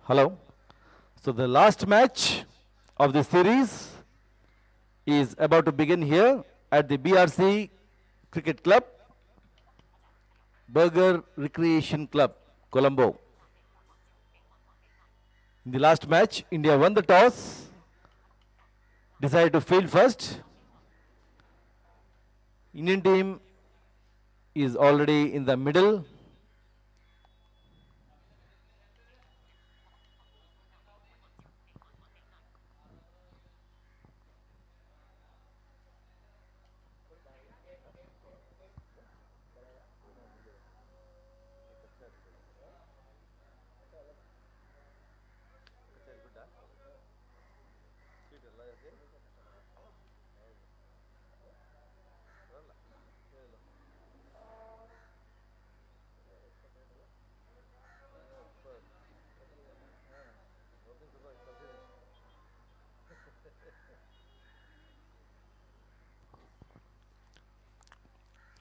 Hello. So the last match of the series is about to begin here at the BRC Cricket Club, Burger Recreation Club, Colombo. In the last match, India won the toss, decided to field first. Indian team is already in the middle.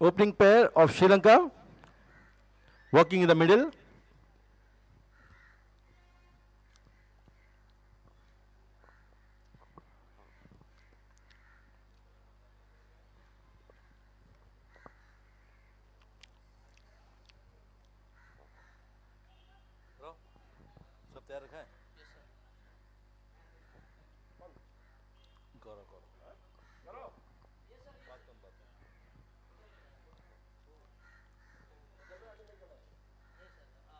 Opening pair of Sri Lanka, working in the middle. सब तैयार रखा है? Yes, sir. करो करो करो। Yes, sir. बात कम बात कम। नहीं सर,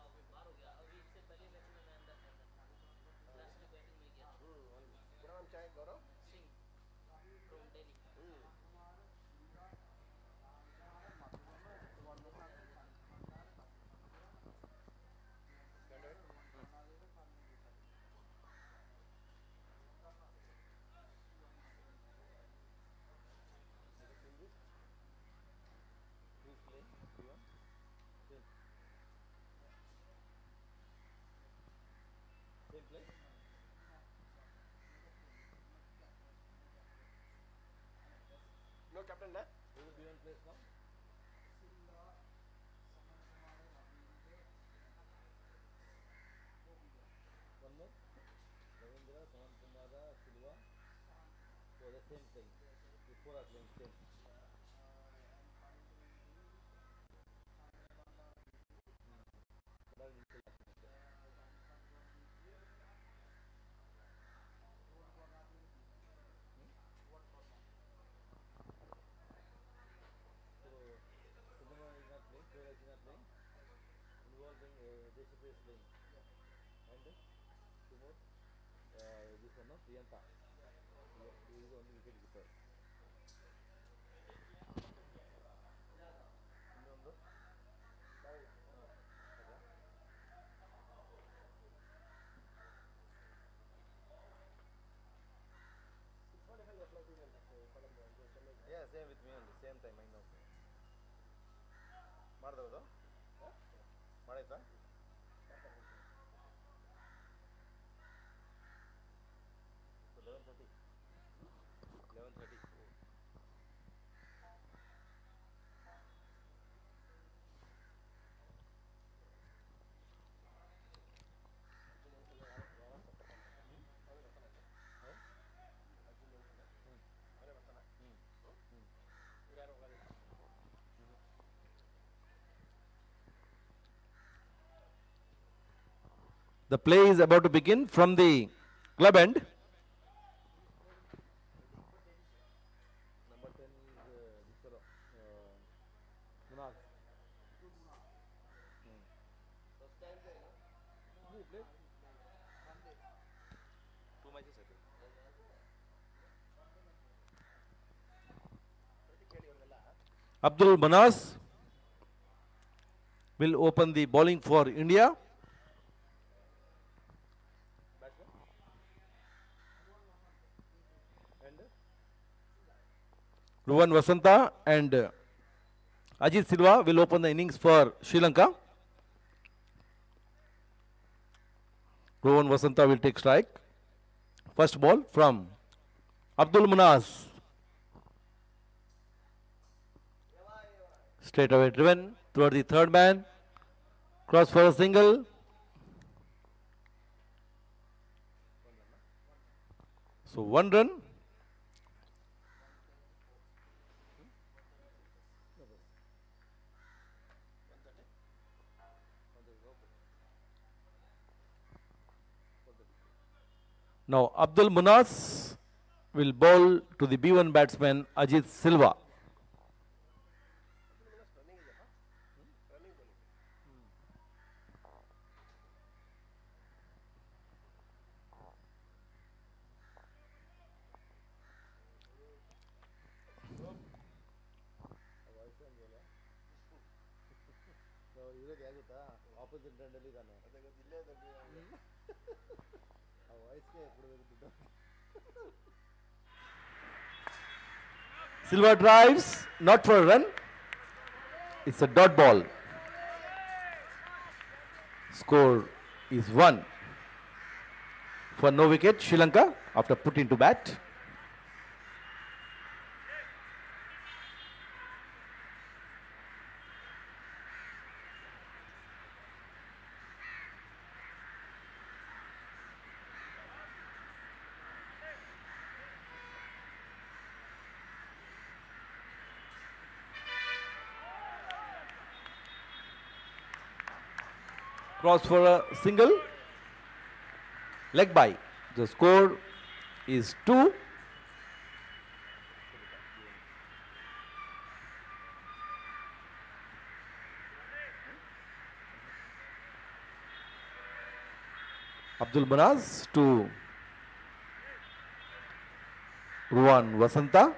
अभी बाहर हो गया। अभी इससे पहले मैच में मैं अंदर था सर। लास्ट बैटिंग में गया। क्या नाम क्या है Gaurav? Singh from Delhi. No captain left. Who will be on place now? One more. Ravindra, Saman Kumara, Silva. For the same thing. Before are playing same. Yeah, same with me on the same time, I know. ಮಾಡ್ದೌದು ಮಾಡಾಯ್ತಾ The play is about to begin from the club end. Number 10 is this fellow, Munaz. First time play, no? Who played? Two matches, I think. Abdul Manaz will open the bowling for India. Ruvan Vasanta and Ajit Silva will open the innings for Sri Lanka. Rohan Vasanta will take strike. First ball from Abdul Munaz. Straight away driven toward the third man. Cross for a single. So 1 run. Now Abdul Munaz will bowl to the B1 batsman Ajit Silva. Silva drives, not for a run. It's a dot ball. Score is 1 for no wicket. Sri Lanka after putting to bat. Cross for a single. Leg by. The score is 2. Abdul Munaz to Rohan Vasanta.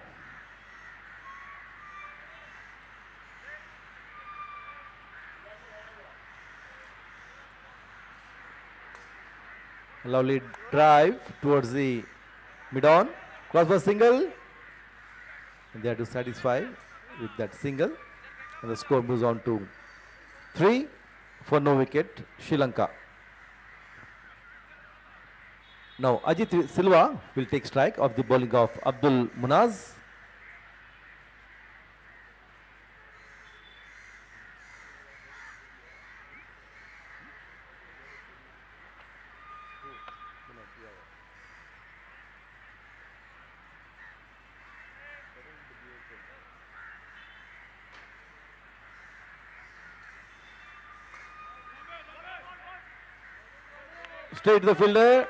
Lovely drive towards the mid-on. Cross for single. And they have to satisfy with that single. And the score moves on to 3 for no wicket, Sri Lanka. Now Ajit Silva will take strike of the bowling of Abdul Munaz. Straight to the fielder,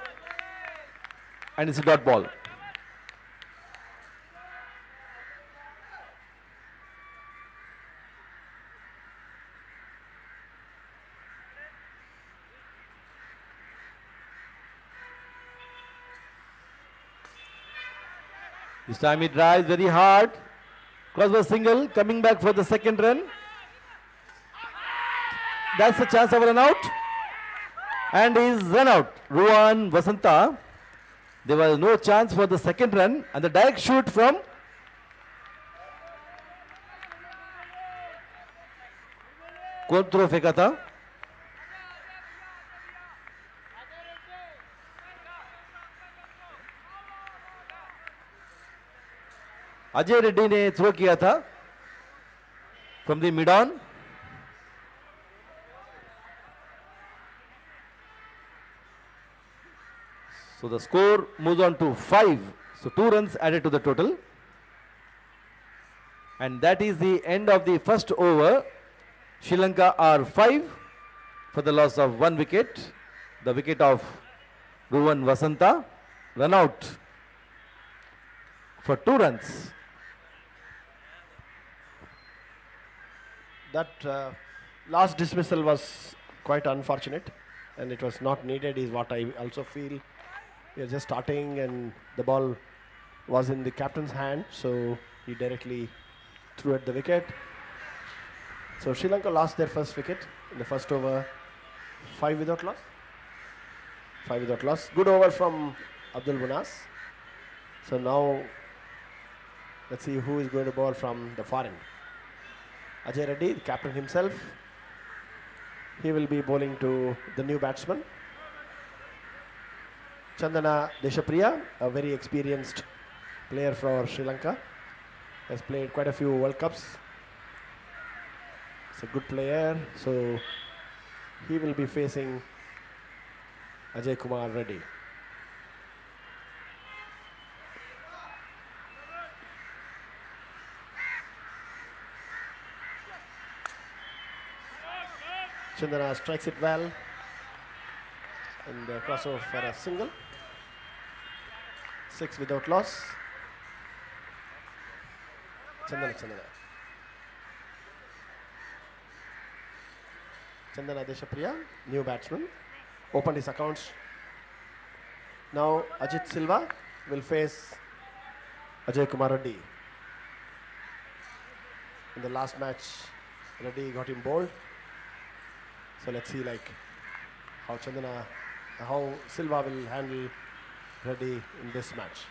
and it's a dot ball. This time he drives very hard. Cross for single, coming back for the second run. That's a chance of a run out. And he's run out. Rohan Vasanta. There was no chance for the second run, and the direct shoot from कौन throw फेंका था? अजय रेड्डी ने throw किया था from the mid on. So the score moves on to 5. So 2 runs added to the total. And that is the end of the first over. Sri Lanka are 5 for the loss of 1 wicket. The wicket of Rohan Vasanta. Run out for 2 runs. That last dismissal was quite unfortunate, and it was not needed is what I also feel. We are just starting and the ball was in the captain's hand, so he directly threw at the wicket. So Sri Lanka lost their first wicket in the first over. 5 without loss. 5 without loss. Good over from Abdul Munaz. So now let's see who is going to bowl from the foreign. Ajay Reddy, the captain himself. He will be bowling to the new batsman. Chandana Deshapriya, a very experienced player for Sri Lanka, has played quite a few World Cups. He's a good player, so he will be facing Ajay Kumar Reddy. Chandana strikes it well and crossover for a single. 6 without loss. Chandana Deshapriya, new batsman, opened his accounts. Now Ajit Silva will face Ajay Kumar Reddy. In the last match, Reddy got him bowled. So let's see how Silva will handle Reddy in this match.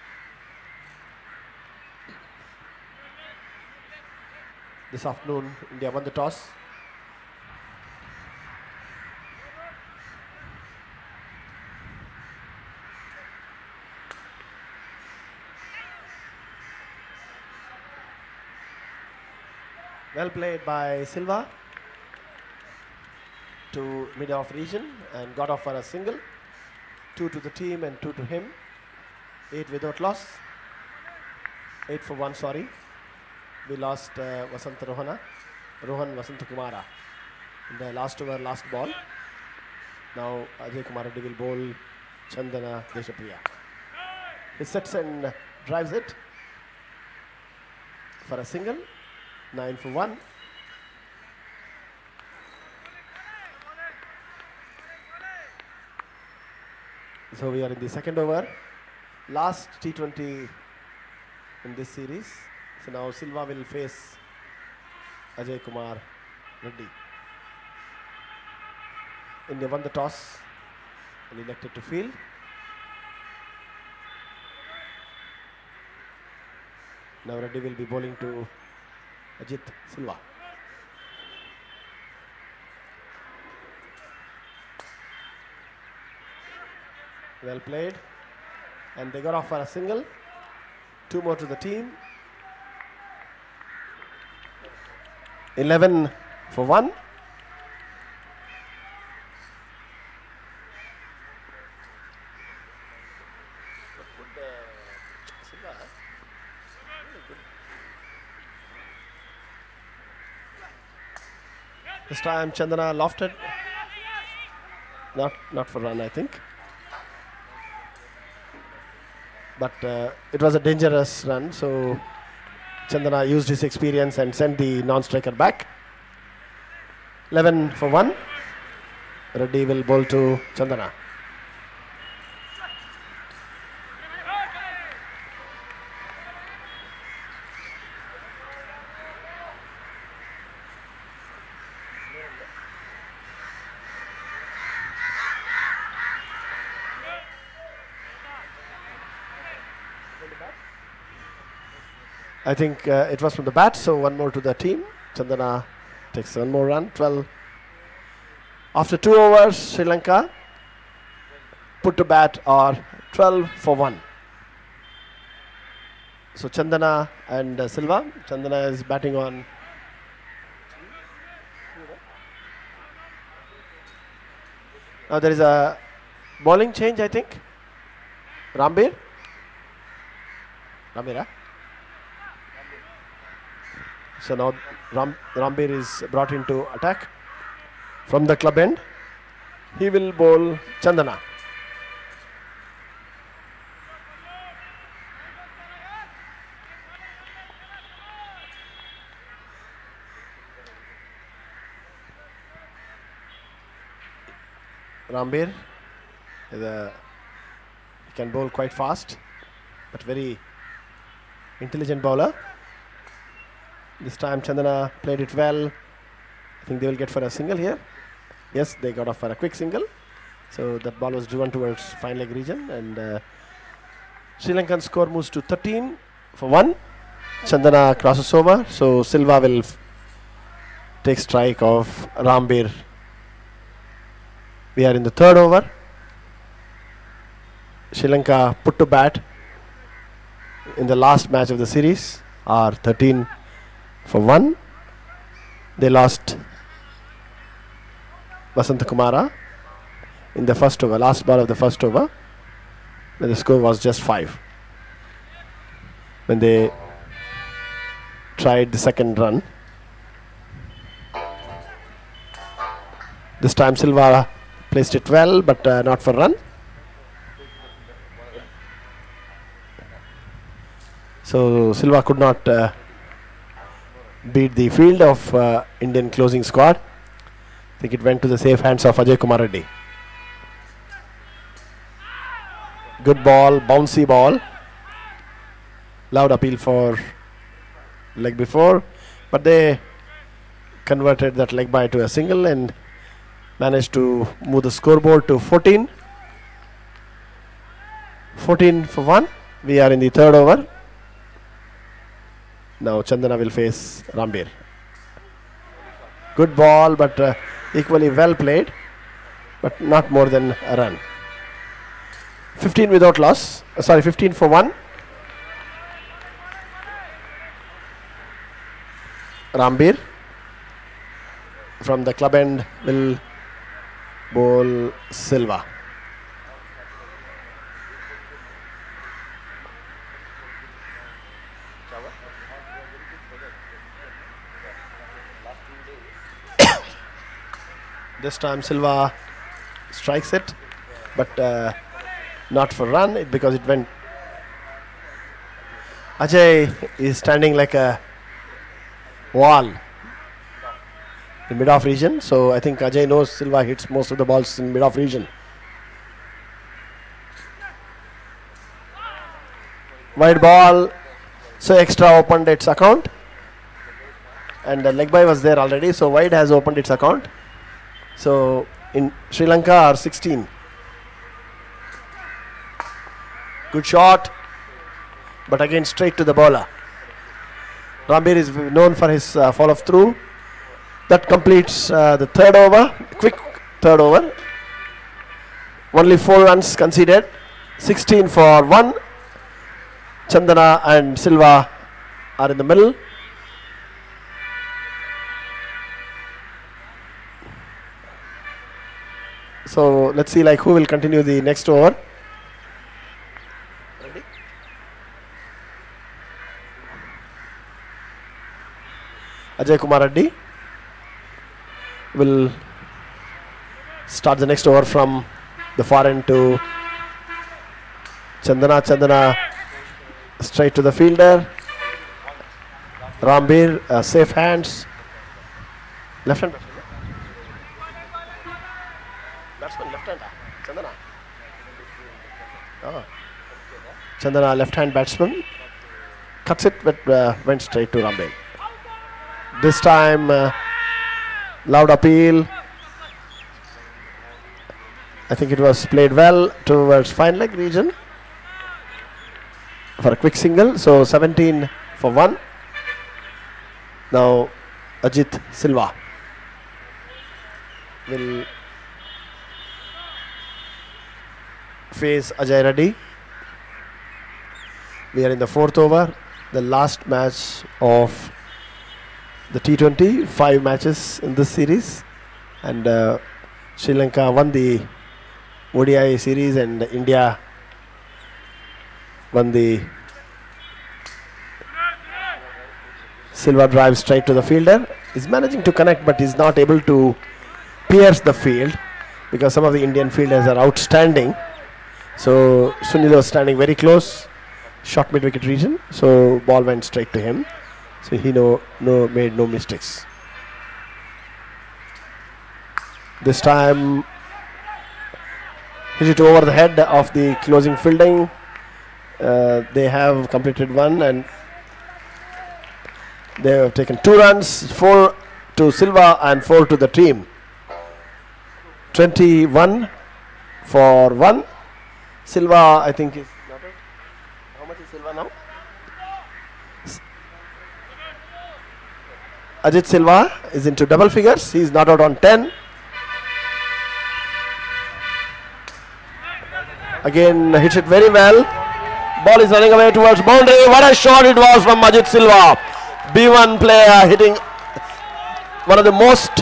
This afternoon, India won the toss. Well played by Silva to mid-off region and got off for a single. 2 to the team and 2 to him. 8 without loss. 8 for 1, sorry. We lost Rohan Vasantakumara in the last over, last ball. Now Ajay Kumar Reddy will bowl Chandana Deshapriya. He sets and drives it for a single. 9 for 1. So we are in the second over. Last T20 in this series. So now Silva will face Ajay Kumar Reddy. India won the toss and elected to field. Now Reddy will be bowling to Ajit Silva. Well played. And they got off for a single. 2 more to the team. 11 for 1. This time Chandana lofted. Not for run, I think. But it was a dangerous run, so Chandana used his experience and sent the non-striker back. 11 for 1. Reddy will bowl to Chandana. I think it was from the bat, so 1 more to the team. Chandana takes 1 more run. 12. After 2 overs, Sri Lanka put to bat are 12 for 1. So Chandana and Silva. Chandana is batting on. Now there is a bowling change, I think. Rambir. So now Rambir is brought into attack from the club end. He will bowl Chandana. Rambir he can bowl quite fast, but very intelligent bowler. This time Chandana played it well. I think they will get for a single here. Yes, they got off for a quick single. So that ball was driven towards fine leg region, and Sri Lankan score moves to 13 for 1. Chandana crosses over, so Silva will take strike of Rambir. We are in the 3rd over. Sri Lanka put to bat in the last match of the series are 13 for 1. They lost Vasanta Kumara in the first over, last ball of the first over, when the score was just 5. When they tried the second run. This time Silva placed it well, but not for run. So Silva could not beat the field of Indian closing squad. I think it went to the safe hands of Ajay Kumar Reddy. Good ball, bouncy ball. Loud appeal for leg before, but they converted that leg by to a single and managed to move the scoreboard to 14. 14 for 1. We are in the third over. Now Chandana will face Rambir. Good ball, but equally well played, but not more than a run. 15 without loss. 15 for 1. Rambir from the club end will bowl Silva. This time Silva strikes it, but not for run because it went. Ajay is standing like a wall in mid-off region, so I think Ajay knows Silva hits most of the balls in mid-off region. Wide ball, so extra opened its account, and the leg by was there already, so wide has opened its account. So in Sri Lanka are 16. Good shot, but again straight to the bowler. Rambir is known for his follow through. That completes the third over, quick third over. Only 4 runs conceded, 16 for 1. Chandana and Silva are in the middle. So let's see who will continue the next over. Ready? Ajay Kumar Reddy will start the next over from the far end to Chandana. Chandana straight to the fielder. Rambir, safe hands. Left hand. Batsman left hand. Chandana. Oh. Chandana left hand batsman. Cuts it, but went straight to Rambir. This time loud appeal. I think it was played well towards fine leg region for a quick single. So 17 for 1. Now Ajit Silva will face Ajay Reddy. We are in the fourth over, the last match of the T20. 5 matches in this series, and Sri Lanka won the ODI series and India won the. Silva drives straight to the fielder. Is managing to connect, but is not able to pierce the field because some of the Indian fielders are outstanding. So Sunil was standing very close, short mid wicket region. So ball went straight to him. So he made no mistakes. This time hit it over the head of the closing fielding. They have completed one and they have taken 2 runs, 4 to Silva and 4 to the team. 21 for 1. Silva, I think, is not out. How much is Silva now? Ajit Silva is into double figures. He is not out on 10. Again hits it very well. Ball is running away towards boundary. What a shot it was from Ajit Silva. B1 player hitting one of the most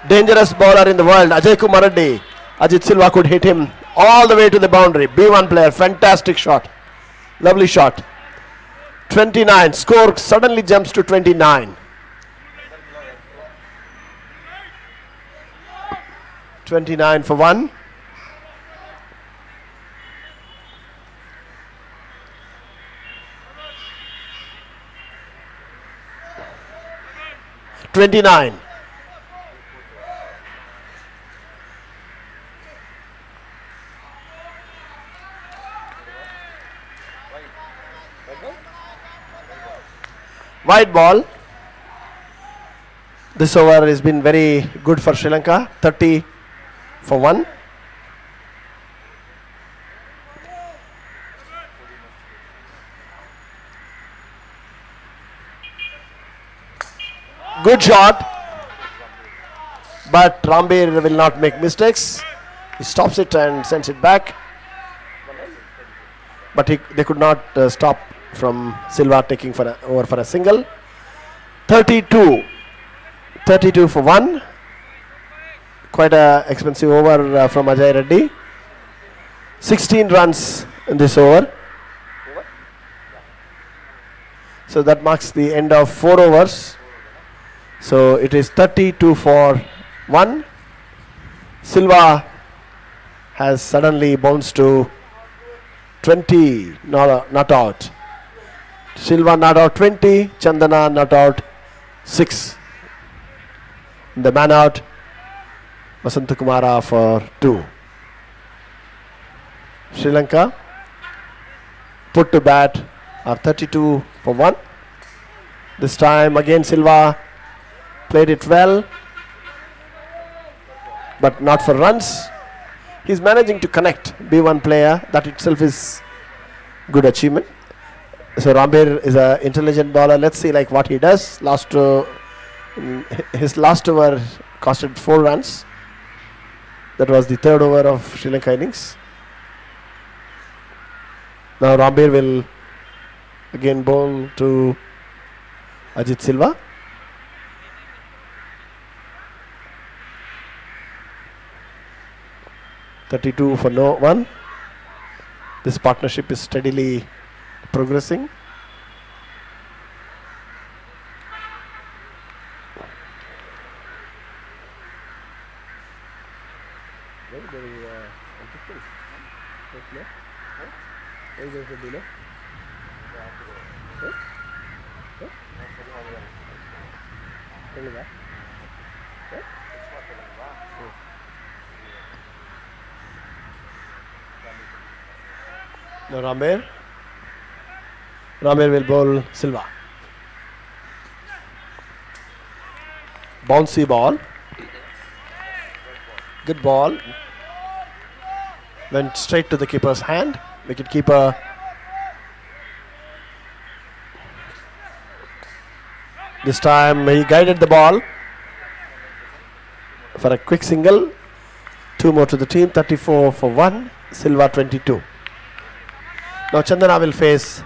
dangerous bowler in the world, Ajay Kumar Reddy. Ajit Silva could hit him all the way to the boundary. B1 player, fantastic shot. Lovely shot. 29. Score suddenly jumps to 29. 29 for 1. White ball. This over has been very good for Sri Lanka. 30 for 1. Good shot, but Rambir will not make mistakes. He stops it and sends it back. But they could not stop from Silva taking over for a single. 32 for 1. Quite a expensive over from Ajay Reddy. 16 runs in this over. So that marks the end of 4 overs. So it is 32 for 1. Silva has suddenly bounced to 20, not out. Silva not out 20, Chandana not out 6. The man out, Vasanta Kumara for 2. Sri Lanka put to bat are 32 for 1. This time again Silva played it well, but not for runs. He's managing to connect B1 player. That itself is good achievement. So Rambir is an intelligent bowler. Let's see like what he does. His last over costed 4 runs. That was the 3rd over of Sri Lanka innings. Now Rambir will again bowl to Ajit Silva. (32 for 1). This partnership is steadily progressing. Now Rambir will bowl Silva. Bouncy ball. Good ball. Went straight to the keeper's hand. Wicket keeper this time he guided the ball for a quick single. 2 more to the team. 34 for 1. Silva 22. Now Chandana will face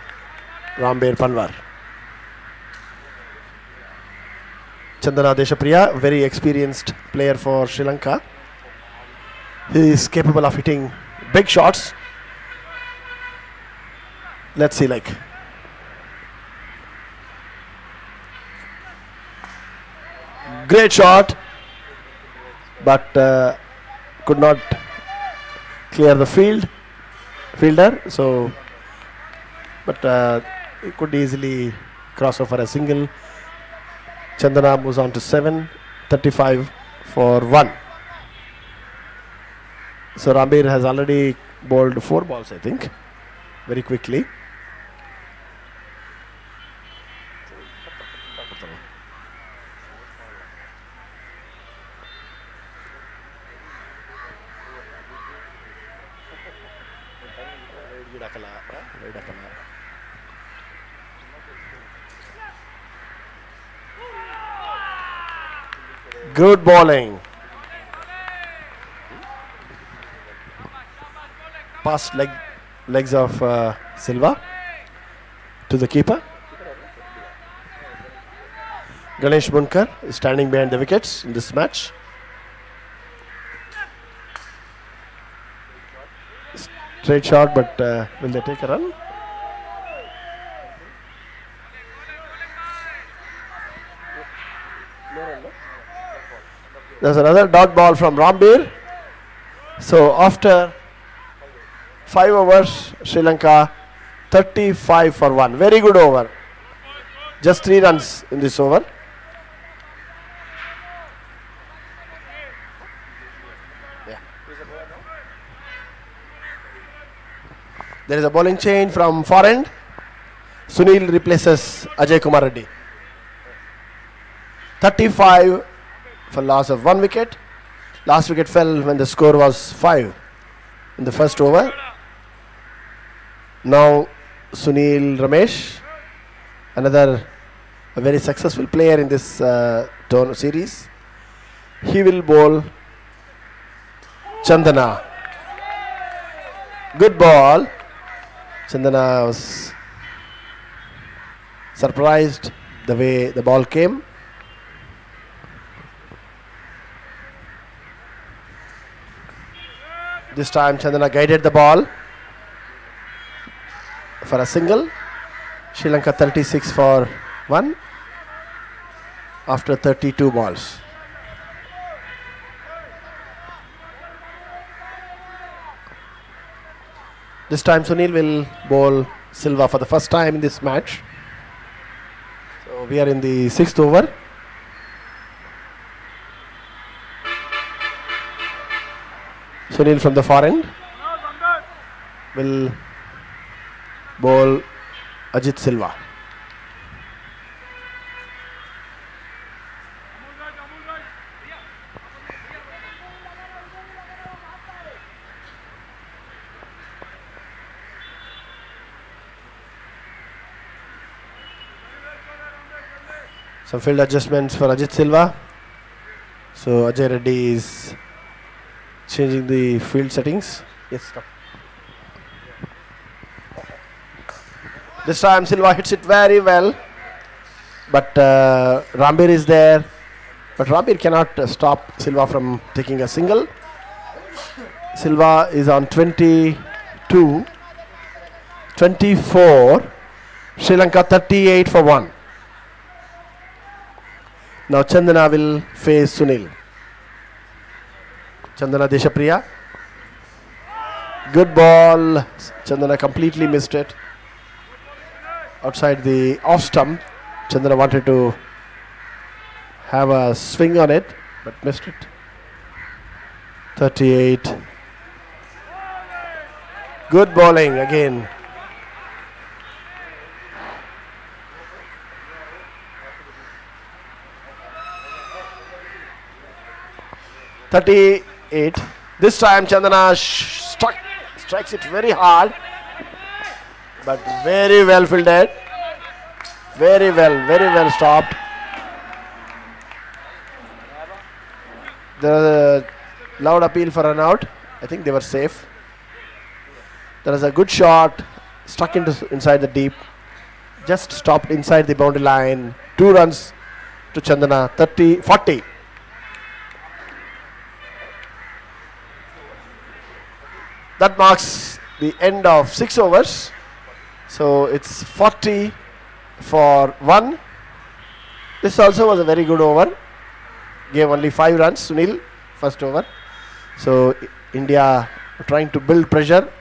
Rambir Panwar. Chandana Deshapriya, very experienced player for Sri Lanka. He is capable of hitting big shots. Let's see like. Great shot, but could not clear the fielder. So, but he could easily cross over a single. Chandana moves on to 7, 35 for 1. So Rambir has already bowled 4 balls, I think, very quickly. Good bowling. past legs of Silva to the keeper. Ganesh Munkar is standing behind the wickets in this match. Straight shot, but will they take a run? There's another dot ball from Rambir. So after 5 overs, Sri Lanka 35 for 1. Very good over. Just 3 runs in this over. There is a bowling change from far end. Sunil replaces Ajay Kumar Reddy. 35 for loss of 1 wicket. Last wicket fell when the score was 5 in the first over. Now Sunil Ramesh, another a very successful player in this series. He will bowl Chandana. Good ball. Chandana was surprised the way the ball came. This time Chandana guided the ball for a single. Sri Lanka 36 for 1 after 32 balls. This time Sunil will bowl Silva for the first time in this match. So we are in the 6th over. Sunil from the far end will bowl Ajit Silva. Some field adjustments for Ajit Silva. So Ajay Reddy is changing the field settings. Yes, come. This time Silva hits it very well, but Rambir is there, but Rambir cannot stop Silva from taking a single. Silva is on 22, 24, Sri Lanka 38 for 1. Now Chandana will face Sunil. Chandana Deshapriya. Good ball. Chandana completely missed it. Outside the off stump. Chandana wanted to have a swing on it, but missed it. 38. Good bowling again. This time Chandana strikes it very hard, but very well fielded. Very well stopped. There was a loud appeal for an out. I think they were safe. There was a good shot, stuck inside the deep. Just stopped inside the boundary line. 2 runs to Chandana, 40. That marks the end of 6 overs. So it's 40 for 1. This also was a very good over. Gave only 5 runs, Sunil, first over. So India trying to build pressure.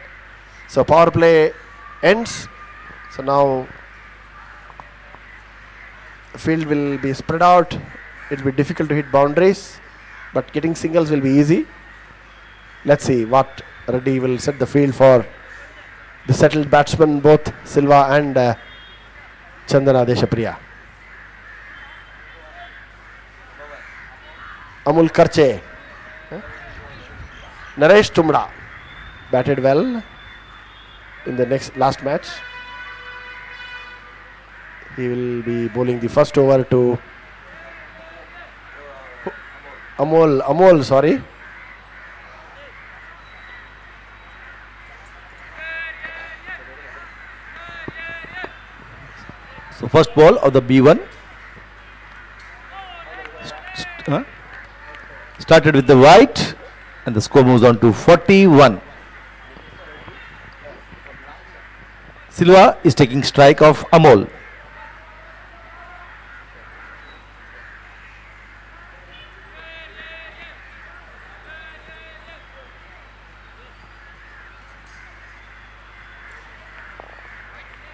So power play ends. So now the field will be spread out. It will be difficult to hit boundaries, but getting singles will be easy. Let's see what Reddy will set the field for the settled batsmen, both Silva and Chandana Deshapriya. Amul Karche. Naresh Tumra batted well in the last match. He will be bowling the first over to Amol, sorry. The first ball of the B1 started with the white, and the score moves on to 41. Silva is taking strike of Amol.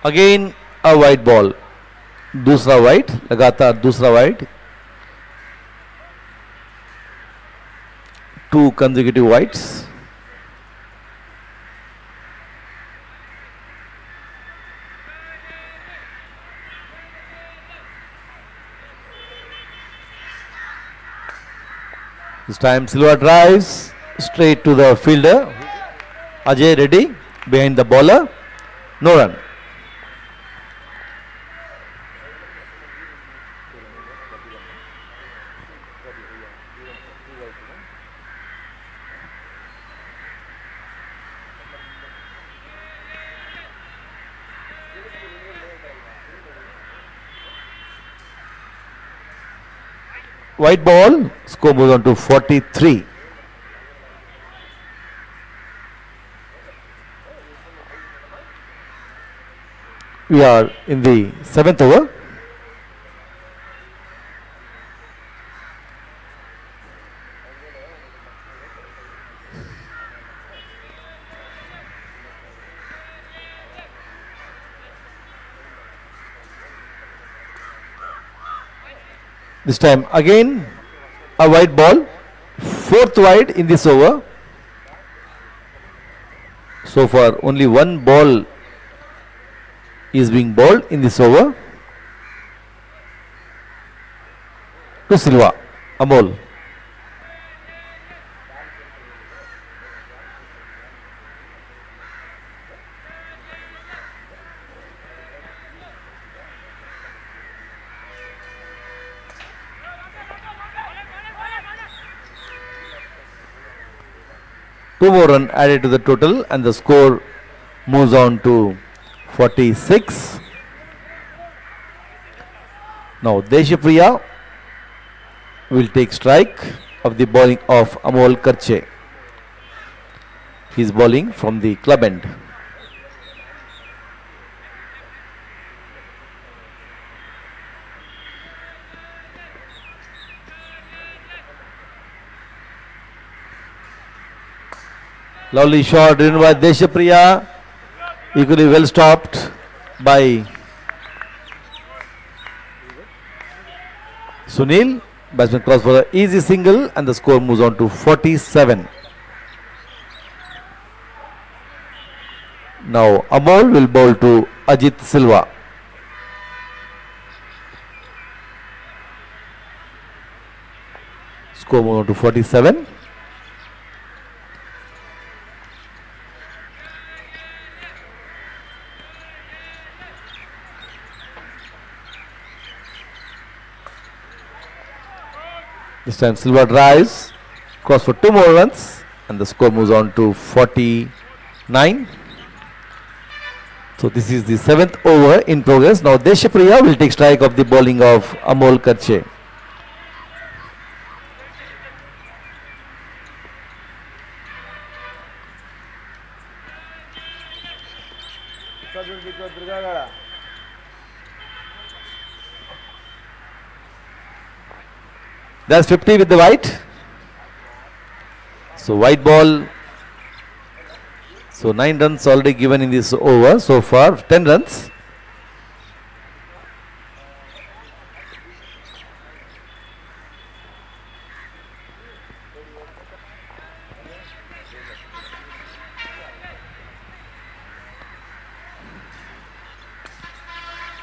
Again a white ball. दूसरा white, लगातार दूसरा white. Two consecutive whites. This time Silva drives straight to the fielder. Ajay ready behind the bowler. No run. White ball, score moves on to 43. We are in the 7th over. This time again a white ball, 4th wide in this over. So far only one ball is being bowled in this over to Silva, Amol. Two more runs added to the total, and the score moves on to 46. Now Deshapriya will take strike of the bowling of Amol Karche. He is bowling from the club end. Lovely shot driven by Deshapriya, equally well stopped by Sunil. Batsman cross for an easy single, and the score moves on to 47. Now Amol will bowl to Ajit Silva. Score moves on to 47. This time Silva drives, cross for 2 more runs, and the score moves on to 49. So this is the 7th over in progress. Now Deshapriya will take strike of the bowling of Amol Karche. That's 50 with the white. So white ball. So 9 runs already given in this over so far, 10 runs.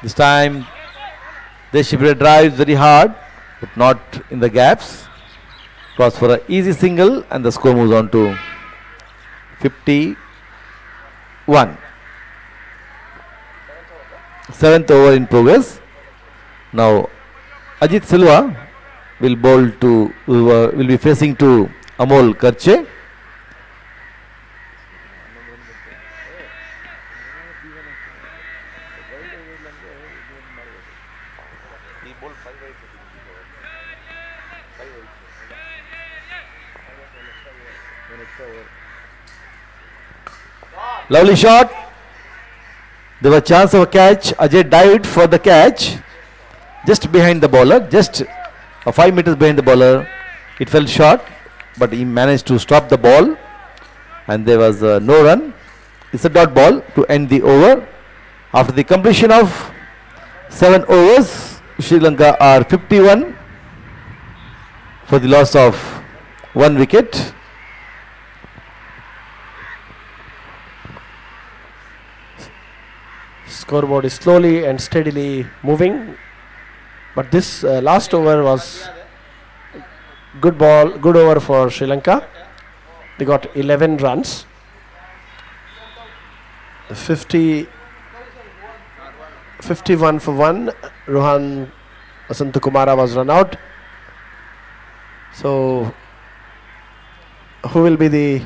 This time Deshapriya drives very hard, but not in the gaps. Cross for an easy single, and the score moves on to 51. 7th over in progress. Now Ajit Silva will bowl to will be facing to Amol Karche. Lovely shot. There was chance of a catch. Ajay dived for the catch. Just behind the bowler. Just 5 meters behind the bowler. It fell short. But he managed to stop the ball. And there was no run. It's a dot ball to end the over. After the completion of 7 overs, Sri Lanka are 51 for the loss of 1 wicket. Scoreboard is slowly and steadily moving, but this last over was good over for Sri Lanka. They got 11 runs. 51 for 1. Rohan Vasantakumara was run out. So who will be the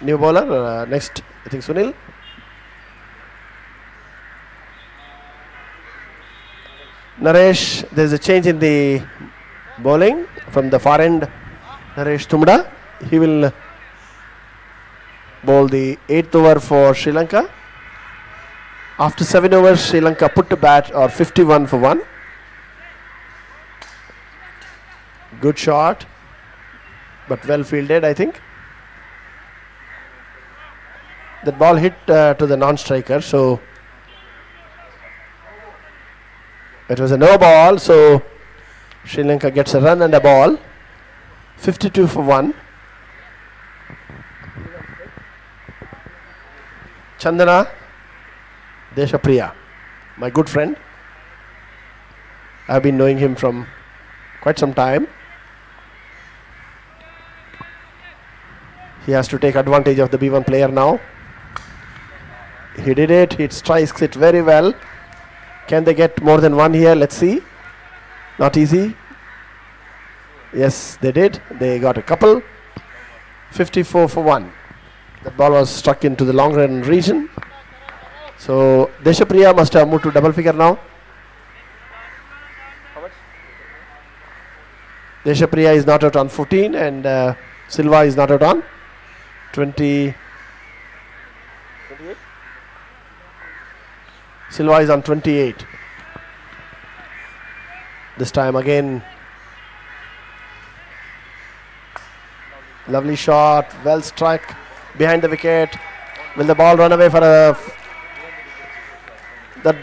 new bowler? Next, I think Sunil. Naresh, there is a change in the bowling from the far end. Naresh Tumda, he will bowl the 8th over for Sri Lanka. After 7 overs, Sri Lanka put to bat or 51 for 1. Good shot, but well fielded, I think. That ball hit to the non-striker, so it was a no ball, so Sri Lanka gets a run and a ball. 52 for 1. Chandana Deshapriya, my good friend. I have been knowing him from quite some time. He has to take advantage of the B1 player now. He did it. He strikes it very well. Can they get more than one here? Let's see. Not easy. Yes, they did. They got a couple. 54 for 1. The ball was struck into the long run region. So Deshapriya must have moved to double figure now. Deshapriya is not out on 14 and Silva is not out on 20. 28? Silva is on 28. This time again. Lovely shot, well struck behind the wicket. Will the ball run away for a... That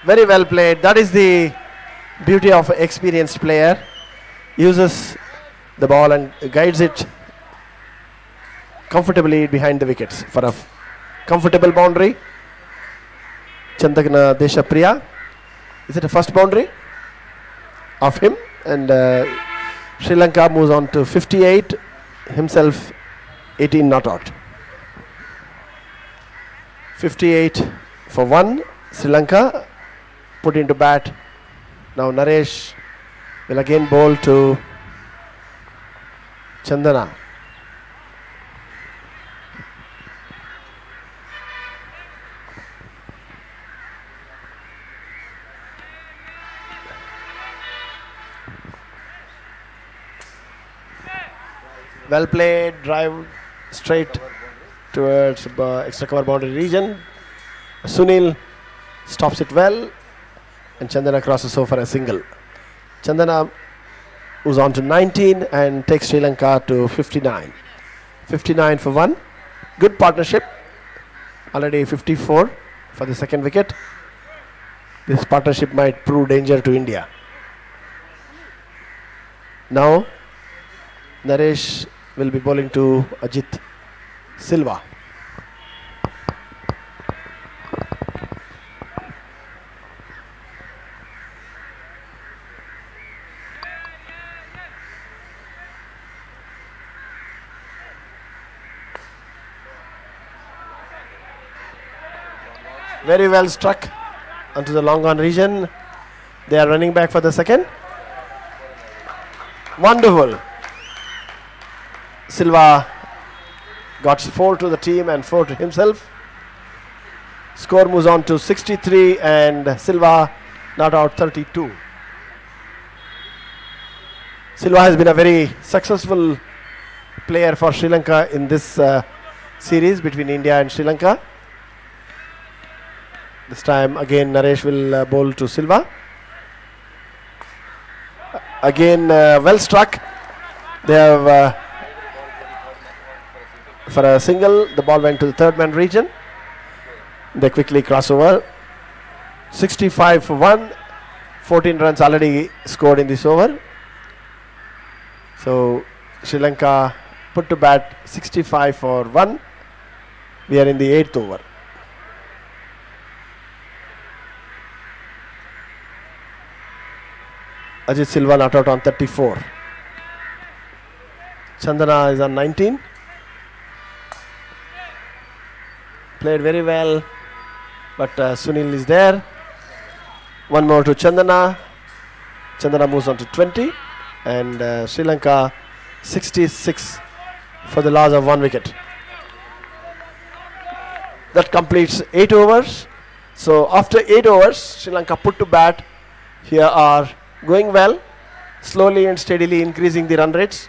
very well played. That is the beauty of an experienced player. Uses the ball and guides it comfortably behind the wickets for a comfortable boundary. Chandana Deshapriya. Is it a first boundary of him? And Sri Lanka moves on to 58. Himself 18 not out. 58 for 1. Sri Lanka put into bat. Now Naresh will again bowl to Chandana. Well played, drive straight towards extra cover boundary region. Sunil stops it well and Chandana crosses over a single. Chandana was on to 19 and takes Sri Lanka to 59. 59 for 1. Good partnership. Already 54 for the second wicket. This partnership might prove danger to India. Now Naresh will be bowling to Ajit Silva. Very well struck onto the long on region. They are running back for the second. Wonderful. Silva got 4 to the team and 4 to himself. Score moves on to 63 and Silva not out 32. Silva has been a very successful player for Sri Lanka in this series between India and Sri Lanka. This time again Naresh will bowl to Silva. Again well struck. They have for a single, the ball went to the third man region. They quickly cross over. 65 for 1. 14 runs already scored in this over. So Sri Lanka put to bat 65 for 1. We are in the 8th over. Ajit Silva not out on 34. Chandana is on 19. Played very well, but Sunil is there. One more to Chandana. Chandana moves on to 20, and Sri Lanka 66 for the loss of 1 wicket. That completes 8 overs. So after 8 overs, Sri Lanka put to bat. Here are going well, slowly and steadily increasing the run rates.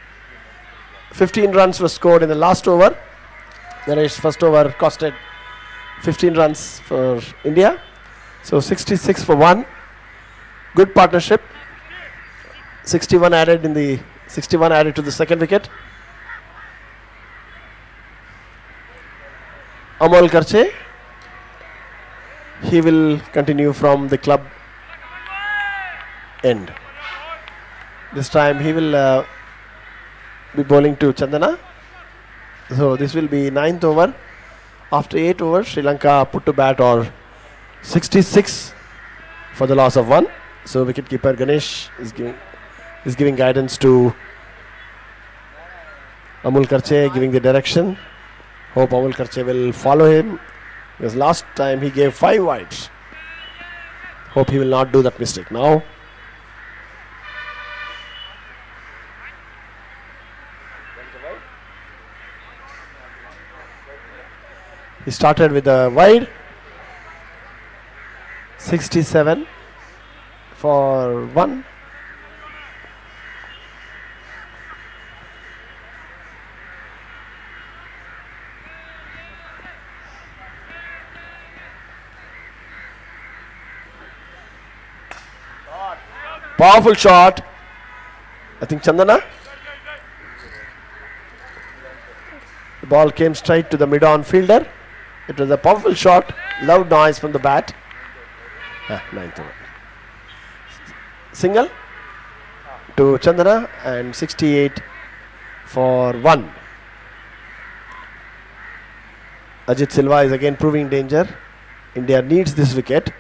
15 runs were scored in the last over. Ganesh's first over costed 15 runs for India. So 66 for 1. Good partnership. 61 added to the second wicket. Amol Karche. He will continue from the club end. This time he will be bowling to Chandana. So this will be 9th over. After 8 overs, Sri Lanka put to bat or 66 for the loss of 1. So wicketkeeper Ganesh is giving guidance to Amol Karche, giving the direction. Hope Amol Karche will follow him, because last time he gave 5 wides. Hope he will not do that mistake now. He started with a wide. 67 for 1. Powerful shot. I think Chandana. The ball came straight to the mid-on fielder. It was a powerful shot. Loud noise from the bat. 9th over. Single to Chandana, and 68 for 1. Ajit Silva is again proving danger. India needs this wicket.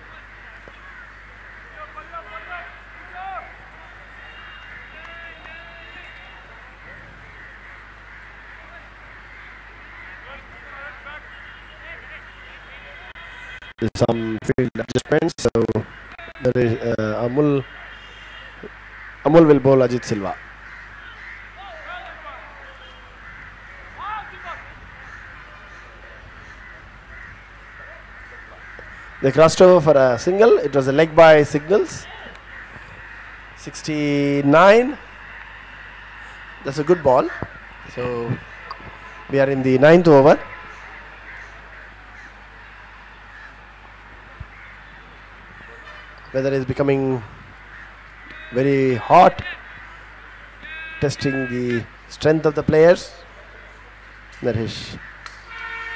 There's some field adjustments, so there is Amul will bowl Ajit Silva. They crossed over for a single. It was a leg by Signals. 69. That's a good ball. So we are in the 9th over. Weather is becoming very hot, testing the strength of the players. Naresh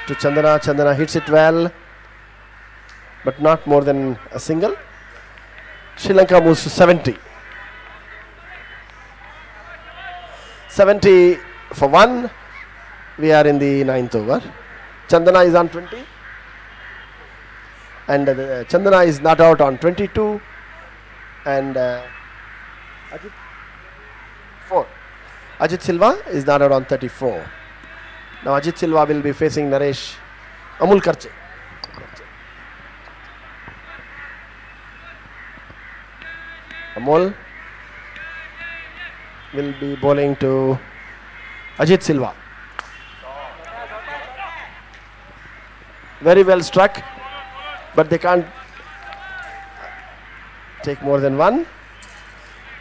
to Chandana. Chandana hits it well, but not more than a single. Sri Lanka moves to 70. 70 for 1. We are in the 9th over. Chandana is on 20. And Chandana is not out on 22. And Ajit 4. Ajit Silva is not out on 34. Now Ajit Silva will be facing Naresh. Amol Karche. Amol will be bowling to Ajit Silva. Very well struck, but they can't take more than 1.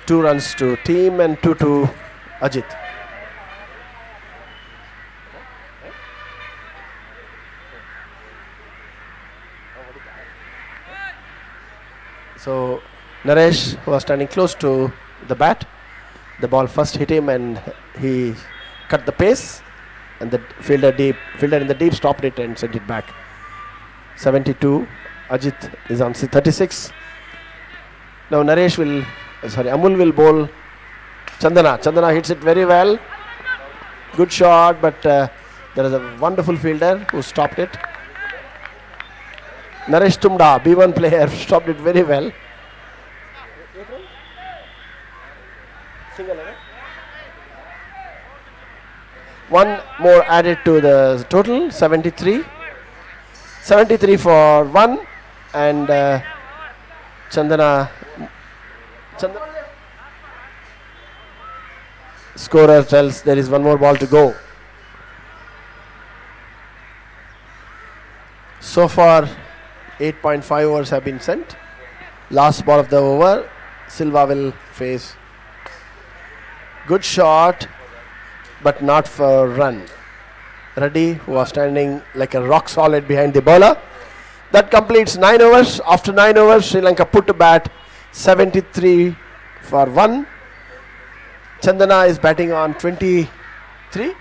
2 runs to team and 2 to Ajit. So Naresh, who was standing close to the bat, the ball first hit him and he cut the pace, and the fielder in the deep stopped it and sent it back. 72. Ajit is on 36. Now Naresh will, Amul will bowl Chandana. Chandana hits it very well. Good shot, but there is a wonderful fielder who stopped it. Naresh Tumda, B1 player, stopped it very well. One more added to the total, 73. 73 for 1, and Chandana scorer tells there is one more ball to go. So far 8.5 overs have been sent. Last ball of the over, Silva will face. Good shot, but not for run. Reddy, who was standing like a rock solid behind the bowler. That completes 9 overs. After 9 overs, Sri Lanka put to bat 73 for 1. Chandana is batting on 23.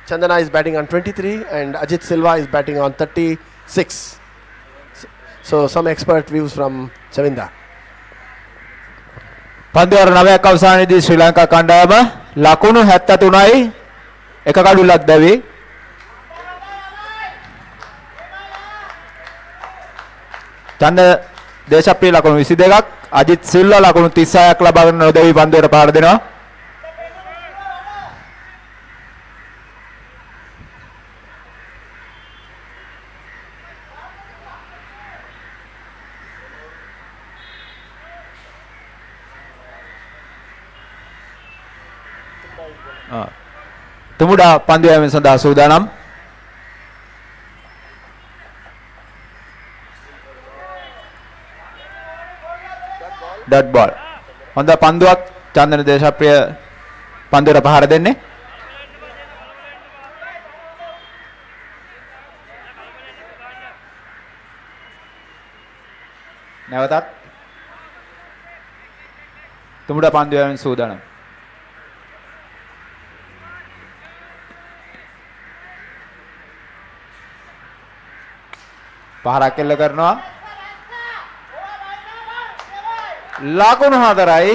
Chandana is batting on 23 and Ajit Silva is batting on 36. So some expert views from Chavinda. පන්දුවර 9ක් අවසානයේදී ශ්‍රී ලංකා කණ්ඩායම ලකුණු 73යි එක කඩුල්ලක් දැවි. චන්ද දේශප්‍රිය ලකුණු 22ක්, අජිත් සිල්වා ලකුණු 36ක් ලබාගෙන නොදැවි පන්දුවට පාර දෙනවා. තුමුඩා පන්දු යෑම සඳහා සූදානම්. Dot ball. හොඳ පන්දුවක් චන්දන දේශප්‍රිය පන්දුවට පහර දෙන්නේ. නැවතත් තුමුඩා පන්දු යෑම සූදානම්. පහරක් එල්ල කරනවා. ලකුණු 4යි.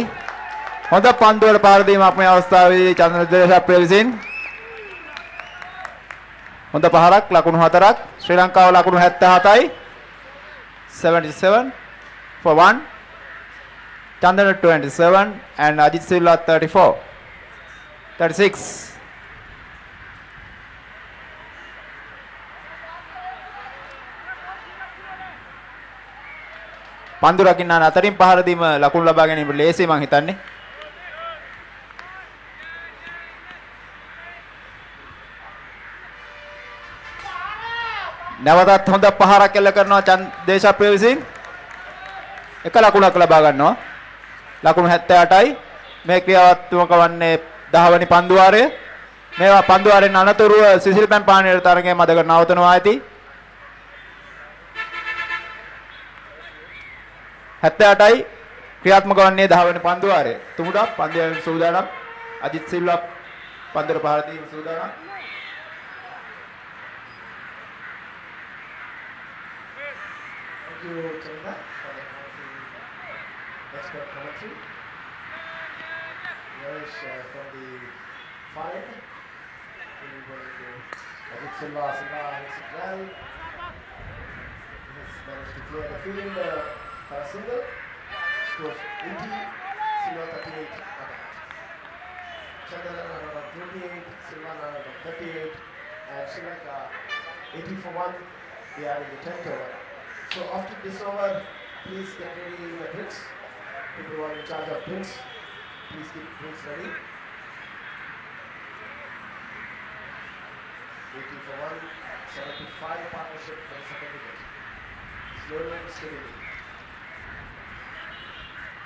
හොඳ පන්දුවල පාර දීමක් මේ අවස්ථාවේදී චන්ද්‍ර දේශප්‍රිය විසින්. හොඳ පහරක්, ලකුණු 4ක්. ශ්‍රී ලංකාව ලකුණු 77යි. 77 for 1. Chandana 27 and Ajit Silva 34. 36. පන්දු රකින්න අතරින් පහර දීම ලකුණු ලබා ගැනීමට ලේසි මං හිතන්නේ. නැවතත් හොඳ පහරක් එල්ල කරනවා දේශප්‍රිය විසින්. එක ලකුණක් ලබා ගන්නවා. ලකුණු 78යි. මේ ක්‍රියාත්මක වන්නේ 10 වෙනි පන්දු වාරය. මේවා පන්දු වාරයෙන් අනතුරුව සිසිල් පැම්පාණියට තරගයේ මැදකට නවතනවා ඇති. 78යි ක්‍රියාත්මක වන්නේ 10 වෙනි පන්දු වාරය. තුමුඩා පන්දු යන සූදානම්. අජිත් සිල්වා පන්දුර පහර දීම සූදානම්. Thank you, Chandra, for the expert commentary. Yes, from the five, we're going to Ajit Silva hits it well. He has managed to clear the field for a single. Scores 80, Silva 38 out. Chandra out of 28, Silva out of 38, and Sri Lanka 80 for 1. They are in the 10th over. So after this over, please get ready the drinks. People who are in charge of drinks, please keep drinks ready. 80 for 1, 75 partnership for the second wicket. Slowly and steadily.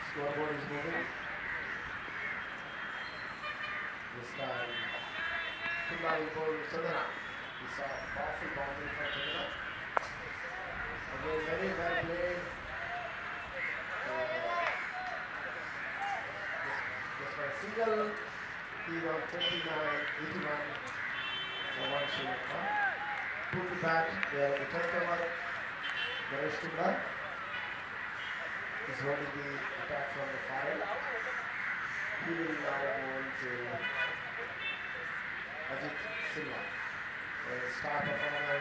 Scoreboard is moving. This time, Kumar will bowl Chandana. We saw a powerful boundary from Chandana. Again, very well played. for a single. He's on 29-81 for one Sri Lanka. Put the bat, they are on the 10th over. Ganesh Kumar is holding the attack from the fire. He will now go on to Ajit Silva, a star performer,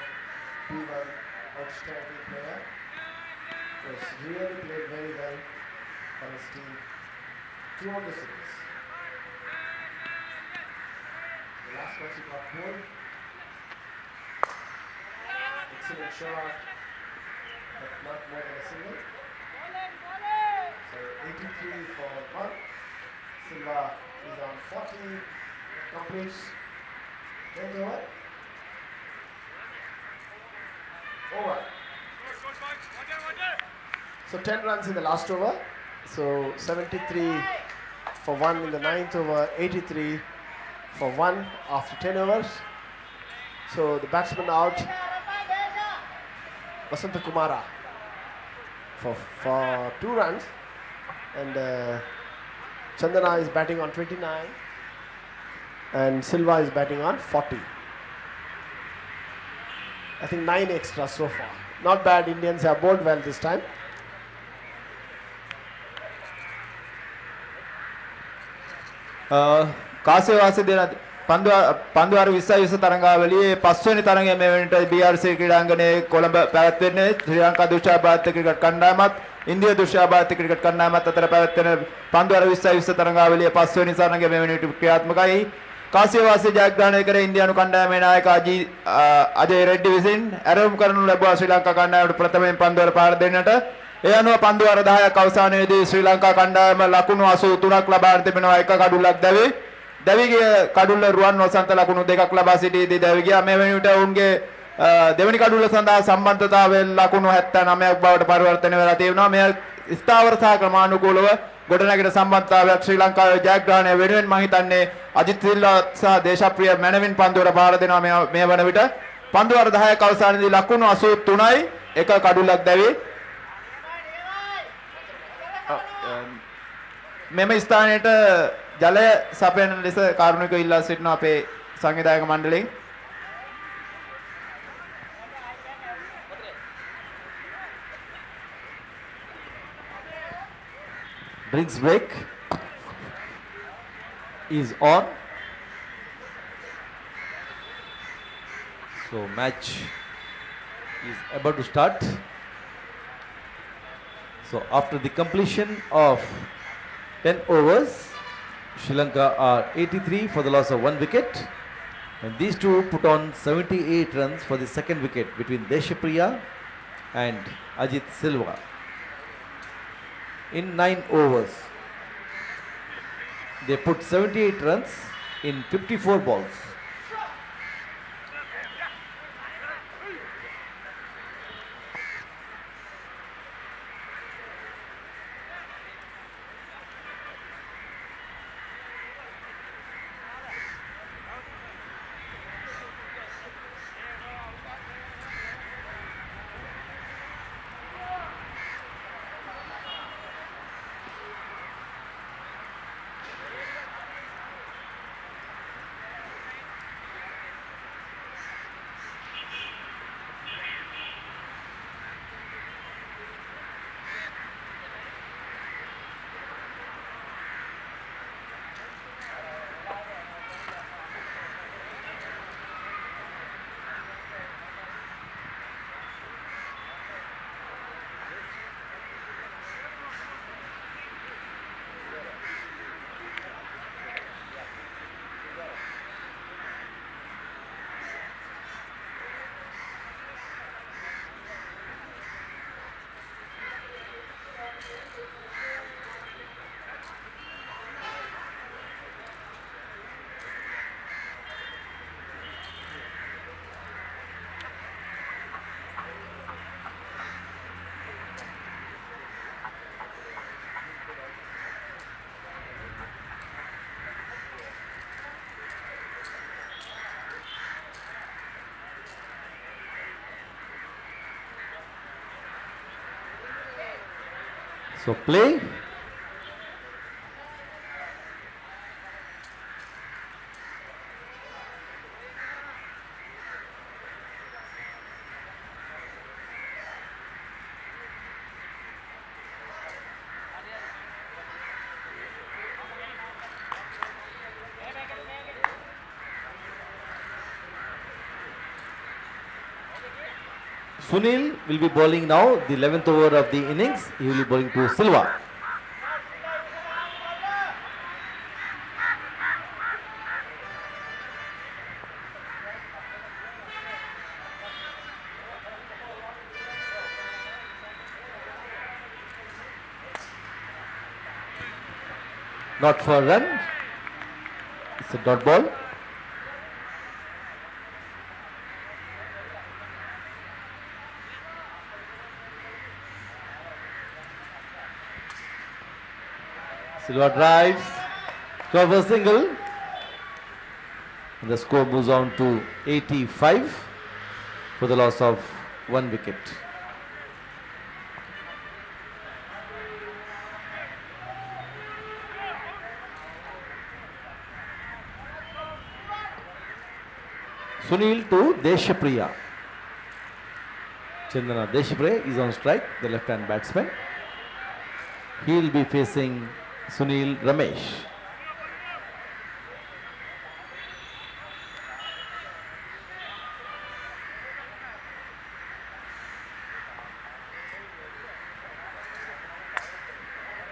P1 outstanding player. Has really played very well for his team. 200 singles. The last one he got goal. Excellent shot, but not more than a single. So 83 for 1. Silva is on 40. Completes 10th over. Over. So 10 runs in the last over. So 73 for 1 in the 9th over, 83 for 1 after 10 overs. So the batsman out, Vasanta Kumara for 2 runs, and Chandana is batting on 29 and Silva is batting on 40. I think 9 extras so far. Not bad, Indians have bowled well this time. කාසියවාසී දෙන පන්දුවාර 20 තරඟාවලියේ 5 වෙනි තරඟය මේ වෙනට BRC ක්‍රීඩාංගණයේ Colombo පැවැත්වෙන්නේ ශ්‍රී Lanka දුෂ්‍යාභාරත cricket කණ්ඩායමත් India දුෂ්‍යාභාරත cricket කණ්ඩායමත් අතර පැවැත්වෙන පන්දුවාර 20 තරඟාවලියේ 5 වෙනි තරඟය මේ වෙනට ක්‍රියාත්මකයි. කාසියවාසී ජයග්‍රහණය කර ඉන්දියානු කණ්ඩායමේ නායක අජය රෙඩ්ඩි විසින් ආරම්භ කරනු ලැබුවා ශ්‍රී ලංකා කණ්ඩායමට ප්‍රථමයෙන් පන්දුවාර පාර දෙන්නට. ඒ අනුව පන්දුවාර 10ක් අවසානයේදී ශ්‍රී ලංකා කණ්ඩායම ලකුණු 83ක් ලබා තිබෙනවා. එක කඩුල්ලක් දැවේ. දැවිගේ කඩුල්ල රුවන් වසන්ත ලකුණු 2ක් ලබා සිටීදී දැවි ගියා. මේ වෙනුවට ඔවුන්ගේ දෙවෙනි කඩුල්ල සඳහා සම්බන්ධතාවය ලකුණු 79ක් බවට පරිවර්තනය වෙලා තියෙනවා. මේ ස්ථාවර සහ ක්‍රමානුකූලව ගොඩනැගෙන සම්බන්ධතාවයක් ශ්‍රී ලංකාවේ ජයග්‍රහණය වෙනුවෙන් මම හිතන්නේ අජිත් සිල්වා සහ දේශප්‍රිය මැනවින් පන්දුවර පාර දෙනවා. මේ වන විට පන්දුවර 10ක් අවසානයේදී ලකුණු 83යි එක කඩුල්ලක් දැවේ. මෙම ස්ථානයට ජලය සපයන ලෙස කාරුණිකව ඉල්ලා සිටින අපේ සංවිධායක මණ්ඩලයෙන්. Drinks break is on. So match is about to start. So after the completion of 10 overs, Sri Lanka are 83 for the loss of 1 wicket, and these two put on 78 runs for the second wicket between Deshapriya and Ajit Silva. In 9 overs, they put 78 runs in 54 balls. So play. Sunil will be bowling now the 11th over of the innings. He will be bowling to Silva. Not for a run. It's a dot ball. Silva drives, cover single, and the score moves on to 85 for the loss of 1 wicket. Sunil to Deshapriya. Chandana Deshapriya is on strike, the left-hand batsman. He will be facing Sunil Ramesh.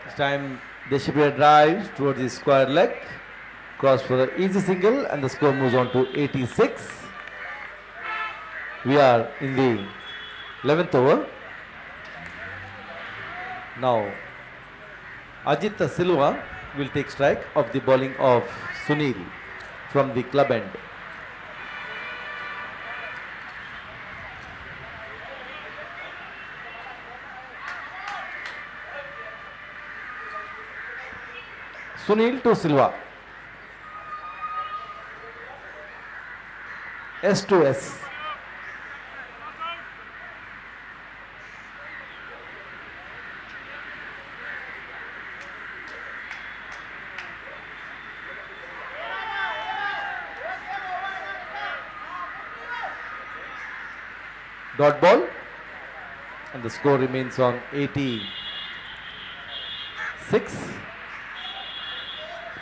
This time Deshapriya drives towards the square leg, cross for the easy single, and the score moves on to 86. We are in the 11th over. Now Ajitha Silva will take strike of the bowling of Sunil from the club end. Sunil to Silva. S to S. Dot ball, and the score remains on 86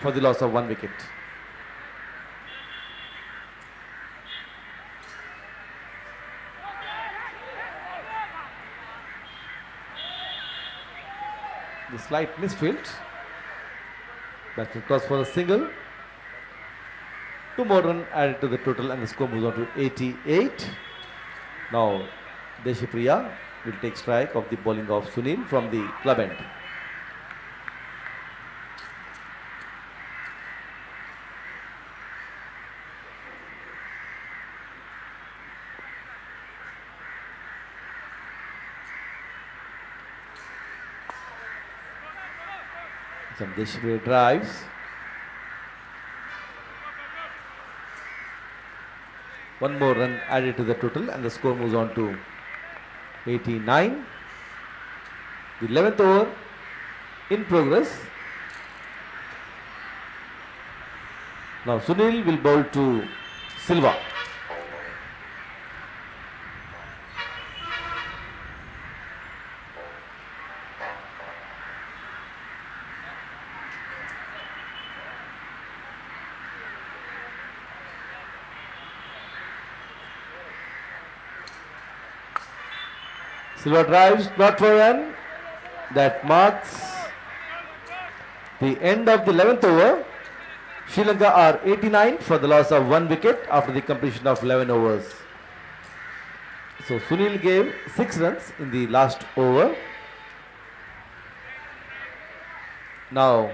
for the loss of 1 wicket. The slight misfield. Batsman cross for a single. 2 more runs added to the total, and the score moves on to 88. Now Deshapriya will take strike of the bowling of Sunil from the club end. Some Deshapriya drives. One more run added to the total, and the score moves on to 89. The 11th over in progress. Now Sunil will bowl to Silva. Silva drives, not for a run. That marks the end of the 11th over. Sri Lanka are 89 for the loss of 1 wicket after the completion of 11 overs. So Sunil gave 6 runs in the last over. Now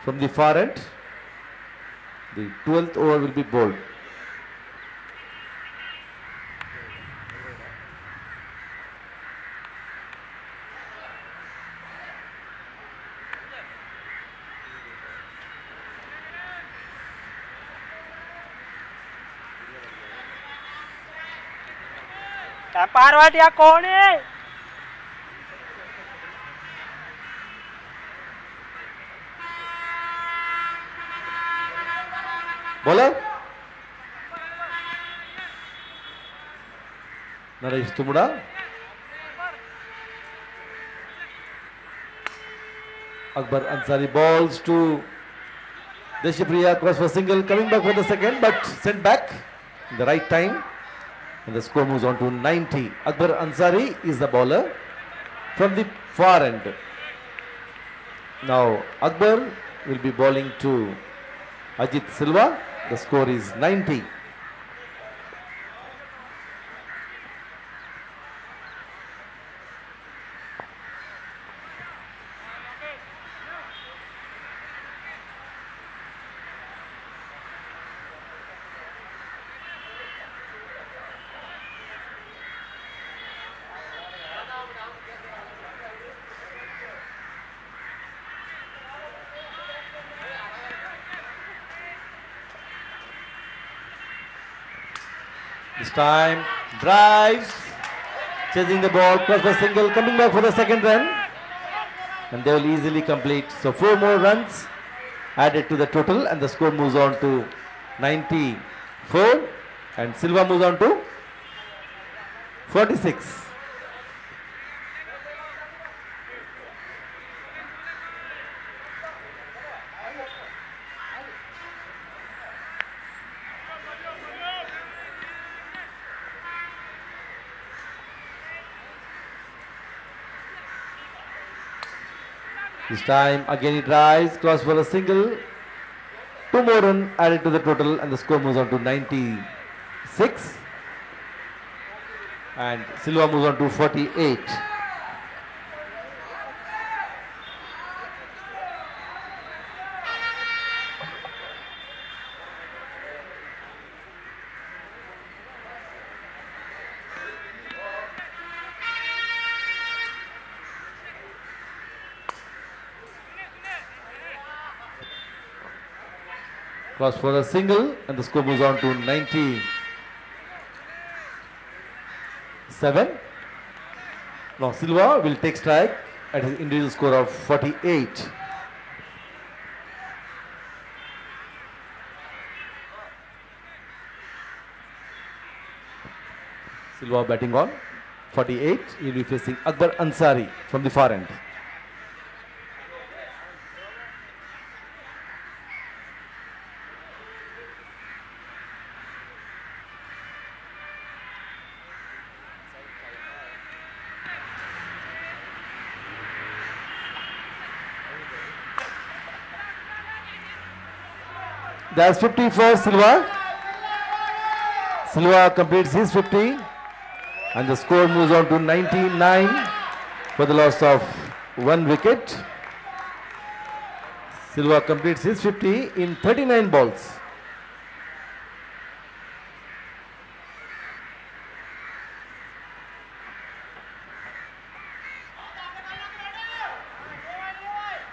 from the far end, the 12th over will be bowled. पारवाटिया कौन है? Bowler Naresh Tumura. Akbar Ansari balls to Deshapriya, cross for single, coming back for the second, but sent back in the right time. And the score moves on to 90. Akbar Ansari is the bowler from the far end. Now Akbar will be bowling to Ajit Silva. The score is 90. This time drives, chasing the ball, plus the single, coming back for the second run, and they will easily complete. So 4 more runs added to the total, and the score moves on to 94, and Silva moves on to 46. This time again he drives, cross for a single. 2 more runs added to the total, and the score moves on to 96. And Silva moves on to 48. Cross for a single, and the score moves on to 97. Now Silva will take strike at his individual score of 48. Silva batting on 48. He will be facing Akbar Ansari from the far end. That's 50 for Silva. Silva completes his 50, and the score moves on to 99 for the loss of 1 wicket. Silva completes his 50 in 39 balls.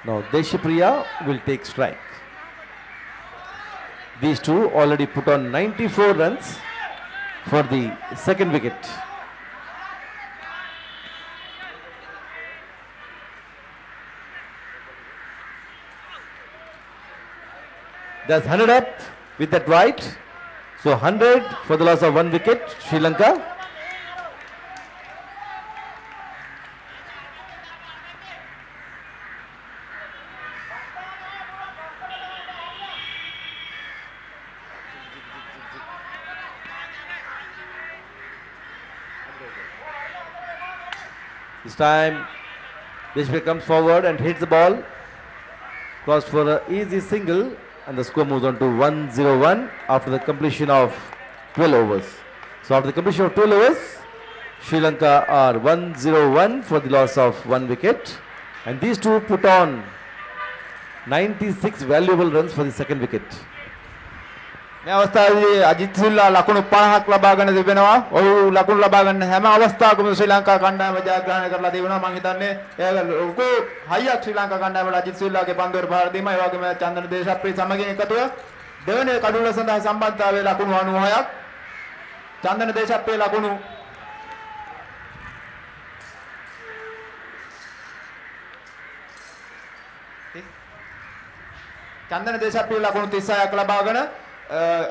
Now Deshipriya will take strike. These two already put on 94 runs for the second wicket. That's 100 up with that right. So 100 for the loss of 1 wicket, Sri Lanka. This time, Deshpur comes forward and hits the ball. Cross for an easy single, and the score moves on to 101 after the completion of 12 overs. So after the completion of 12 overs, Sri Lanka are 101 for the loss of 1 wicket, and these two put on 96 valuable runs for the second wicket. මේ අවස්ථාවේදී අජිත් සිල්වා ලකුණු 50ක් ලබා ගන්න තිබෙනවා. ඔහු ලකුණු ලබා ගන්න හැම අවස්ථාවකම ශ්‍රී ලංකා කණ්ඩායම ජයග්‍රහණය කරලා තිබෙනවා. මම හිතන්නේ ඒක ලොකු හයියක් ශ්‍රී ලංකා කණ්ඩායමට අජිත් සිල්වාගේ පන්දුවට පහර දීම. ඒ වගේම චන්දන දේශප්‍රිය සමගින් එකතුව දෙවන කඩුල්ල සඳහා සම්බන්ධතාවයේ ලකුණු 96ක්. චන්දන දේශප්‍රිය ලකුණු චන්දන දේශප්‍රිය ලකුණු 36ක් ලබාගෙන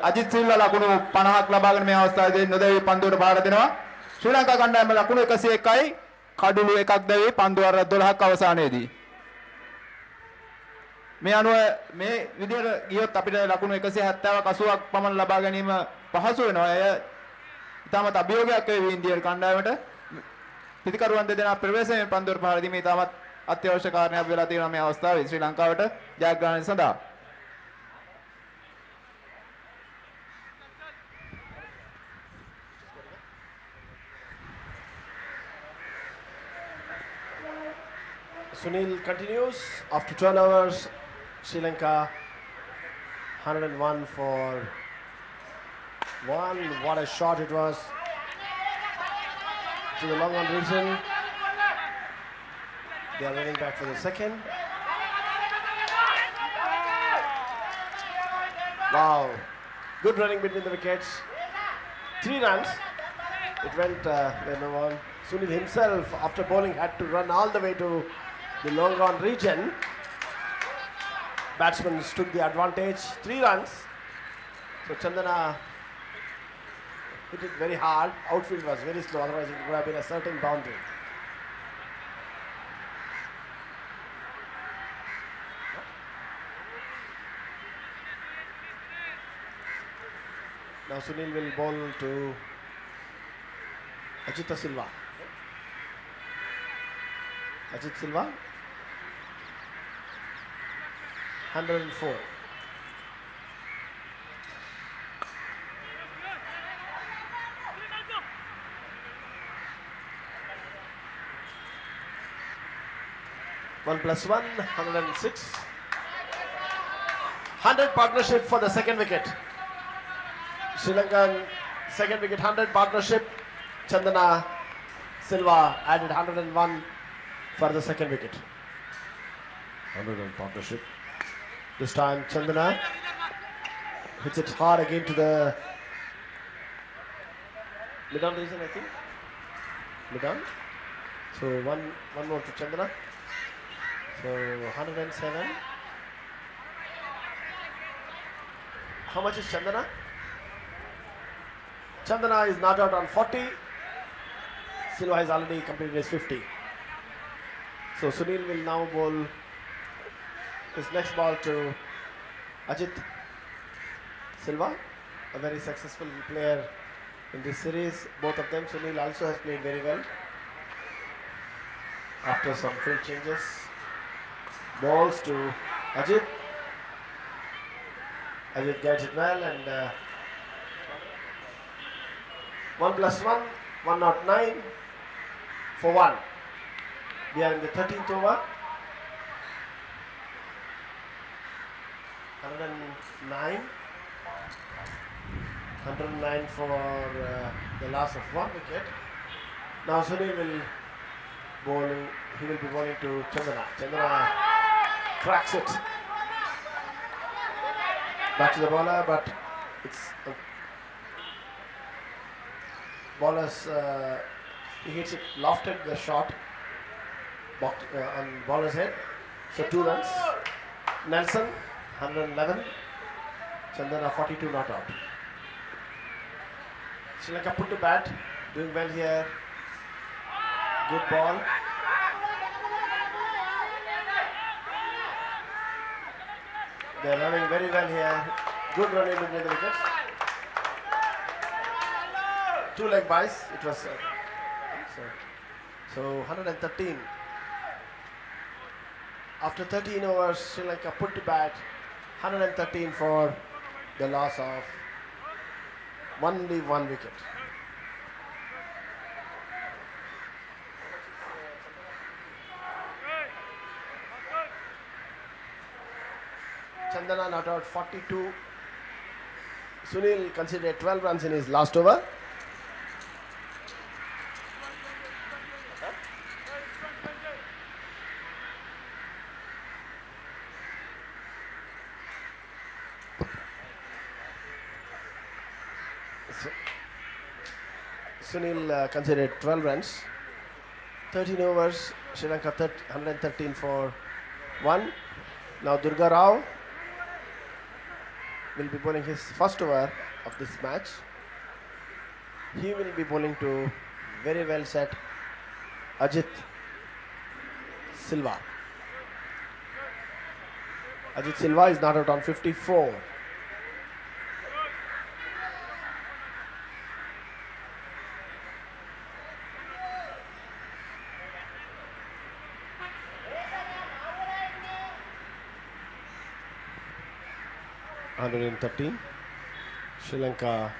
අජිත් සිල්වා ලකුණු 50ක් ලබාගෙන මේ අවස්ථාවේදී නොදැවි පන්දුවට පාර දෙනවා. ශ්‍රී ලංකා කණ්ඩායම ලකුණු 101යි කඩුළු එකක් දැවි පන්දු වර 12ක් අවසානයේදී. මේ අනුව මේ විදිහට ගියොත් අපිට ලකුණු 170ක් 80ක් පමණ ලබා ගැනීම පහසු වෙනවා. එය ඉතාමත් අභියෝගයක් වේවි ඉන්දියානු කණ්ඩායමට. පිතිකරුවන් දෙදෙනා ප්‍රවේශයෙන් පන්දුවට පහර දීම ඉතාමත් අත්‍යවශ්‍ය කාරණයක් වෙලා තියෙනවා මේ අවස්ථාවේ ශ්‍රී ලංකාවට ජයග්‍රහණය සඳහා. Sunil continues after 12 overs. Sri Lanka 101 for 1. What a shot it was to the long on region. They are running back for the second. Wow, good running between the wickets. 3 runs. It went no one. Sunil himself, after bowling, had to run all the way to the long on region. Batsmen took the advantage. 3 runs. So Chandana hit it very hard. Outfield was very slow, otherwise it would have been a certain boundary. Now Sunil will bowl to Ajit Silva. Ajit Silva, 104. One plus 1, 106. 100 partnership for the second wicket. Sri Lankan second wicket 100 partnership. Chandana Silva added 101 for the second wicket. 100 partnership. This time Chandana hits it hard again to the mid-on region, I think. Mid-on. So one more to Chandana. So 107. How much is Chandana? Chandana is not out on 40. Silva has already completed his 50. So Sunil will now bowl his next ball to Ajit Silva, a very successful player in this series. Both of them. Sunil also has played very well after some field changes. Balls to Ajit. Ajit gets it well, and 1 plus 1, 109 for 1. We are in the 13th over. 109. 109 for the loss of 1 wicket. Now Sunil will bowl. He will be bowling to Chandana. Chandana cracks it back to the bowler, but it's bowler's. He hits it lofted the shot on bowler's head. So 2 runs. Nelson 111. Chandana 42 not out. Sri Lanka put to bat, doing well here. Good ball. They are running very well here. Good running between the wickets. 2 leg byes. It was so 113. After 13 overs, Sri Lanka put to bat 113 for the loss of only 1 wicket. Chandana not out 42. Sunil considered 12 runs in his last over. Sunil considered 12 runs. 13 overs, Sri Lanka 113 for 1. Now Durga Rao will be bowling his first over of this match. He will be bowling to very well set Ajit Silva. Ajit Silva is not out on 54. 113. Sri Lanka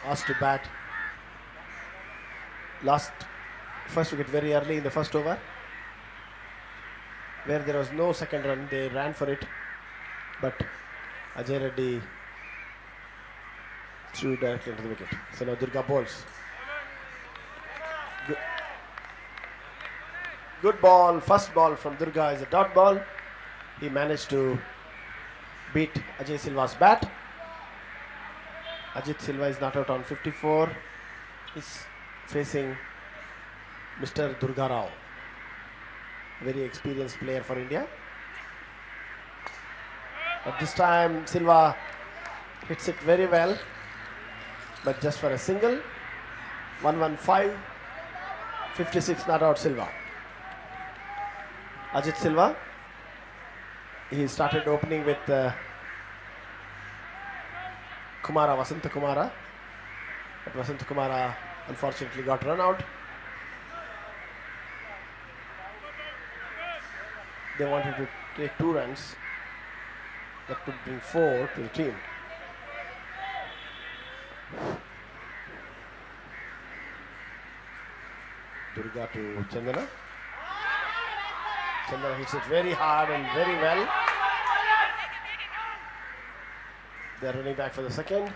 asked to bat. First wicket very early in the first over, where there was no second run. They ran for it, but Ajay Reddy threw directly into the wicket. So now Durga bowls. Good ball. First ball from Durga is a dot ball. He managed to beat Ajay Silva's bat. Ajit Silva is not out on 54. He's facing Mr. Durga Rao, very experienced player for India. But this time Silva hits it very well, but just for a single. 115, 56 not out Silva. Ajit Silva, he started opening with Vasanta Kumara, but Vasanta Kumara unfortunately got run out. They wanted to take 2 runs. That could bring 4 to the team. Durga to Chandana. Chandana hits it very hard and very well. They're running back for the second.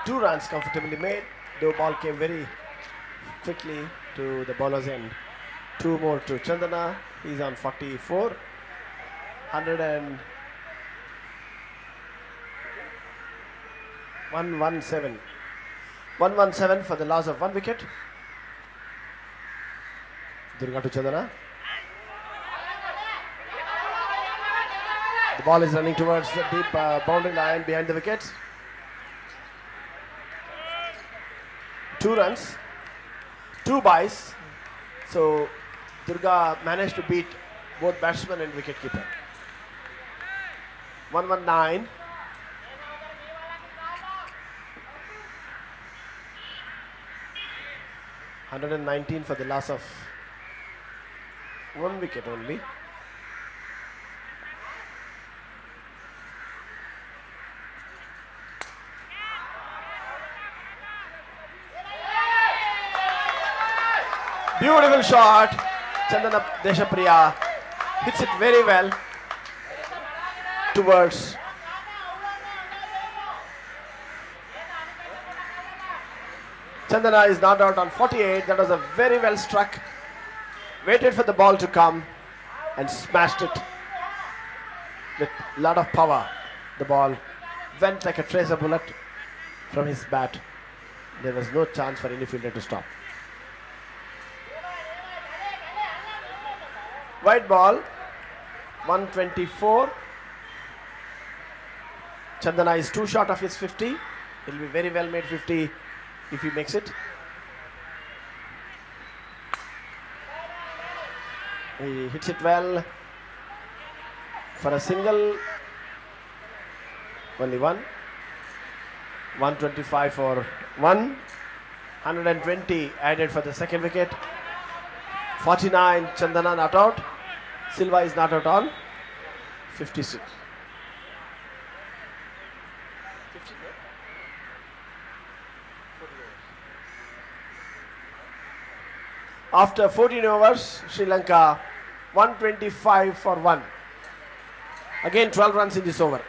2 runs comfortably made. The ball came very quickly to the bowler's end. 2 more to Chandana. He's on 44. 117. 117 for the loss of 1 wicket. Durga to Chandana. The ball is running towards the deep boundary line behind the wickets. 2 runs, 2 byes. So Durga managed to beat both batsman and wicketkeeper. 119. $119 for the loss of 1 wicket only. Beautiful shot. Chandana Deshapriya hits it very well towards Chandana is not out on 48. That was a very well struck. Waited for the ball to come and smashed it with a lot of power. The ball went like a tracer bullet from his bat. There was no chance for any fielder to stop. White ball, 124. Chandana is 2 short of his 50. It will be very well made 50 if he makes it. He hits it well for a single. Only 1. 125 for 1. 120 added for the second wicket. 49, Chandana not out. Silva is not out on 56. After 14 overs, Sri Lanka 125 for 1. Again 12 runs in this over.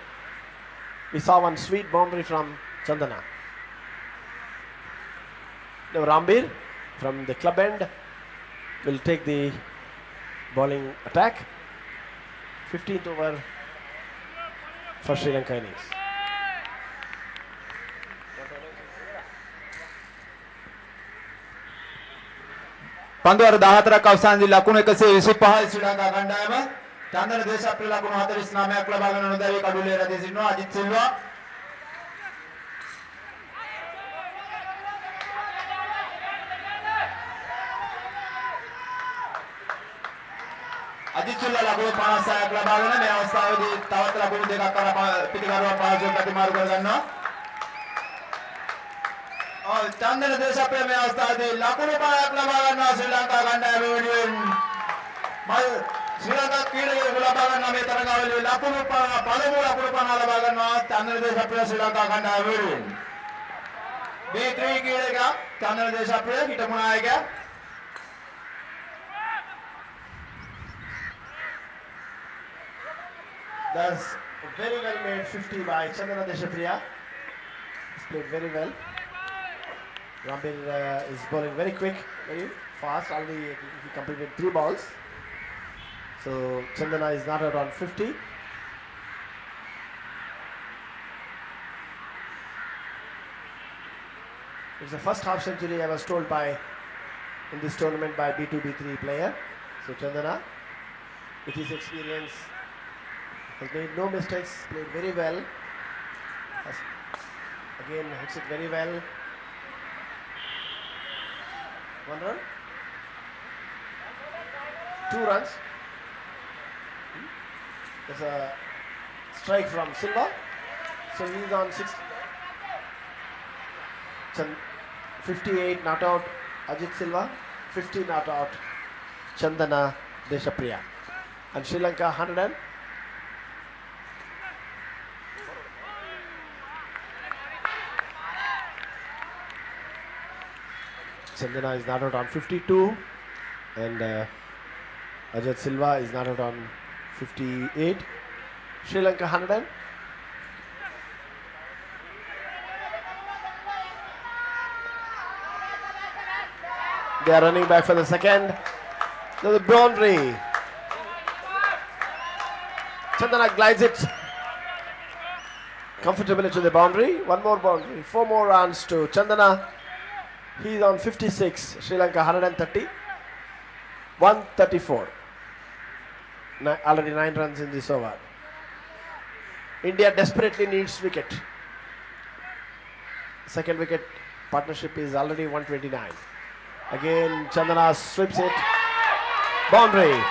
We saw one sweet boundary from Chandana. Now Rambir from the club end will take the bowling attack. 15th over for Sri Lanka innings. පන්දුවර 14ක් අවසානදී ලකුණු 125 ශ්‍රී ලංකා කණ්ඩායම චන්දන දේශප්‍රිය ලකුණු 49ක් ලබාගෙන නොදැවී කඩුල්ලේ රැඳී සිටිනවා අජිත් සිල්වා අජිත් සිල්වා ලකුණු 56ක් ලබාගෙන මේ අවස්ථාවේදී තවත් ලකුණු 2ක් අර පිටිකරුවා පහසුවෙන් ප්‍රතිමාරු කර ගන්නවා චන්දන දේශප්‍රිය මේ අවස්ථාවේදී ලකුණු 5ක් ලබා ගන්නවා ශ්‍රී ලංකා කණ්ඩායම වෙනුවෙන් ශ්‍රී ලංකා ක්‍රීඩකයෙකු ලබා ගන්නා මේ තරගාවලියේ ලකුණු 13 ලකුණු 50 ලබා ගන්නවා තමිල් දේශප්‍රිය ශ්‍රී ලංකා කණ්ඩායම වෙනුවෙන්. B3 ක්‍රීඩකයා තමිල් දේශප්‍රිය හිටපු නායකයා. That's a very well made 50 by Chandana Deshapriya. He's played very well. Rambir is bowling very quick, very fast. Already he completed 3 balls. So Chandana is not out on 50. It's the first half century I was told by in this tournament by B2 B3 player. So Chandana, with his experience, has made no mistakes, played very well. Again hits it very well. 1 run. 2 runs. There's a strike from Silva. So he's on 58 not out Ajit Silva, 50 not out Chandana Deshapriya. And Sri Lanka 100. Chandana is not out on 52 and Ajit Silva is not out on 58. Sri Lanka 100. They are running back for the second. The boundary. Chandana glides it comfortably to the boundary. One more boundary. 4 more runs to Chandana. He is on 56. Sri Lanka 130. 134. Already 9 runs in this over. India desperately needs wicket. Second wicket partnership is already 129. Again Chandana sweeps it. Boundary.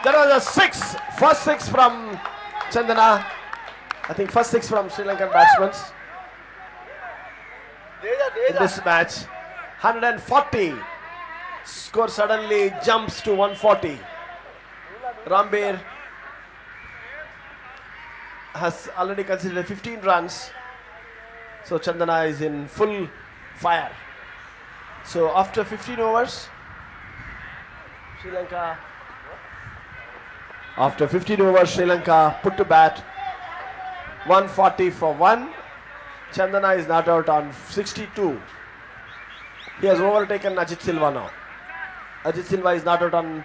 There was a 6. First 6 from Chandana. I think first 6 from Sri Lankan batsmen. In this match, 140. Score suddenly jumps to 140. Rambir has already considered 15 runs. So Chandana is in full fire. So after 15 overs, Sri Lanka. After 15 overs, Sri Lanka put to bat 140 for 1. Chandana is not out on 62. He has overtaken Ajit Silva now. Ajit Silva is not out on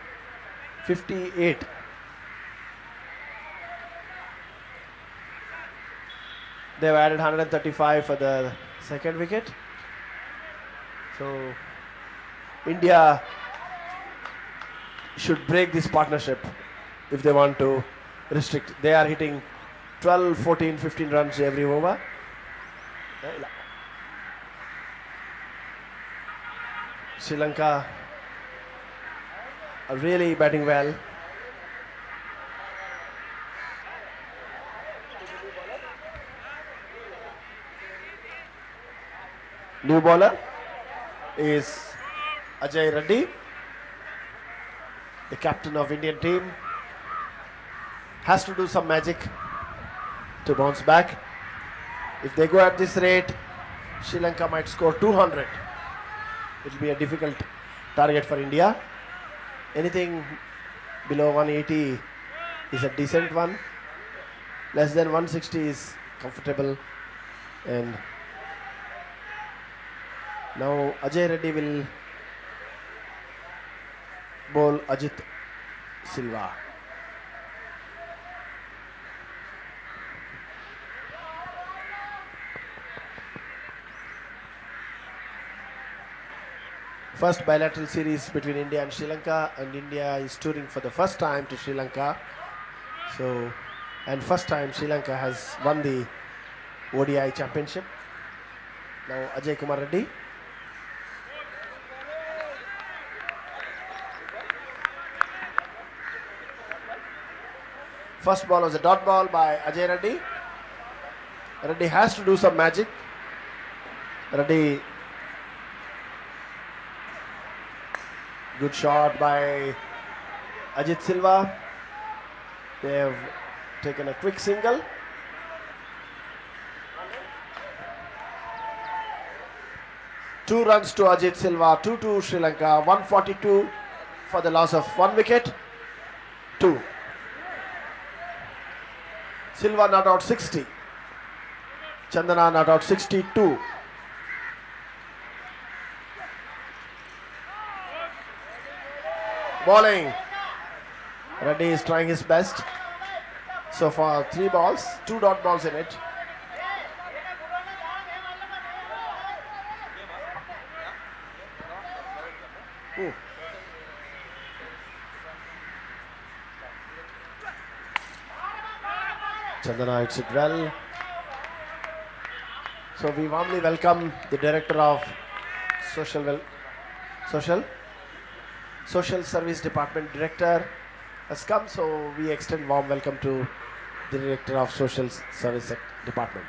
58. They have added 135 for the second wicket. So India should break this partnership if they want to restrict. They are hitting 12, 14, 15 runs every over. Sri Lanka are really batting well. New bowler is Ajay Reddy, the captain of Indian team. Has to do some magic to bounce back. If they go at this rate, Sri Lanka might score 200. It will be a difficult target for India. Anything below 180 is a decent one. Less than 160 is comfortable. And now Ajay Reddy will bowl Ajit Silva. First bilateral series between India and Sri Lanka, and India is touring for the first time to Sri Lanka. So, and first time Sri Lanka has won the ODI championship. Now Ajay Kumar Reddy. First ball was a dot ball by Ajay Reddy. Reddy has to do some magic. Reddy, good shot by Ajit Silva. They have taken a quick single. Two runs to Ajit Silva, 2-2 Sri Lanka, 142 for the loss of 1 wicket. 2. Silva not out 60. Chandana not out 62. Bowling. Reddy is trying his best. So far 3 balls, 2 dot balls in it. Chandana hits it well. So we warmly welcome the director of Social Service Department director has come, so we extend warm welcome to the director of Social Service Department.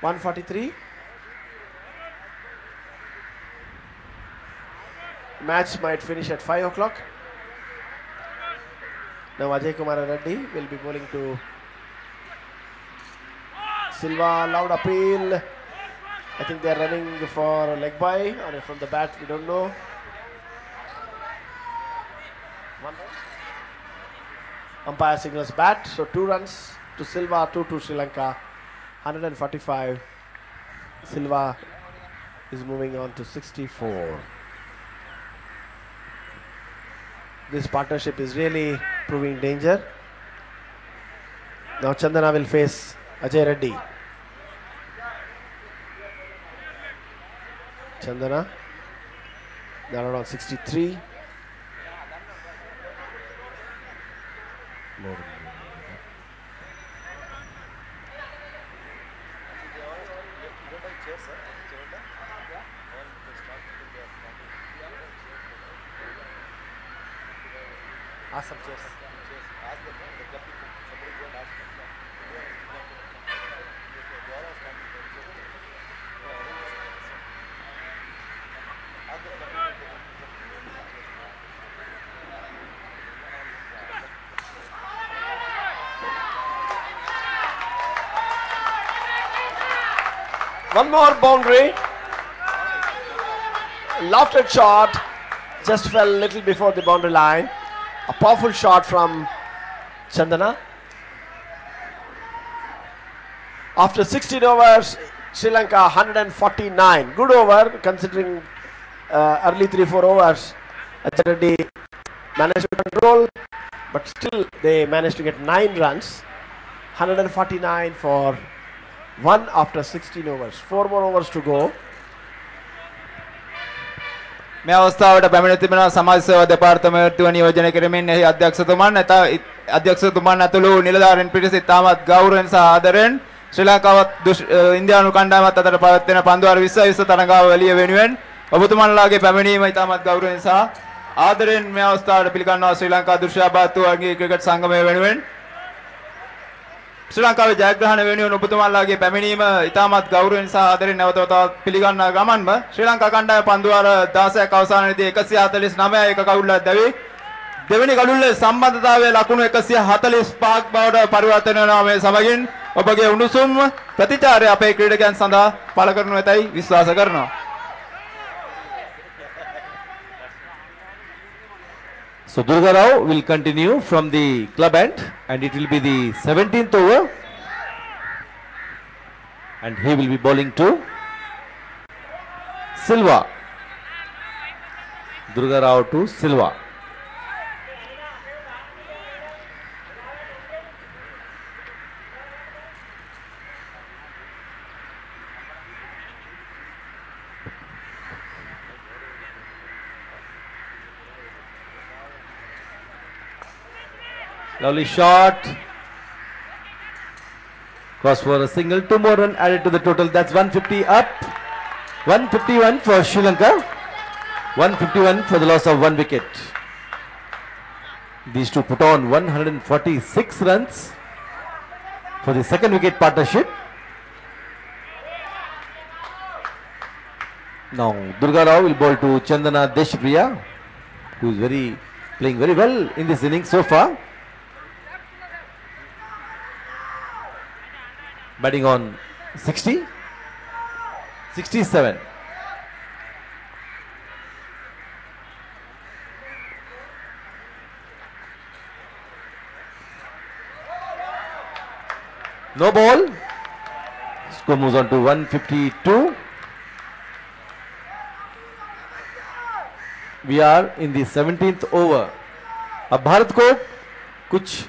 (143). Match might finish at 5 o'clock. Now Ajay Kumar Reddy will be bowling to Silva. Loud appeal. I think they are running for a leg by or from the bat, we don't know. 1 run. Umpire signals bat, so 2 runs to Silva, 2 to Sri Lanka, 145. Silva is moving on to 64. This partnership is really proving danger. Now Chandana will face Ajay Reddy. Chandana, they are on 63. One more boundary. Lofted shot, just fell a little before the boundary line. A powerful shot from Chandana. After 16 overs, Sri Lanka 149. Good over considering early 3-4 overs. Ajay Reddy managed to control, but still they managed to get 9 runs. 149 for 1 after 16 overs. 4 more overs to go. මේ අවස්ථාවට පැමිණ තිබෙනවා සමාජ සේවා දෙපාර්තමේන්තුව නියෝජනය කරමින් එහි අධ්‍යක්ෂතුමන් ඇතුළු නිලධාරීන් පිරිස ඉතාමත් ගෞරවයෙන් සහ ආදරයෙන් ශ්‍රී ලංකාවත් ඉන්දියානු කණ්ඩායමත් අතර පවත්වන පන්දුවාර 20 තරඟාව එළිය වෙනුවෙන් ඔබතුමන්ලාගේ පැමිණීම ඉතාමත් ගෞරවයෙන් සහ ආදරයෙන් මේ අවස්ථාවට පිළිගන්නවා ශ්‍රී ලංකා දෘශ්‍යාබාතු වර්ගයේ ක්‍රිකට් සංගමය වෙනුවෙන් ශ්‍රී ලංකාවේ ජයග්‍රහණ වෙනුවෙන් ඔබතුමන්ලාගේ පැමිණීම ඉතාමත් ගෞරවයෙන් සහ ආදරයෙන් නැවත වතාවක් පිළිගන්නා ගමන්ම ශ්‍රී ලංකා කණ්ඩායම පන්දුවාර 16ක අවසානයේදී 149 එක කවුල්ලක් දැවි දෙවෙනි කඩුල්ලේ සම්බන්ධතාවයේ ලකුණු 145ක් බවට පරිවර්තන වෙනවා මේ සමගින් ඔබගේ උණුසුම් ප්‍රතිචාරය අපේ ක්‍රීඩකයන් සඳහා පළ කරනු ඇතයි විශ්වාස කරනවා. So Durga Rao will continue from the club end and it will be the 17th over and he will be bowling to Silva. Durga Rao to Silva. Lovely shot. Cross for a single. 2 more run added to the total. That's 150 up. 151 for Sri Lanka. 151 for the loss of 1 wicket. These two put on 146 runs for the second wicket partnership. Now Durga Rao will bowl to Chandana Deshpriya, who is playing very well in this innings so far. Batting on 60, 67. No ball. Score moves on to 152. We are in the 17th over. अब भारत को कुछ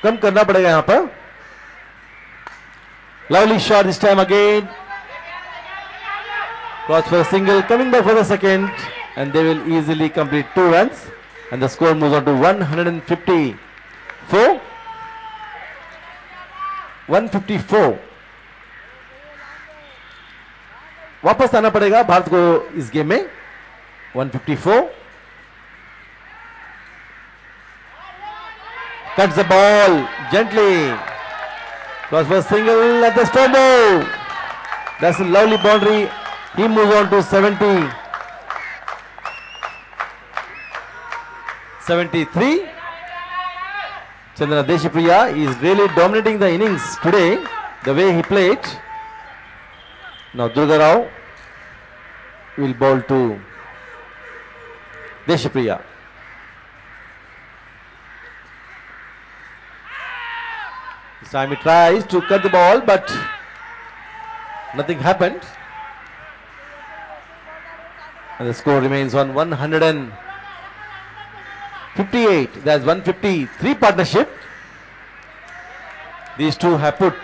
कम करना पड़ेगा यहाँ पर. Lovely shot this time again. Cross for a single, coming back for the second, and they will easily complete 2 runs, and the score moves on to 154. 154. वापस आना पड़ेगा भारत को इस गेम में. 154. Cuts the ball gently. Cross for a single at the stump. That's a lovely boundary. He moves on to 70. 73. Chandana Deshpriya is really dominating the innings today, the way he played. Now Durga Rao will bowl to Deshpriya. This time he tries to cut the ball, but nothing happened. And the score remains on 158. That's 153 partnership. These two have put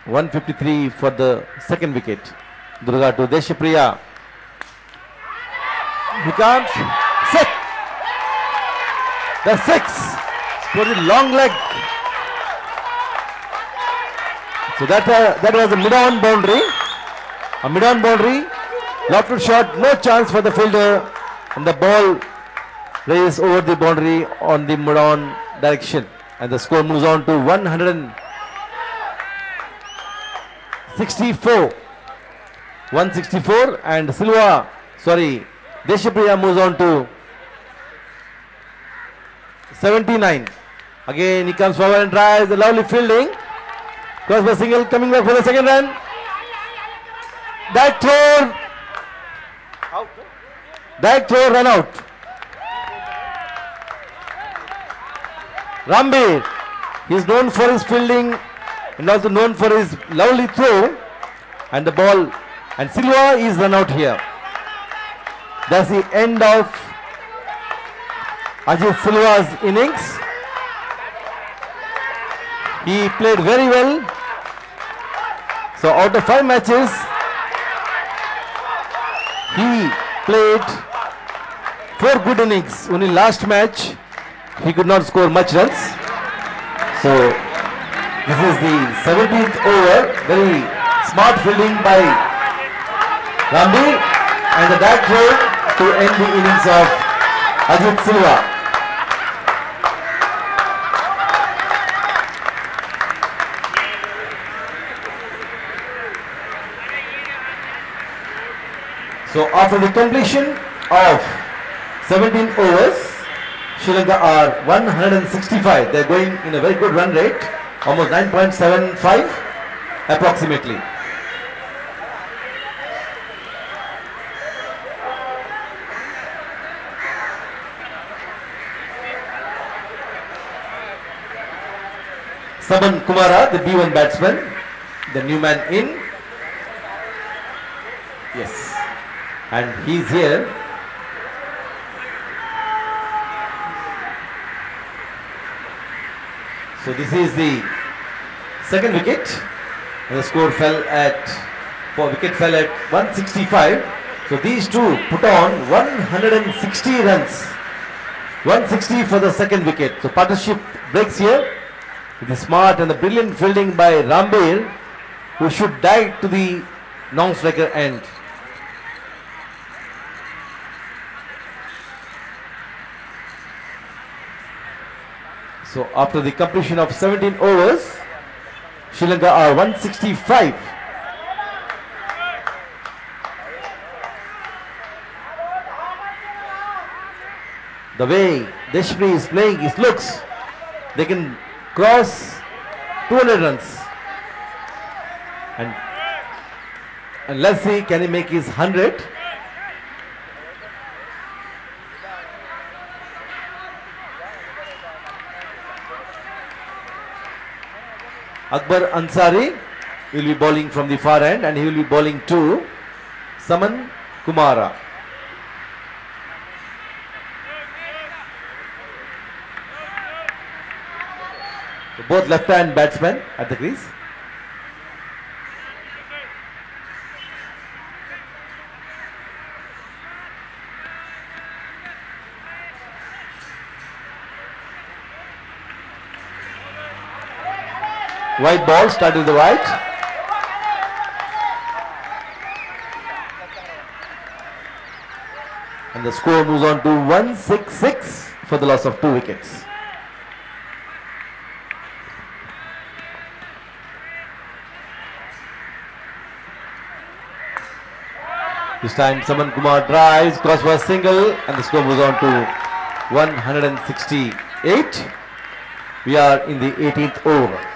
153 for the second wicket. Durga to Deshpriya. He can't. Set. The 6 for the long leg. So that was a mid-on boundary. A mid-on boundary. Lofted shot. No chance for the fielder. And the ball raised over the boundary on the mid-on direction. And the score moves on to 164. 164, and Deshpriya moves on to 79. Again he comes forward and tries the lovely fielding. Cross for single, coming back for the second run. That throw, run out. Rambir, he is known for his fielding and also known for his lovely throw, and the ball, and Silva is run out here. That's the end of Ajit Silva's innings. He played very well. So out of 5 matches, he played 4 good innings. Only last match, he could not score much runs. So this is the 17th over. Very smart fielding by Rambir, and the back throw to end the innings of Ajit Silva. So after the completion of 17 overs, Sri Lanka are 165. They are going in a very good run rate, almost 9.75 approximately. Saman Kumara, the B1 batsman, the new man in. Yes, and he's here. So this is the second wicket, and the score wicket fell at 165. So these two put on 160 runs. 160 for the second wicket. So partnership breaks here. The smart and the brilliant fielding by Rambir, who should dive to the non-striker end. So after the completion of 17 overs, Sri Lanka are 165. The way Deshpri is playing, it looks they can cross 200 runs. And let's see, can he make his 100? Akbar Ansari will be bowling from the far end, and he will be bowling to Saman Kumara. So both left-hand batsmen at the crease. White ball, started with the white. And the score moves on to 166 for the loss of 2 wickets. This time Saman Kumar drives, cross for a single, and the score moves on to 168. We are in the 18th over.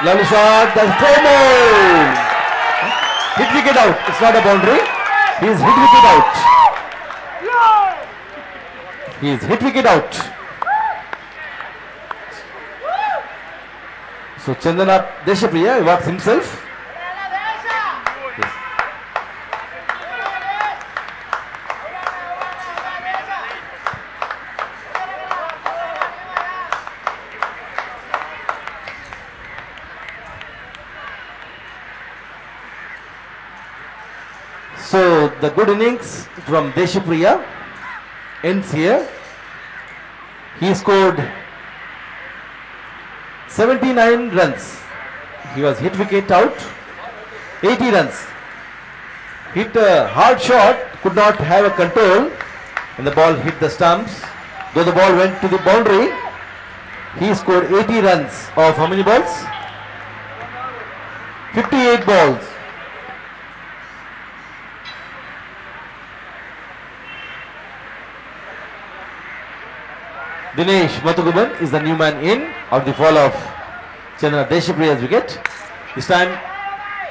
Lovely shot, that's Tomo! Hit wicket out, it's not a boundary. He's hit wicket out. He's hit wicket out. So Chandana Deshapriya walks himself. Yes. So the good innings from Deshapriya ends here. He scored 79 runs. He was hit wicket out. 80 runs. Hit a hard shot, could not have a control, and the ball hit the stumps. Though the ball went to the boundary, he scored 80 runs of how many balls? 58 balls. Dinesh Mathuguban is the new man in of the fall of Chandana Deshapriya's wicket. This time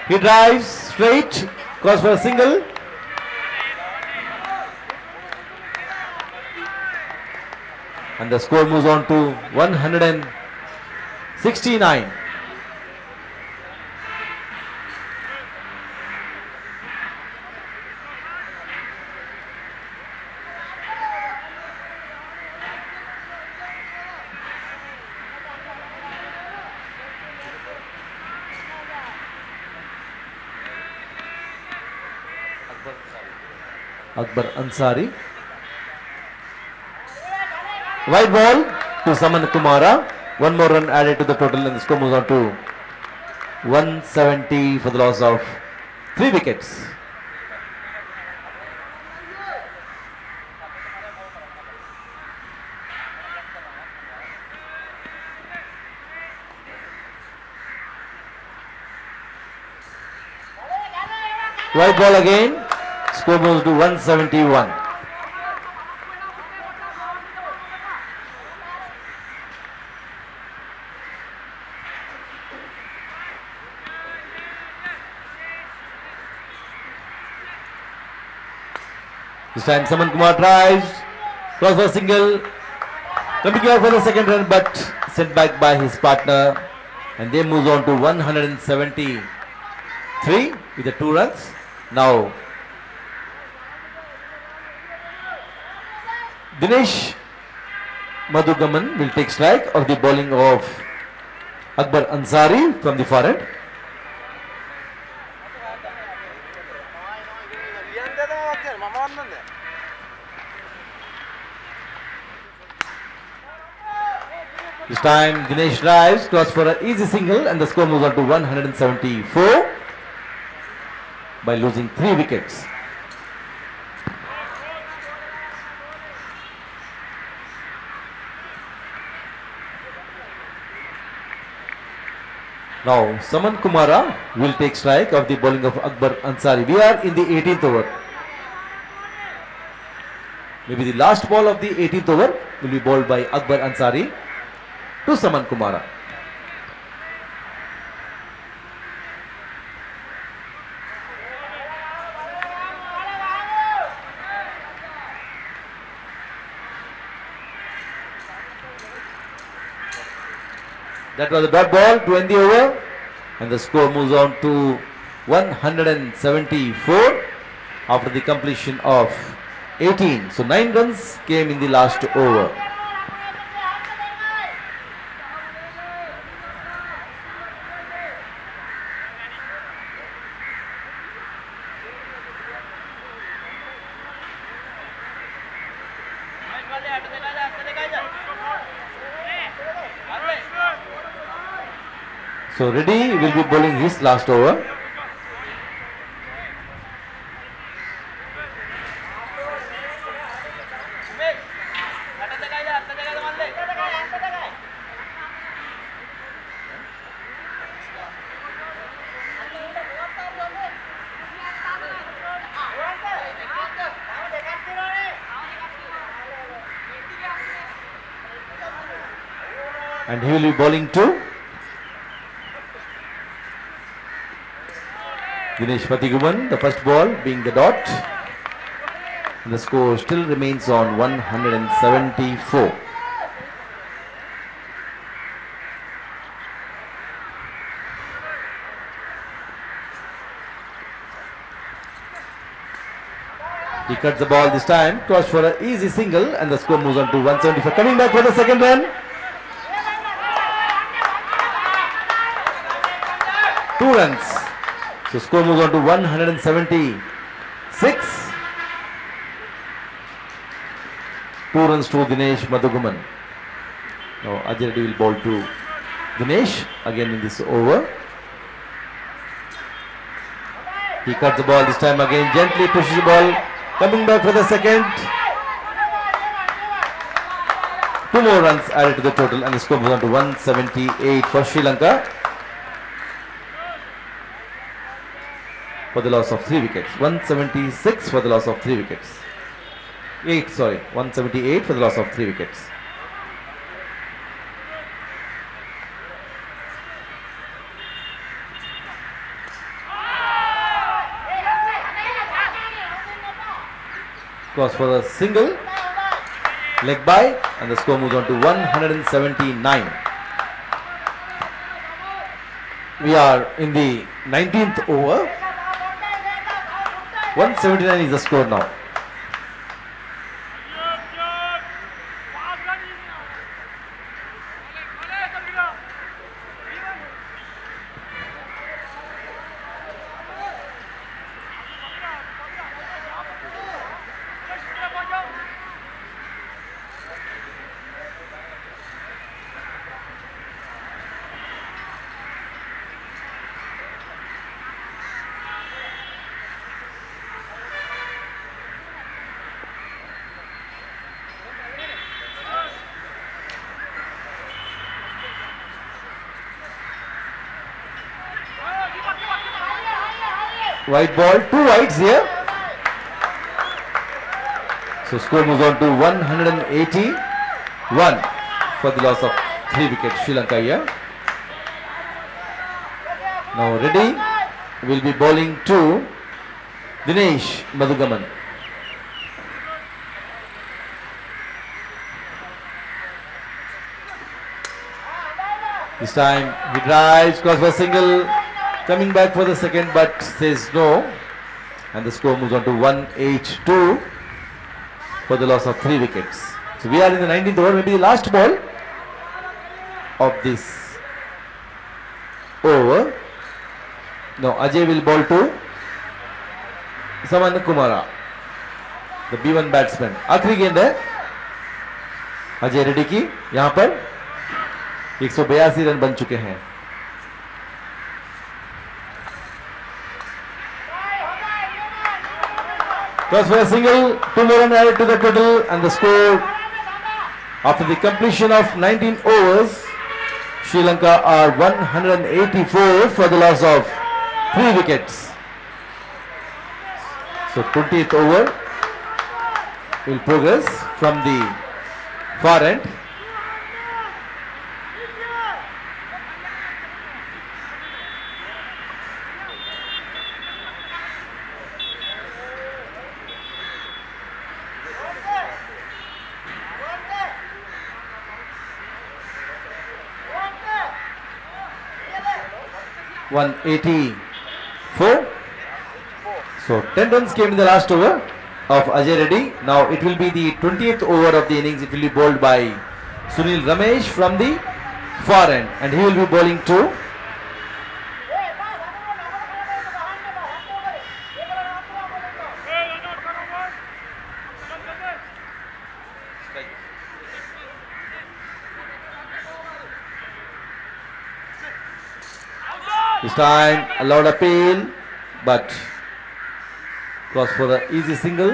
he drives straight, cross for a single. And the score moves on to 169. Akbar Ansari. White ball to Saman Kumara. One more run added to the total, and the score moves on to 170 for the loss of 3 wickets. White ball again. Score moves to 171. This time Saman Kumar drives, cross for a single, coming out for the second run, but sent back by his partner, and they move on to 173 with the 2 runs. Now Dinesh Madhugaman will take strike of the bowling of Akbar Ansari from the far end. This time Dinesh drives, cross for an easy single, and the score moves on to 174 by losing 3 wickets. Now Saman Kumara will take strike of the bowling of Akbar Ansari. We are in the 18th over. Maybe the last ball of the 18th over will be bowled by Akbar Ansari to Saman Kumara. That was a dot ball to end the over, and the score moves on to 174 after the completion of 18. So 9 runs came in the last over. So Reddy will be bowling his last over. And he will be bowling to Dinesh Patiguman, the first ball being the dot. And the score still remains on 174. He cuts the ball this time, cross for an easy single, and the score moves on to 175. Coming back for the second run. 2 runs. So score moves on to 176. 2 runs to Dinesh Madhugaman. Now Ajay Reddy will bowl to Dinesh again in this over. He cuts the ball this time again, gently pushes the ball. Coming back for the second. 2 more runs added to the total, and the score moves on to 178 for Sri Lanka, for the loss of 3 wickets. 176 for the loss of 3 wickets. 178 for the loss of 3 wickets. Cross for a single, leg by, and the score moves on to 179. We are in the 19th over. 179 is the score now. White ball, 2 wides here. So score moves on to 181 for the loss of 3 wickets, Sri Lanka here. Now Reddy will be bowling to Dinesh Madhugaman. This time he drives, cross for single, coming back for the second but says no, and the score moves on to 182 for the loss of 3 wickets. So we are in the 19th over, maybe the last ball of this over. Now Ajay will bowl to Saman Kumara, the B1 batsman. आखिरी गेंद है अजय रेड्डी की. यहाँ पर 182 run बन चुके हैं. Toss for a single, 2 more runs added to the total, and the score after the completion of 19 overs, Sri Lanka are 184 for the loss of 3 wickets. So 20th over will progress from the far end. (184). So 10 runs came in the last over of Ajay Reddy. Now it will be the 20th over of the innings. It will be bowled by Sunil Ramesh from the far end, and he will be bowling to this time allowed appeal, but cross for the easy single.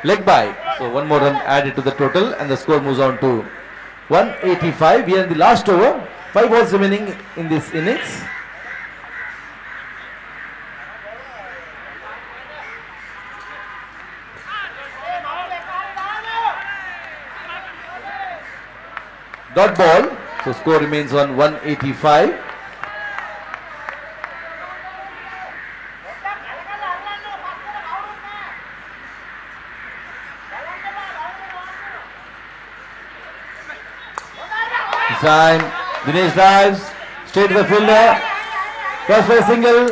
Leg by. So 1 more run added to the total, and the score moves on to 185. We are in the last over. 5 balls remaining in this innings. Dot ball. So score remains on 185. This time Dinesh drives straight to the fielder. Cross for a single.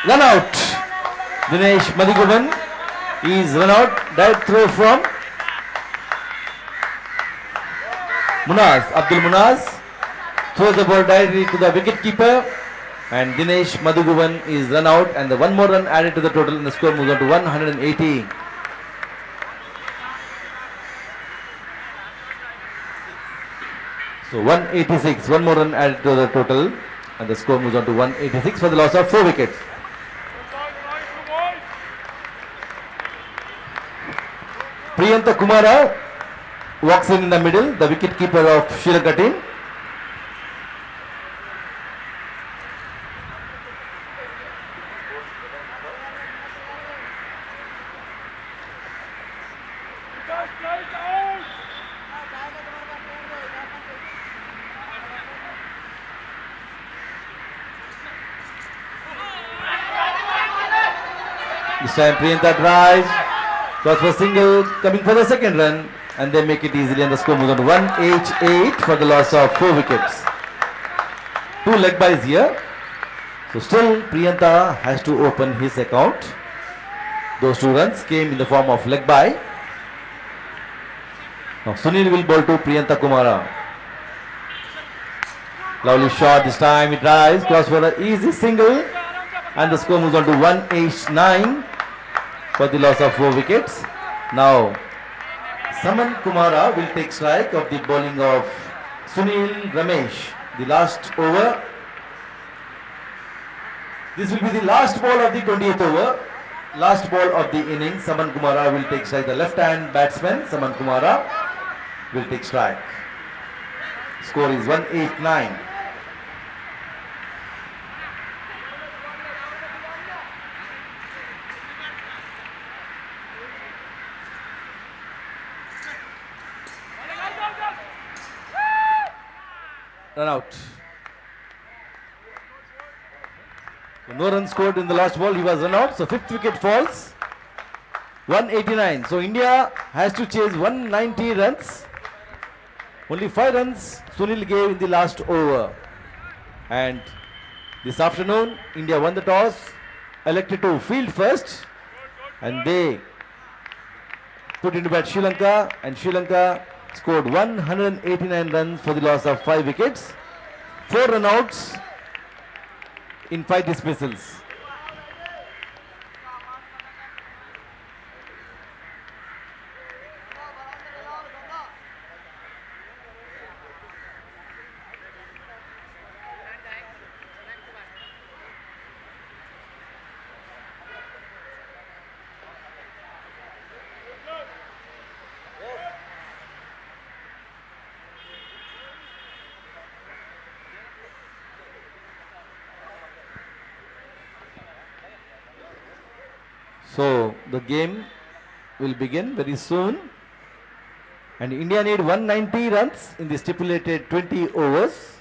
Run out. Dinesh Madhiguban is run out. Direct throw from Munaz. Abdul Munaz throws the ball directly to the wicket keeper, and Dinesh Madhiguban is run out, and the 1 more run added to the total, and the score moves on to 180. So 186, 1 more run added to the total, and the score moves on to 186 for the loss of 4 wickets. Priyantha Kumara walks in the middle, the wicket keeper of Sri Lanka team. This time Priyantha drives, cross for single, coming for the second run, and they make it easily, and the score moves on to 188 for the loss of 4 wickets. 2 leg byes here. So still Priyantha has to open his account. Those 2 runs came in the form of leg by. Now Sunil will bowl to Priyantha Kumara. Lovely shot this time, he drives, cross for an easy single, and the score moves on to 189 for the loss of 4 wickets. Now Saman Kumara will take strike of the bowling of Sunil Ramesh. The last over. This will be the last ball of the 20th over. Last ball of the innings. Saman Kumara will take strike. The left hand batsman Saman Kumara will take strike. Score is 189. Run out. No run scored in the last ball. He was run out. So 5th wicket falls. 189. So India has to chase 190 runs. Only 5 runs Sunil gave in the last over. And this afternoon, India won the toss, elected to field first. And they put into bat Sri Lanka, and Sri Lanka scored 189 runs for the loss of 5 wickets, 4 run-outs in 5 dismissals. So the game will begin very soon, and India need 190 runs in the stipulated 20 overs.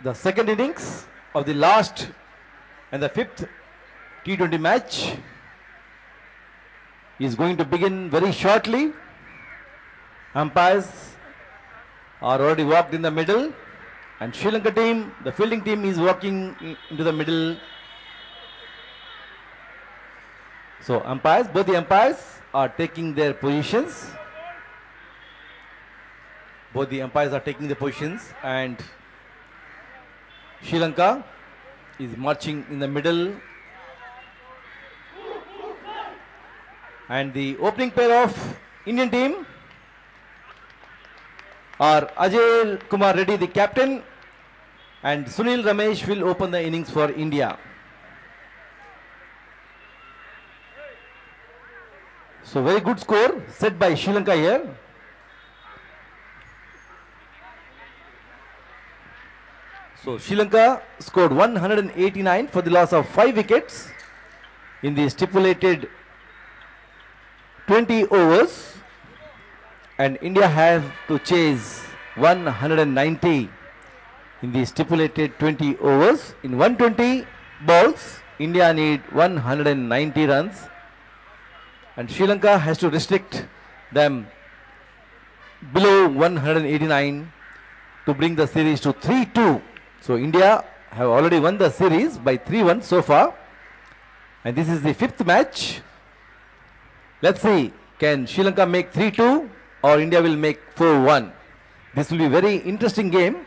The second innings of the last and the fifth T20 match is going to begin very shortly. Umpires are already walked in the middle, and Sri Lanka team, the fielding team, is walking into the middle. So umpires, both the umpires are taking their positions. Both the umpires are taking the positions, and Sri Lanka is marching in the middle. And the opening pair of Indian team are Ajay Kumar Reddy, the captain, and Sunil Ramesh will open the innings for India. So very good score set by Sri Lanka here. So Sri Lanka scored 189 for the loss of 5 wickets in the stipulated 20 overs, and India have to chase 190 in the stipulated 20 overs. In 120 balls, India need 190 runs, and Sri Lanka has to restrict them below 189 to bring the series to 3-2. So India have already won the series by 3-1 so far, and this is the 5th match. Let's see, can Sri Lanka make 3-2 or India will make 4-1? This will be a very interesting game.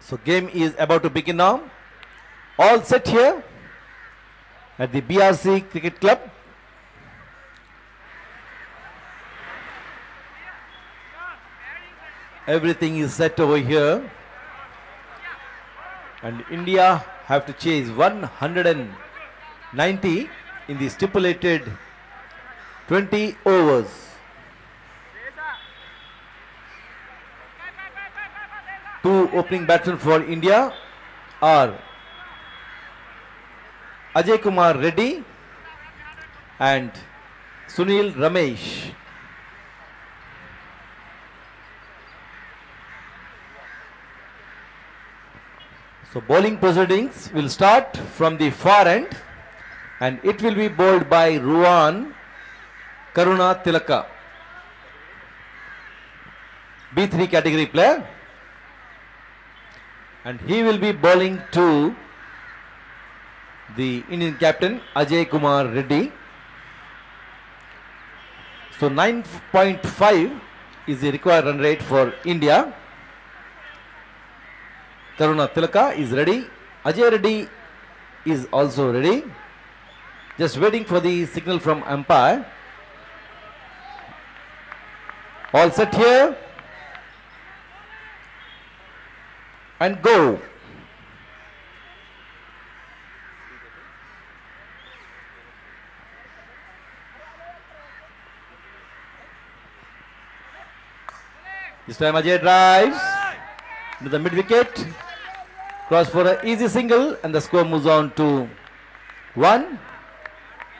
So game is about to begin now. All set here at the BRC Cricket Club. Everything is set over here, and India have to chase 190 in the stipulated 20 overs. Two opening batsmen for India are Ajay Kumar Reddy and Sunil Ramesh. So bowling proceedings will start from the far end, and it will be bowled by Ruan Karuna Tilaka, B3 category player, and he will be bowling to the Indian captain Ajay Kumar Reddy. So 9.5 is the required run rate for India. Karuna Tilaka is ready. Ajay Reddy is also ready. Just waiting for the signal from umpire. All set here. And go. This time Ajay drives to the mid wicket, cross for an easy single, and the score moves on to 1.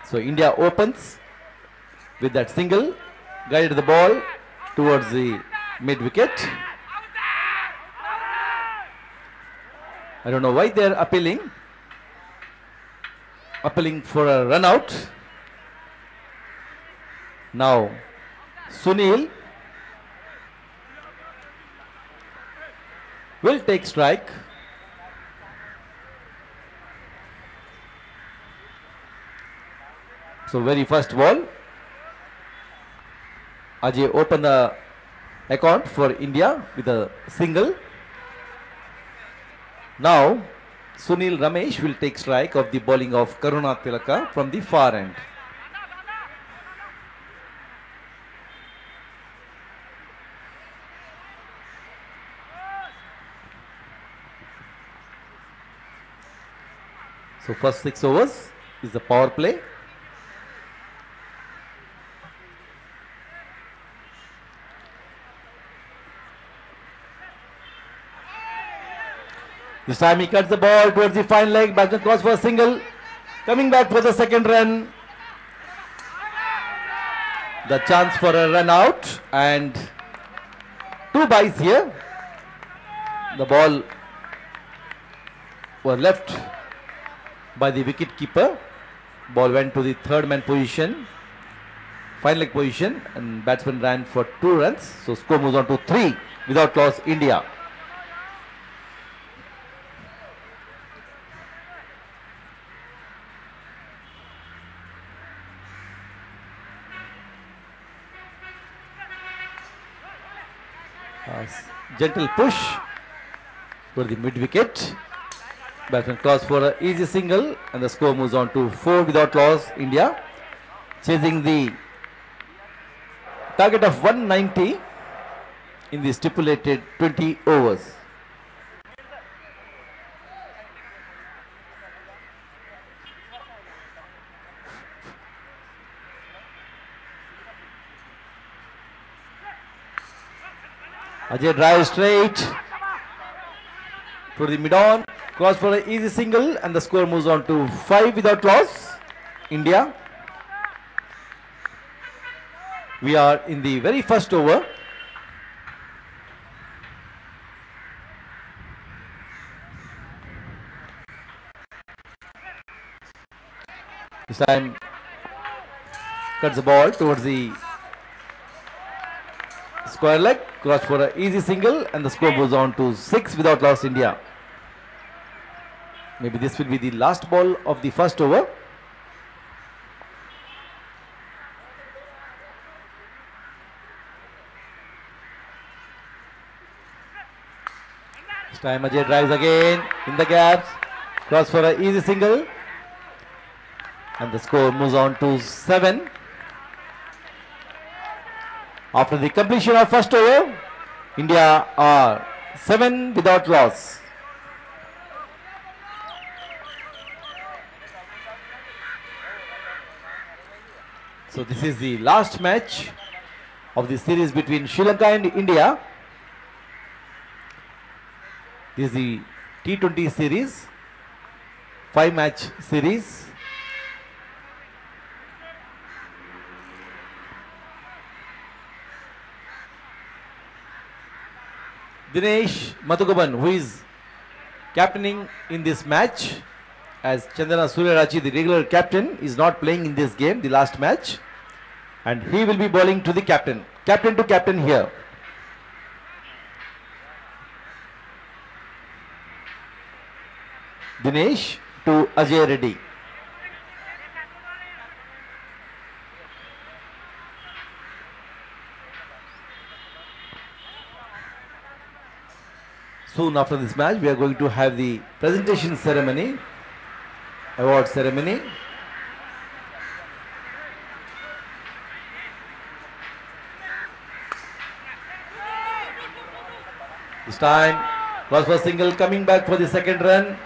So India opens with that single, guided the ball towards the mid wicket. I don't know why they are appealing for a run out. Now Sunil will take strike. So very first ball, Ajay opened the account for India with a single. Now Sunil Ramesh will take strike of the bowling of Karuna Tilaka from the far end. So first 6 overs is the power play. This time he cuts the ball towards the fine leg, batsman cross for a single, coming back for the second run. The chance for a run out and 2 byes here. The ball was left by the wicket keeper. Ball went to the third man position, fine leg position, and batsman ran for 2 runs. So score moves on to 3 without loss, India. Gentle push for the mid wicket. Batsman cross for an easy single and the score moves on to 4 without loss, India. Chasing the target of 190 in the stipulated 20 overs. Ajay drives straight to the mid-on, cross for an easy single and the score moves on to 5 without loss, India. We are in the very first over. This time cuts the ball towards the square leg, cross for an easy single and the score moves on to 6 without loss, India. Maybe this will be the last ball of the first over. This time Ajay drives again in the gaps, cross for an easy single and the score moves on to 7. After the completion of first over, India are 7 without loss. So this is the last match of the series between Sri Lanka and India. This is the T20 series, 5-match series. Dinesh Madhugaban, who is captaining in this match, as Chandana Suryarachi, the regular captain, is not playing in this game, the last match, and he will be bowling to the captain. Captain to captain here. Dinesh to Ajay Reddy. Soon after this match, we are going to have the presentation ceremony, award ceremony. This time, was for single, coming back for the second run.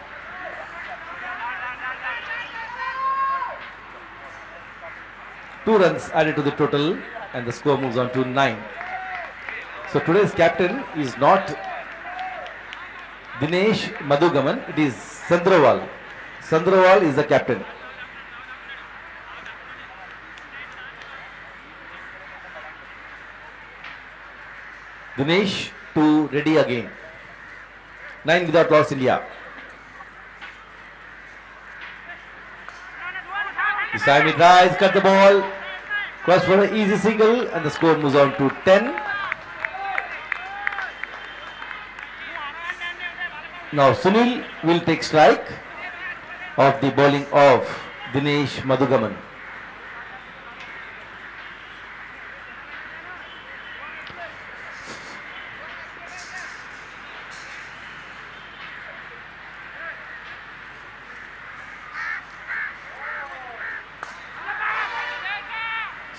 Two runs added to the total and the score moves on to 9. So today's captain is not Dinesh Madhugaman, it is Sandrawal. Sandrawal is the captain. Dinesh to Reddy again. 9 without loss, India. This time he tries, cut the ball, cross for an easy single and the score moves on to 10. Now Sunil will take strike of the bowling of Dinesh Madhugaman.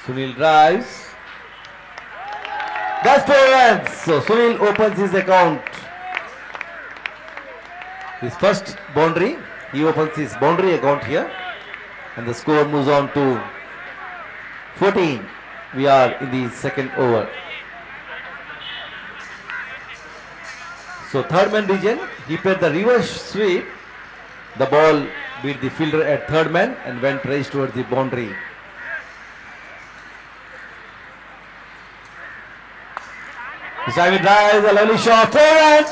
Sunil drives. That's 4 runs. So Sunil opens his account. His first boundary. He opens his boundary account here. And the score moves on to 14. We are in the second over. So third man region, he played the reverse sweep. The ball beat the fielder at third man and went race towards the boundary. This time he drives a lovely shot. 4 runs.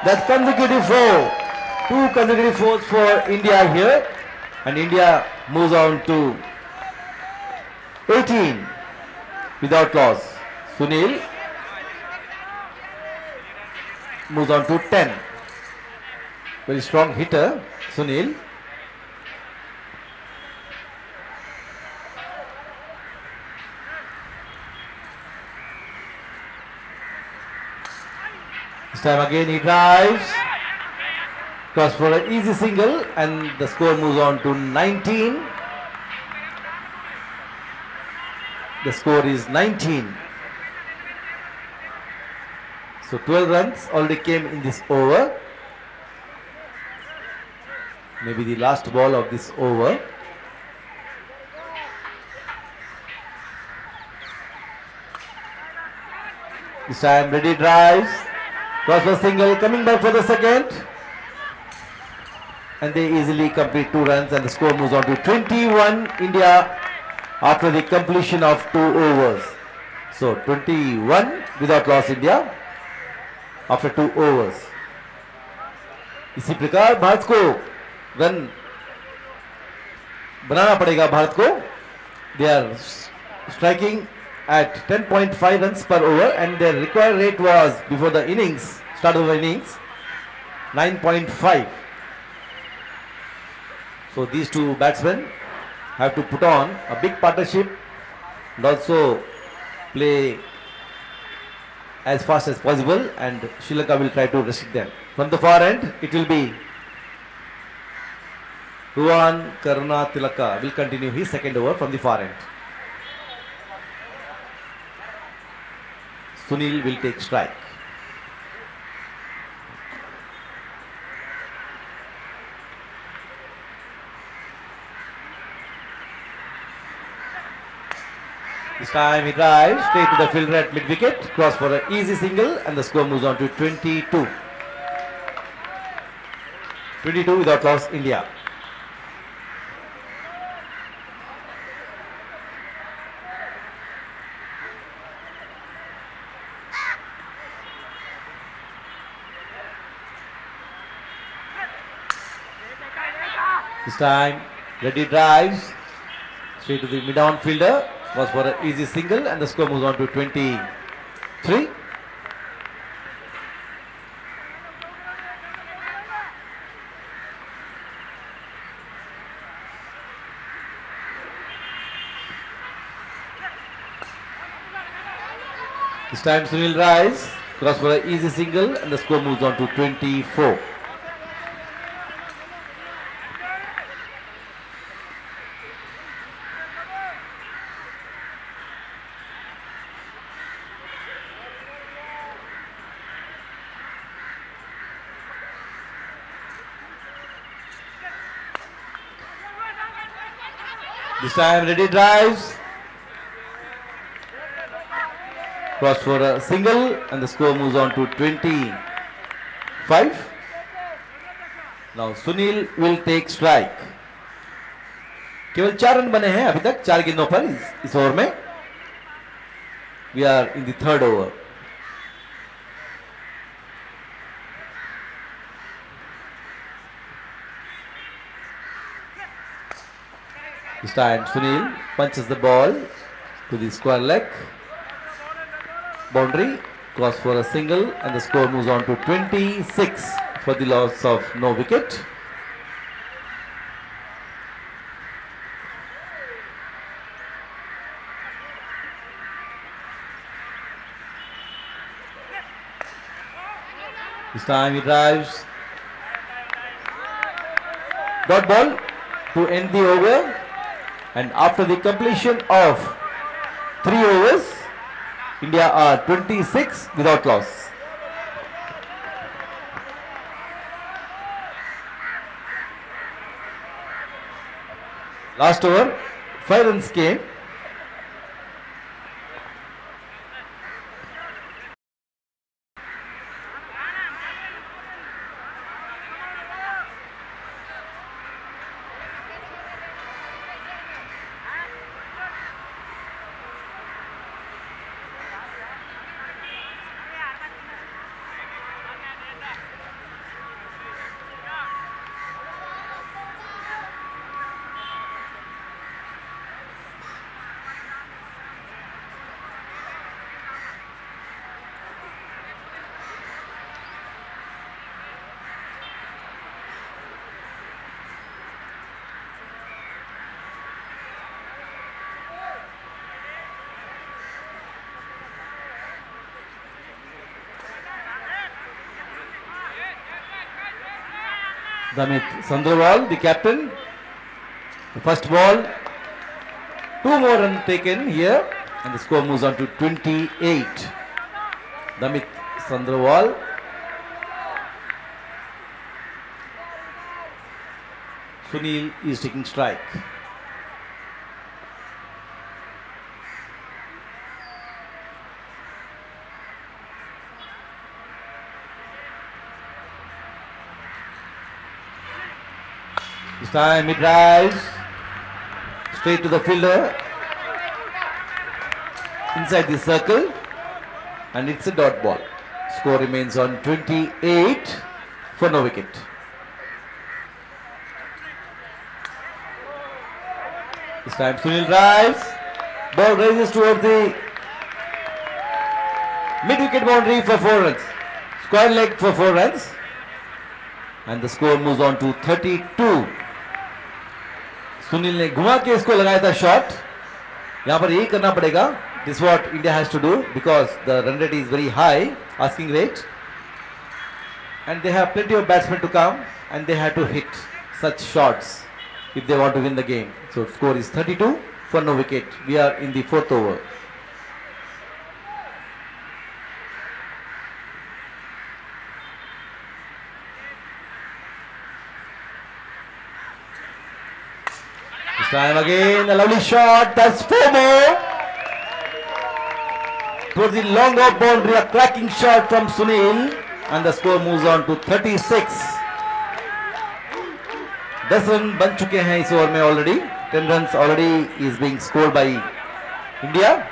That's consecutive 4. 2 consecutive 4s for India here. And India moves on to 18 without loss. Sunil moves on to 10. Very strong hitter, Sunil. This time again he drives. Cross for an easy single and the score moves on to 19. The score is 19. So 12 runs already came in this over. Maybe the last ball of this over. This time ready drives. Cross for single, coming back for the second. And they easily complete 2 runs and the score moves on to 21 India after the completion of 2 overs. So 21 without loss India after 2 overs. इसी प्रकार भारत को run बनाना पड़ेगा भारत को. They are striking at 10.5 runs per over and their required rate was before the innings, start of the innings, 9.5. So these two batsmen have to put on a big partnership and also play as fast as possible, and Sri Lanka will try to restrict them. From the far end, it will be Ruwan Karuna Tilaka will continue his second over from the far end. Sunil will take strike. This time he drives straight to the fielder at mid-wicket, cross for an easy single and the score moves on to 22. 22 without loss India. This time Reddy drives straight to the mid-on fielder. Was for an easy single and the score moves on to 23. This time Sunil drives, cross for an easy single and the score moves on to 24. This time Reddy drives, cross for a single and the score moves on to 25. Now Sunil will take strike. केवल 4 run बने हैं अभी तक 4 गेंदों पर इस over में. We are in the third over. This time Sunil punches the ball to the square leg. Boundary, cross for a single and the score moves on to 26 for the loss of no wicket. This time he drives. Dot ball to end the over. And after the completion of 3 overs. India are 26 without loss. Last over, 5 runs came. Damit Sandrawal, the captain. The first ball, 2 more runs taken here, and the score moves on to 28. Damit Sandrawal. Sunil is taking strike. This time he drives straight to the fielder inside the circle, and it's a dot ball. Score remains on 28 for no wicket. This time Sunil drives, ball rises towards the mid-wicket boundary for 4 runs. Square leg for 4 runs, and the score moves on to 32. Sunil ने घुमा के इसको लगाया था shot. यहाँ पर यही करना पड़ेगा. This is what India has to do because the run rate is very high, asking rate, and they have plenty of batsmen to come, and they have to hit such shots if they want to win the game. So score is 32 for no wicket. We are in the 4th over. This time again a lovely shot. That's 4 more. Towards the long off boundary, a cracking shot from Sunil, and the score moves on to 36. 10 run बन चुके हैं इस over में already. 10 runs already is being scored by India.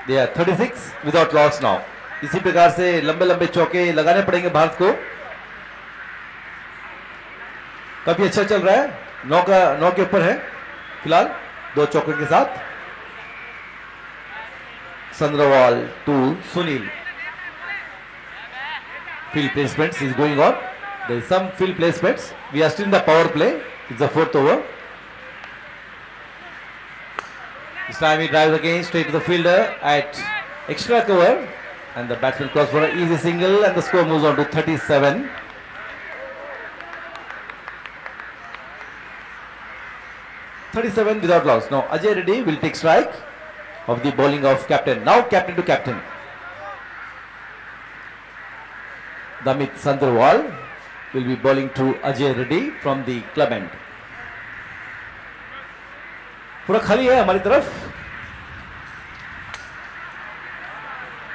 They are 36 without loss now. इसी प्रकार से लंबे लंबे चौके लगाने पड़ेंगे भारत को. काफी अच्छा चल रहा है. 9 के ऊपर है फिलहाल 2 चौकों के साथ. Sandrawal to Sunil. Field placements is going on. There is some field placements. We are still in the power play. It's the 4th over. This time he drives again straight to the fielder at extra cover, and the batsman cross for an easy single, and the score moves on to 37. Without loss. Now Ajay Reddy will take strike of the bowling of captain. Now captain to captain. Damit Sandrawal will be bowling to Ajay Reddy from the club end. पूरा खाली है हमारी तरफ.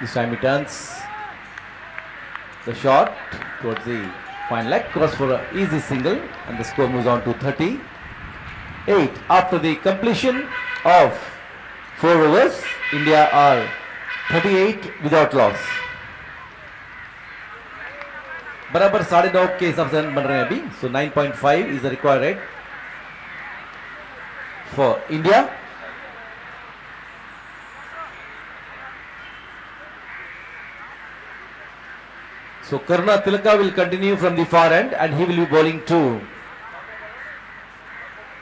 This time he turns the shot towards the fine leg, cross for an easy single, and the score moves on to 38. After the completion of 4 overs, India are 38 without loss. बराबर 9.5 के हिसाब से run बन रहे हैं अभी. So 9.5 is the required rate for India. So Karna Tilaka will continue from the far end, and he will be bowling to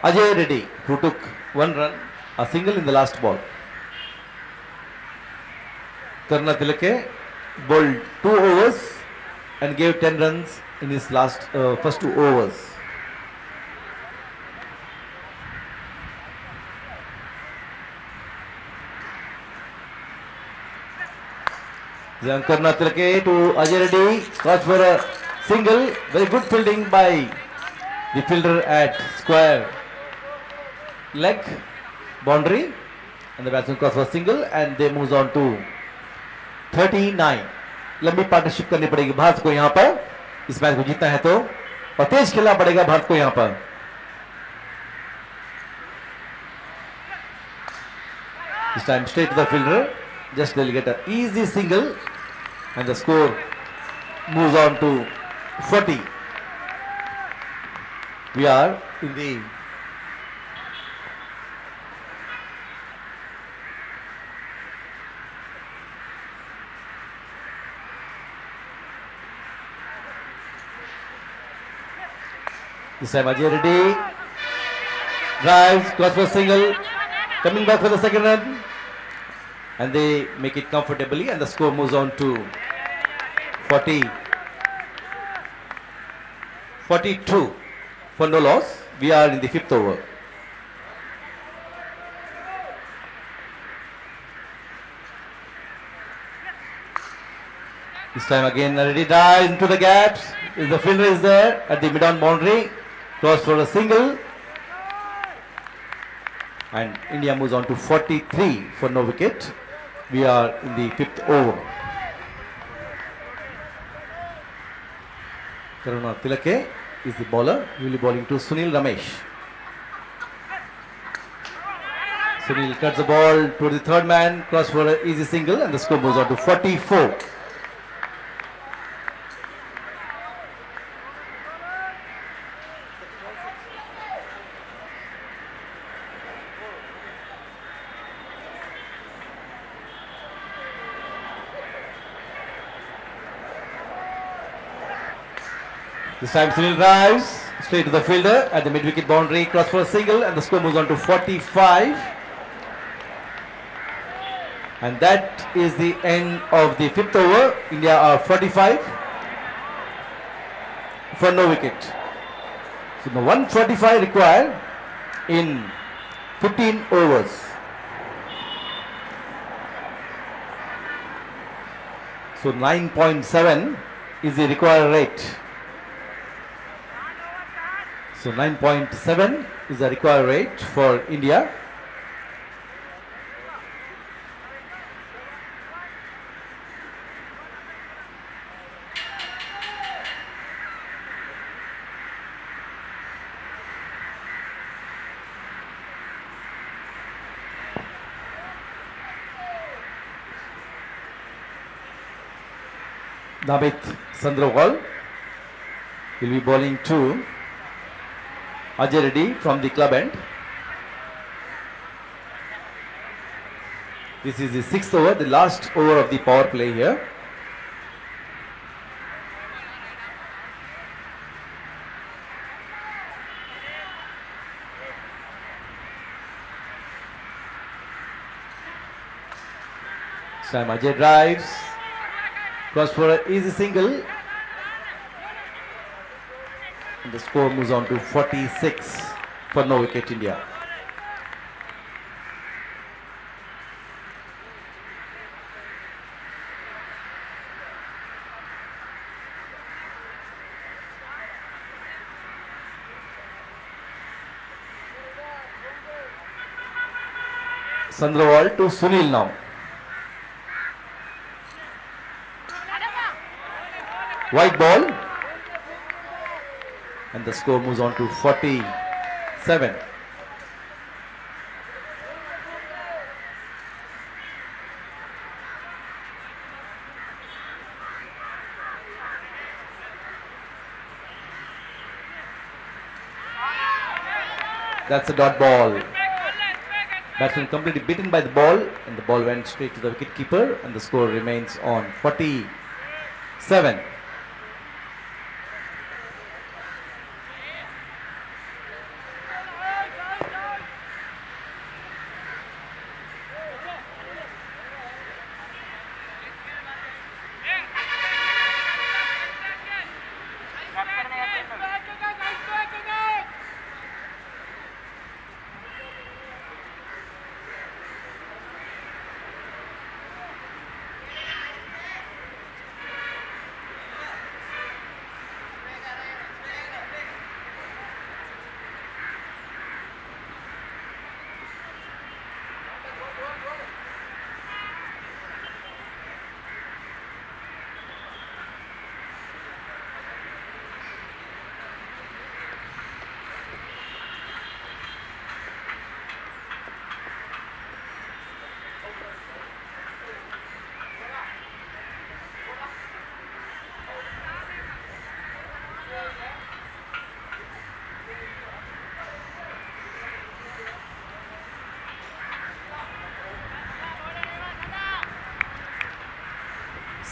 Ajay Reddy, who took 1 run, a single in the last ball. Karna Tilake bowled 2 overs and gave 10 runs in his first 2 overs. Zankarna Tilake to Ajay Reddy. Catch for a single. Very good fielding by the fielder at square leg boundary. And the batsman cross for single and they moves on to 39. लंबी partnership करनी पड़ेगी भारत को यहाँ पर इस match को जीतना है तो और तेज खेलना पड़ेगा भारत को यहाँ पर This time straight to the fielder. Just they'll get an easy single and the score moves on to 40. We are in the this time Ajay Reddy drives, cross for single, coming back for the second run. And they make it comfortably and the score moves on to 42 for no loss. We are in the 5th over. This time again Reddy dives into the gaps. The fielder is there at the mid-on boundary. Cross for a single. And India moves on to 43 for no wicket. We are in the 5th over. Karuna Tilake is the bowler. He will be bowling to Sunil Ramesh. Sunil cuts the ball to the third man, cross for an easy single and the score moves on to 44. This time Sunil drives straight to the fielder at the mid-wicket boundary, cross for a single and the score moves on to 45. And that is the end of the 5th over. India are 45 for no wicket. So the 145 required in 15 overs. So 9.7 is the required rate. So 9.7 is the required rate for India. Namit Sandrawal will be bowling to Ajay Reddy from the club end. This is the 6th over, the last over of the power play here. This time Ajay drives, cross for an easy single. And the score moves on to 46 for no wicket India. Sandrawal to Sunil now. White ball. And the score moves on to 47. That's a dot ball. Batsman completely beaten by the ball and the ball went straight to the wicketkeeper and the score remains on 47.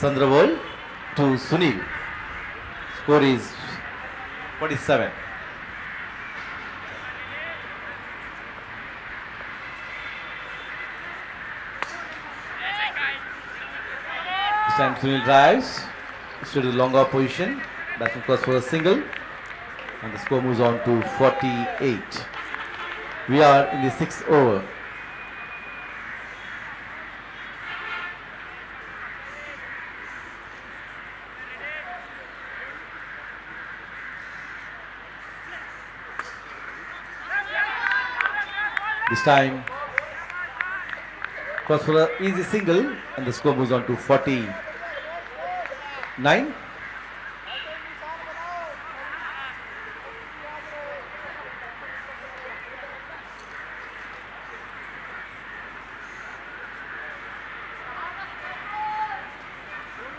Sandravol to Sunil. Score is 47. This time Sunil drives to the longer position. Batsman goes for a single. And the score moves on to 48. We are in the 6th over. This time, cross for an easy single, and the score moves on to 49.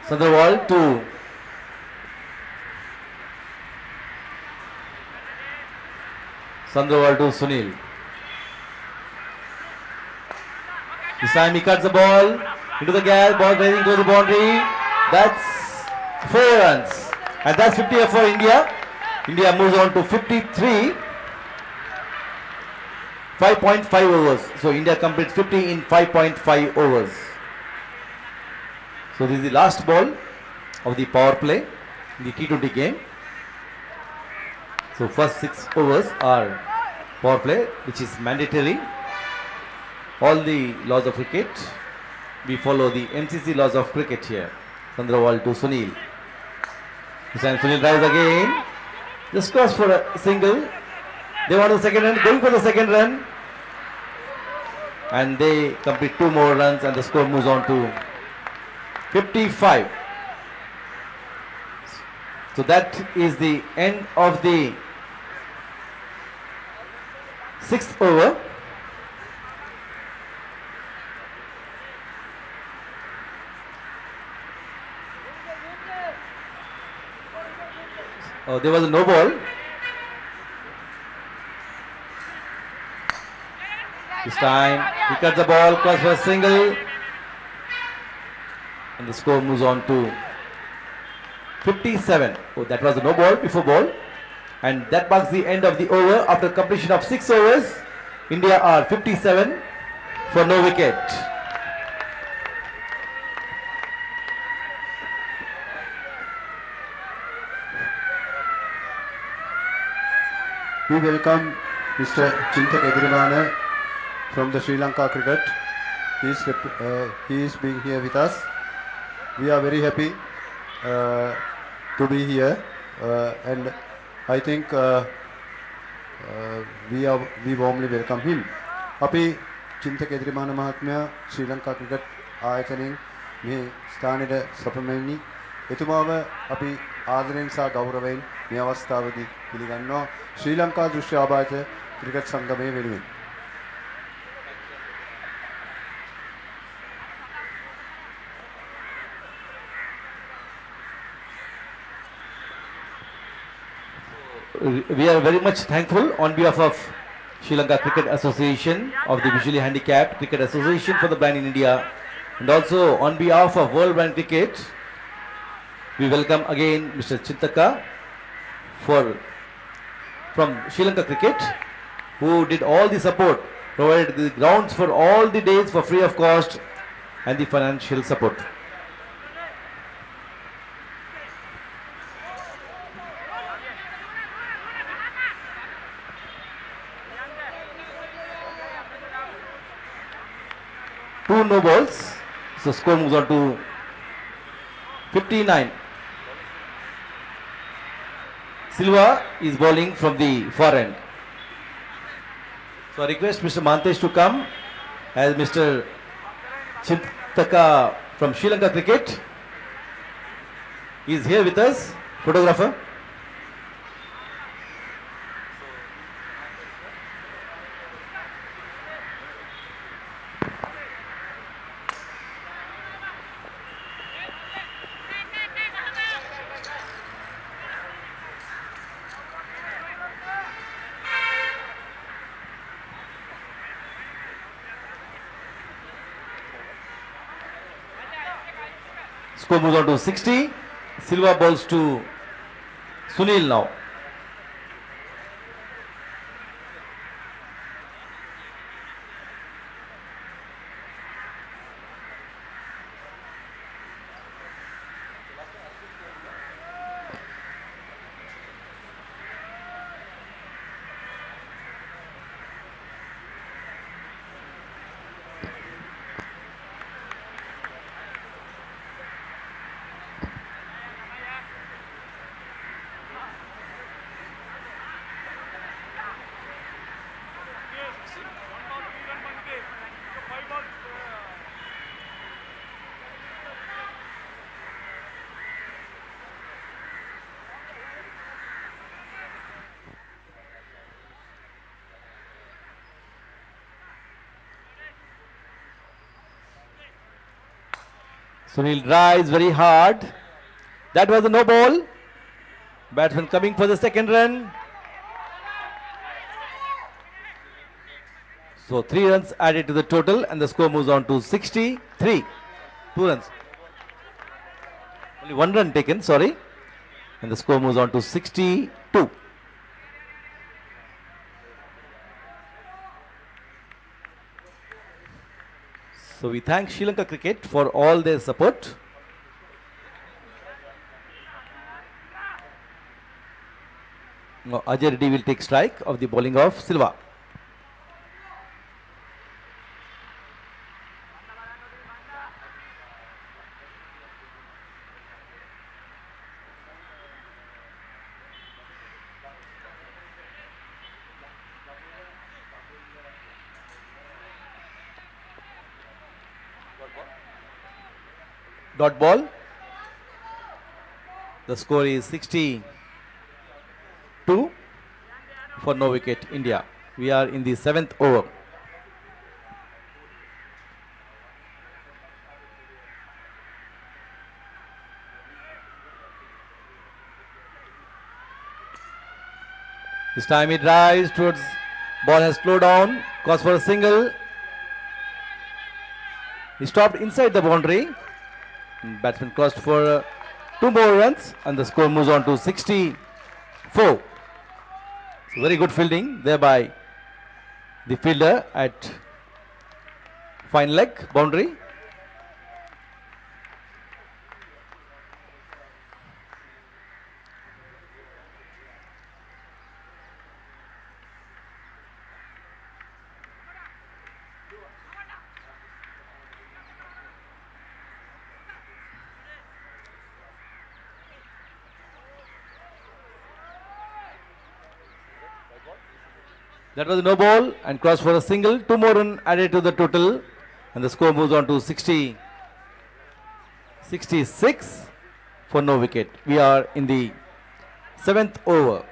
Sandravol to Sunil. This time he cuts the ball into the gap, ball rising to the boundary. That's 4 runs. And that's 50 for India. India moves on to 53. 5.5 overs. So India completes 50 in 5.5 overs. So this is the last ball of the power play in the T20 game. So first 6 overs are power play, which is mandatory. All the laws of cricket, we follow the MCC laws of cricket here. Sandravol to Sunil. This time Sunil drives again. Just cross for a single. They want the second run, going for the second run. And they complete 2 more runs and the score moves on to 55. So that is the end of the 6th over. Oh, there was a no ball. This time he cuts the ball, cross for a single, and the score moves on to 57. Oh, that was a no ball before ball, and that marks the end of the over. After completion of 6 overs, India are 57 for no wicket. We welcome Mr. Chintak Edirimana from the Sri Lanka cricket. He is being here with us. We are very happy to be here, and I think we warmly welcome him. Api Chintak Edirimana Mahatmya Sri Lanka cricket ආයතනයෙන් මේ ස්ථානයේ සපමෙන්නේ එතුමාව අපි ආදරයෙන් සහ ගෞරවයෙන් මේ අවස්ථාවේදී පිළිගන්නවා ශ්‍රී Lanka දෘශ්‍ය ආභාස cricket සංගමයේ වෙනුවෙන්. We are very much thankful on behalf of Sri Lanka Cricket Association, of the Visually Handicapped Cricket Association for the Blind in India, and also on behalf of World Blind Cricket, we welcome again Mr. Chintaka from Sri Lanka Cricket, who did all the support, provided the grounds for all the days for free of cost, and the financial support. Two no balls, so score moves on to 59. Silva is bowling from the far end. So I request Mr. Mantesh to come as Mr. Chintaka from Sri Lanka Cricket is here with us, photographer. Score moves on to 60. Silva balls to Sunil now. Sunil drives very hard. That was a no ball. Batsman coming for the second run. So 3 runs added to the total and the score moves on to 63. 2 runs. Only 1 run taken, sorry. And the score moves on to 62. So we thank Sri Lanka Cricket for all their support. Now Ajay Reddy will take strike of the bowling of Silva. Dot ball. The score is 62 for no wicket India. We are in the 7th over. This time he drives towards, ball has slowed down, calls for a single. He stopped inside the boundary. Batsman crossed for 2 more runs and the score moves on to 64. So very good fielding there by the fielder at fine leg boundary. That was a no ball and cross for a single. 2 more runs added to the total and the score moves on to 66 for no wicket. We are in the 7th over.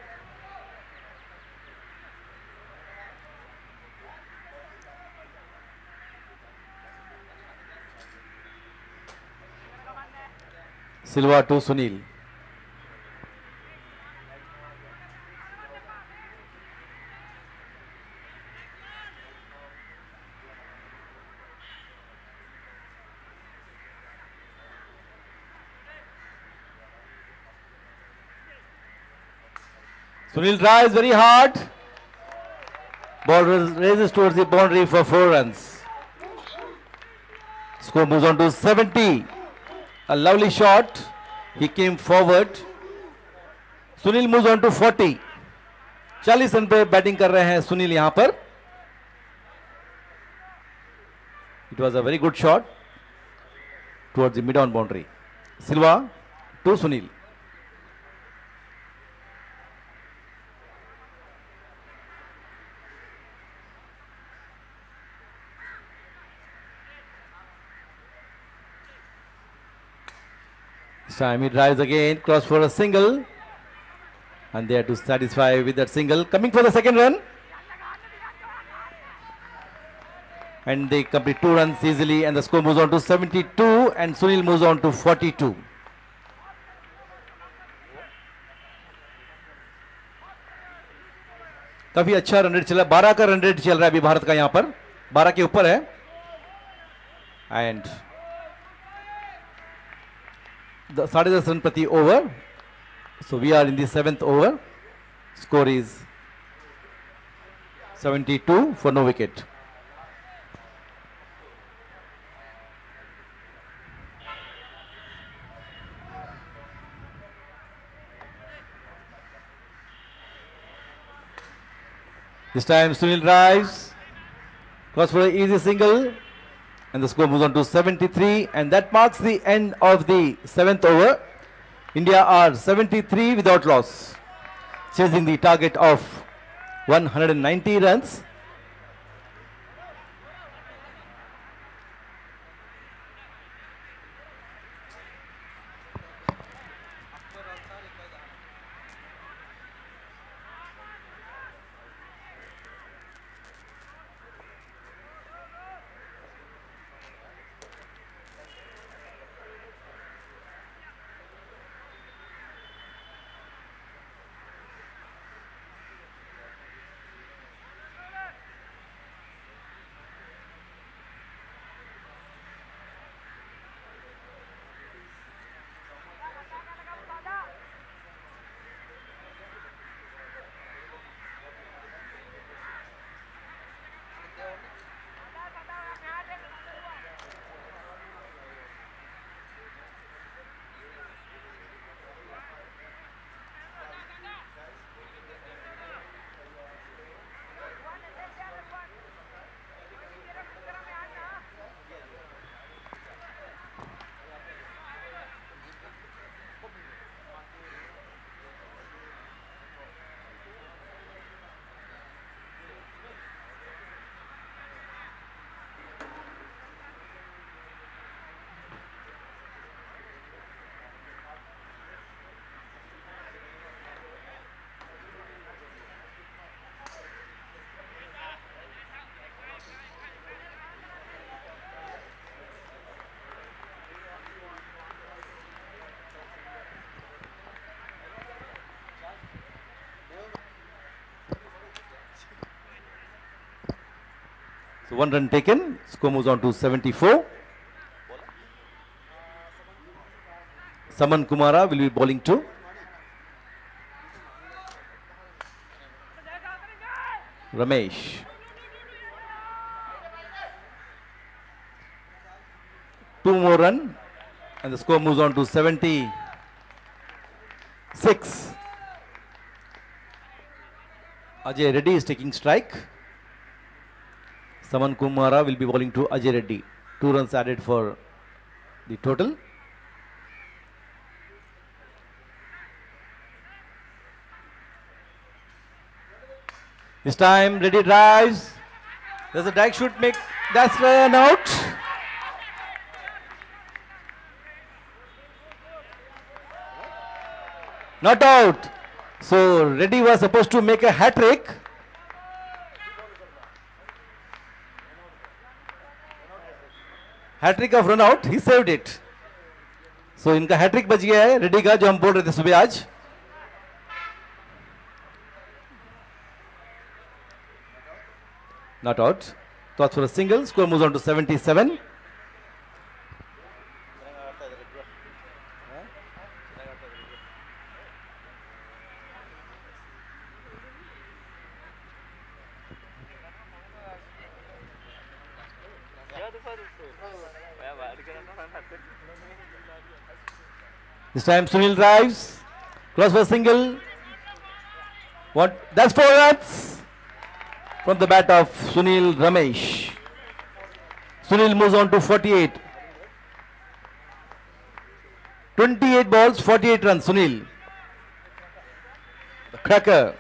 Silva to Sunil. Sunil drives very hard. Ball raises towards the boundary for 4 runs. Score moves on to 70. A lovely shot. He came forward. Sunil moves on to 40. 40 run पे batting कर रहे हैं सुनील यहां पर. It was a very good shot towards the mid-on boundary. Silva to Sunil. This time he drives again, cross for a single, and they are to satisfy with that single. Coming for the second run, and they complete 2 runs easily, and the score moves on to 72, and Sunil moves on to 42. काफी अच्छा run rate चला, 12 का run rate चल रहा है अभी भारत का, यहां पर 12 के ऊपर है. And the 10.5 run prati over. So we are in the 7th over. Score is 72 for no wicket. This time Sunil drives, cross for an easy single, and the score moves on to 73, and that marks the end of the 7th over. India are 73 without loss, chasing the target of 190 runs. So 1 run taken, score moves on to 74. Saman Kumara will be bowling to. Ramesh. Two more run, and the score moves on to 76. Ajay Reddy is taking strike. Saman Kumara will be bowling to Ajay Reddy. 2 runs added for the total. This time Reddy drives. There's a drag shoot make. That's run out. Not out. So Reddy was supposed to make a hat trick. Hat trick of run out, he saved it. So इनका hat trick बच गया है रेड्डी का, जो हम बोल रहे थे सुबह आज. Not out. Thoughts for a single. Score moves on to 77. This time Sunil drives, cross for a single. What? That's 4 runs from the bat of Sunil Ramesh. Sunil moves on to 48. 28 balls, 48 runs. Sunil, the cracker.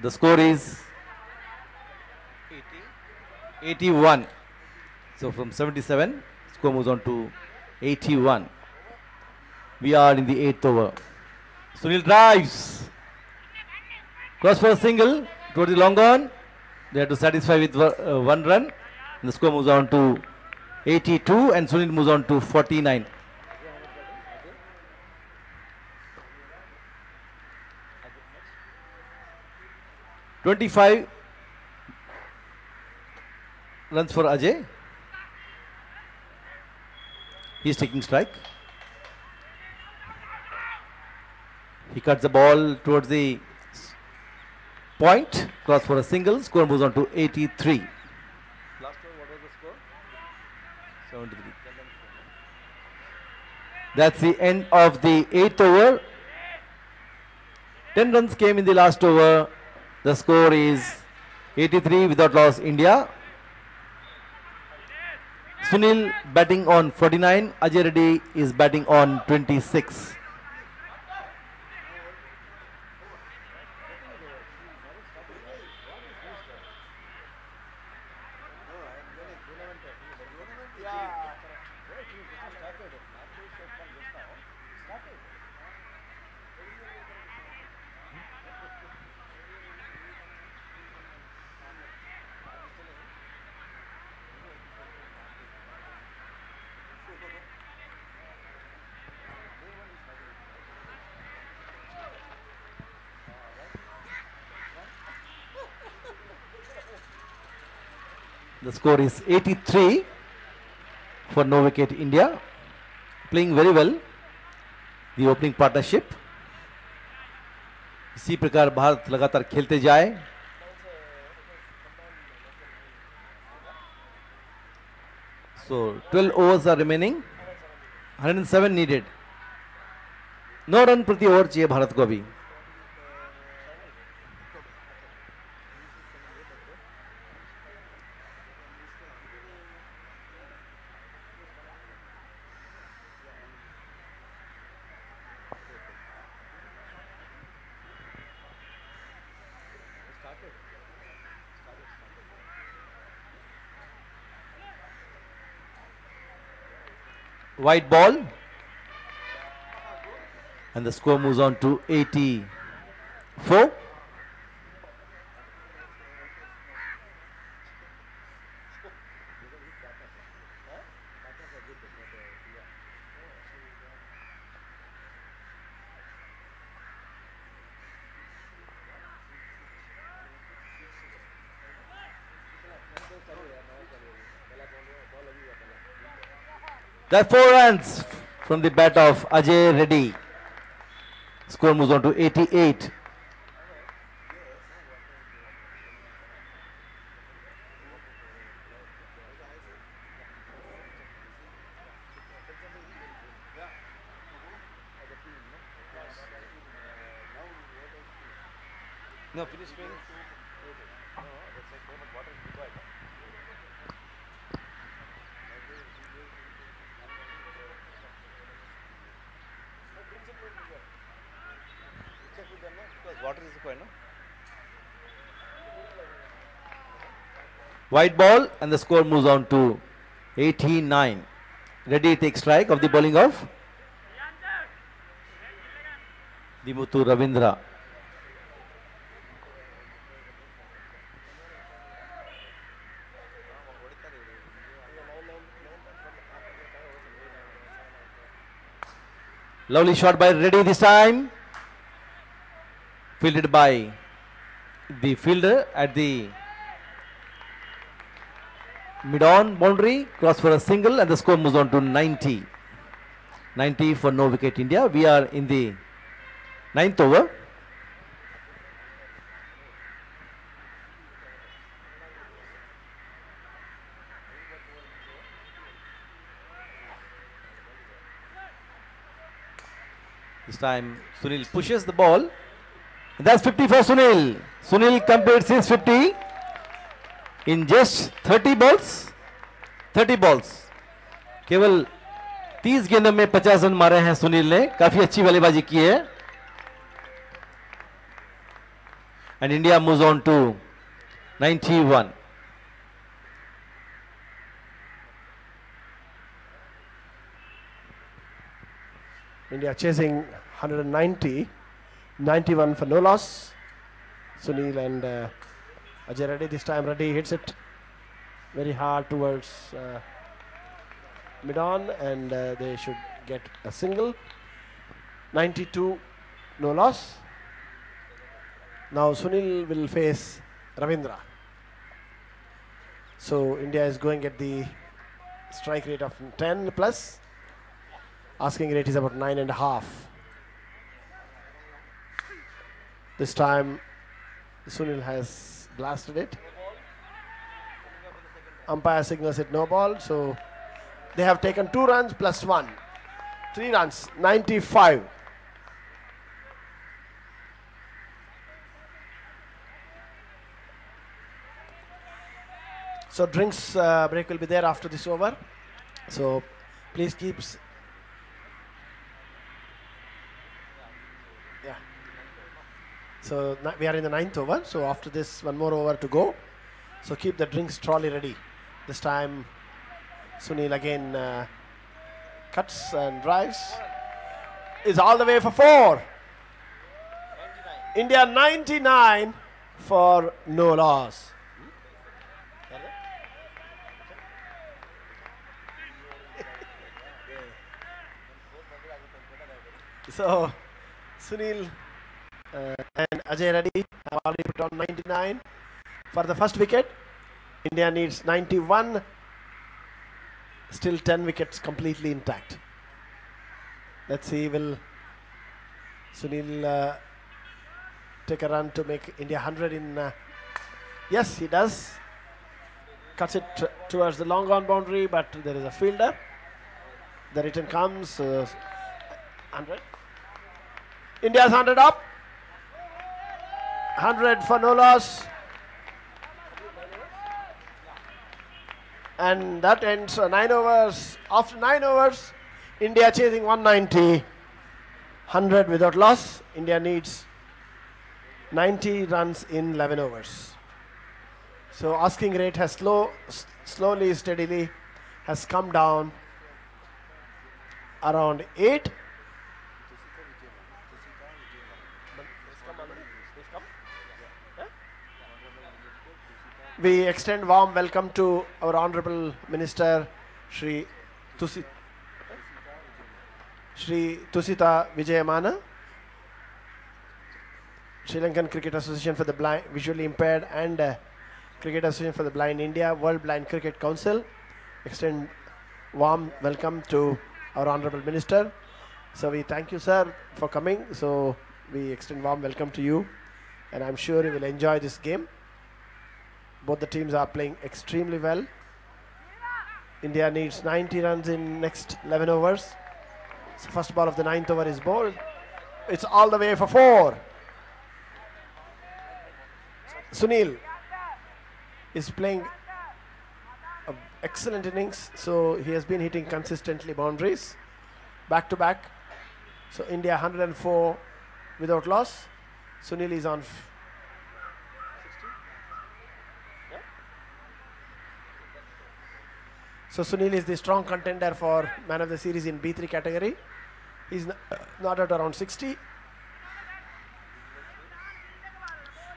The score is 81. So from 77, score moves on to 81. We are in the 8th over. Sunil drives. Cross for a single towards the long on. They have to satisfy with 1 run. And the score moves on to 82 and Sunil moves on to 49. "25 runs for Ajay. He's taking strike. He cuts the ball towards the point, cross for a single. Score moves on to 83. Last over, what was the score? 73. That's the end of the 8th over. 10 runs came in the last over. The score is 83 without loss, India. Sunil batting on 49. Ajay Reddy is batting on 26. The score is 83 for no wicket India. Playing very well, the opening partnership. इसी प्रकार भारत लगातार खेलते जाए. So 12 overs are remaining. 107 needed. No run प्रति over चाहिए भारत को अभी. White ball, and the score moves on to 84. There are 4 runs from the bat of Ajay Reddy. Score moves on to 88. No, finish swing. Water is required, no? White ball, and the score moves on to 89. Reddy takes strike of the bowling of Dimuthu Ravindra. Lovely shot by Reddy this time. Fielded by the fielder at the mid-on boundary. Cross for a single, and the score moves on to 90. 90 for no wicket India. We are in the 9th over. This time Sunil pushes the ball. That's 50 for Sunil. Sunil completes his 50 in just 30 balls. 30 balls. केवल 30 गेंदों में 50 run मारे हैं सुनील ने. काफी अच्छी बल्लेबाजी की है. And India moves on to 91. India chasing 190. 91 for no loss. Sunil and Ajay Reddy. This time Reddy hits it very hard towards mid-on, and they should get a single. 92, no loss. Now Sunil will face Ravindra. So India is going at the strike rate of 10 plus. Asking rate is about 9.5. This time Sunil has blasted it. Umpire signals it no ball, so they have taken 2 runs plus 1. 3 runs, 95. So drinks break will be there after this over. So please keep. Yeah. So we are in the 9th over. So after this, one more over to go. So keep the drinks trolley ready. This time Sunil again cuts and drives. Is all the way for 4. India 99 for no loss. So Sunil and Ajay Reddy have already put on 99 for the first wicket. India needs 91. Still 10 wickets completely intact. Let's see, will Sunil take a run to make India 100 in... yes, he does. Cuts it towards the long on boundary, but there is a fielder. The return comes. 100. India's 100 up. 100 for no loss. And that ends 9 overs. After 9 overs, India chasing 190. 100 without loss. India needs 90 runs in 11 overs. So asking rate has slowly, steadily has come down around 8. We extend warm welcome to our Honorable Minister Shri Tusita Vijayamana, Sri Lankan Cricket Association for the Blind, Visually Impaired, and Cricket Association for the Blind India, World Blind Cricket Council. Extend warm welcome to our Honorable Minister. So we thank you, sir, for coming. So we extend warm welcome to you, and I'm sure you will enjoy this game. Both the teams are playing extremely well. India needs 90 runs in next 11 overs. So first ball of the 9th over is bowled. It's all the way for 4. Sunil is playing excellent innings. So he has been hitting consistently boundaries back to back. So India 104 without loss. Sunil is on So Sunil is the strong contender for man of the series in B3 category. He's not at around 60.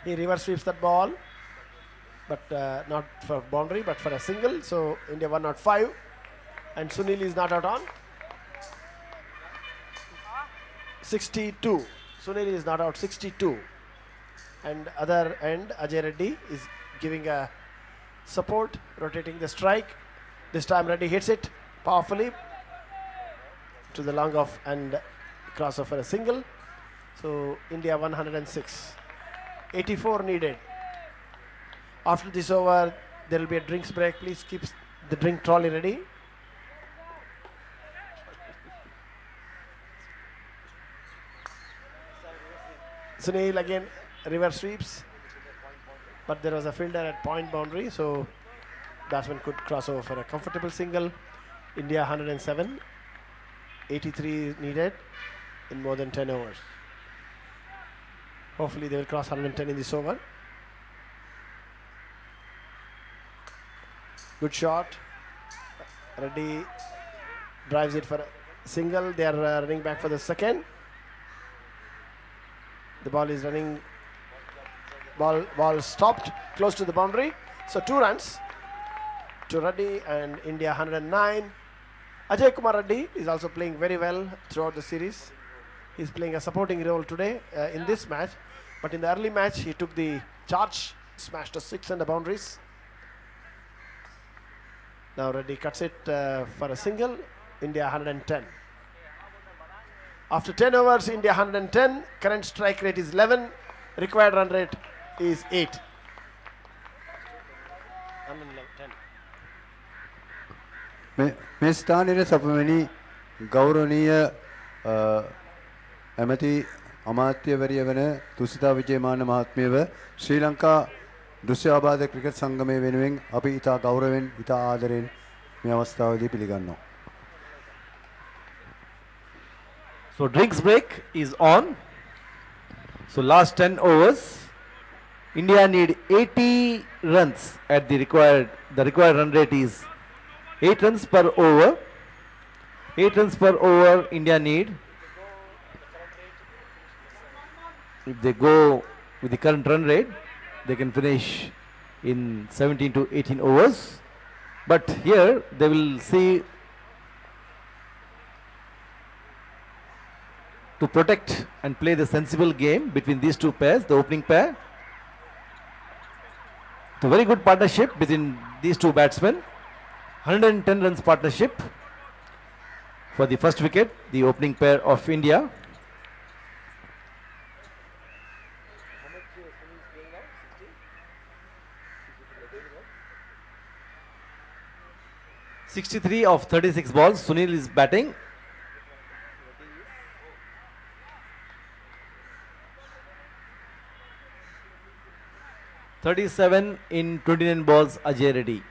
He reverse sweeps that ball, but not for boundary, but for a single. So India 105, and Sunil is not out on 62. Sunil is not out 62, and other end Ajay Reddy is giving a support, rotating the strike. This time Reddy hits it powerfully to the long off and crossover for a single. So India 106. 84 needed. After this over, there will be a drinks break. Please keep the drink trolley ready. Sunil again reverse sweeps, but there was a fielder at point boundary, so batsman could cross over for a comfortable single. India 107. 83 needed in more than 10 overs. Hopefully they will cross 110 in this over. Good shot. Reddy drives it for a single. They are running back for the second. The ball is running. Ball stopped close to the boundary. So 2 runs. to Reddy, and India 109. Ajay Kumar Reddy is also playing very well throughout the series. He's playing a supporting role today in this match, but in the early match he took the charge, smashed a 6 and the boundaries. Now Reddy cuts it for a single. India 110. After 10 overs, India 110. Current strike rate is 11. Required run rate is 8. 110. මේ ස්ථානයේ සපමණි ගෞරවනීය ඇමති අමාත්‍යවරිය වන තුසිතා විජේමාන මහත්මියව ශ්‍රී Lanka දෘශ්‍යාබාධ cricket සංගමය වෙනුවෙන් අපි ඉතා ගෞරවයෙන් ඉතා ආදරයෙන් මේ අවස්ථාවේදී පිළිගන්නවා. So drinks break is on. So last 10 overs, India need 80 runs at the required run rate is 8 runs per over. 8 runs per over India need. If they go with the current run rate, they can finish in 17 to 18 overs. But here they will see to protect and play the sensible game between these two pairs, the opening pair. It's a very good partnership between these two batsmen. 110 runs partnership for the first wicket, the opening pair of India. (63 of 36 balls). Sunil is batting. (37 in 29 balls). Ajay Reddy.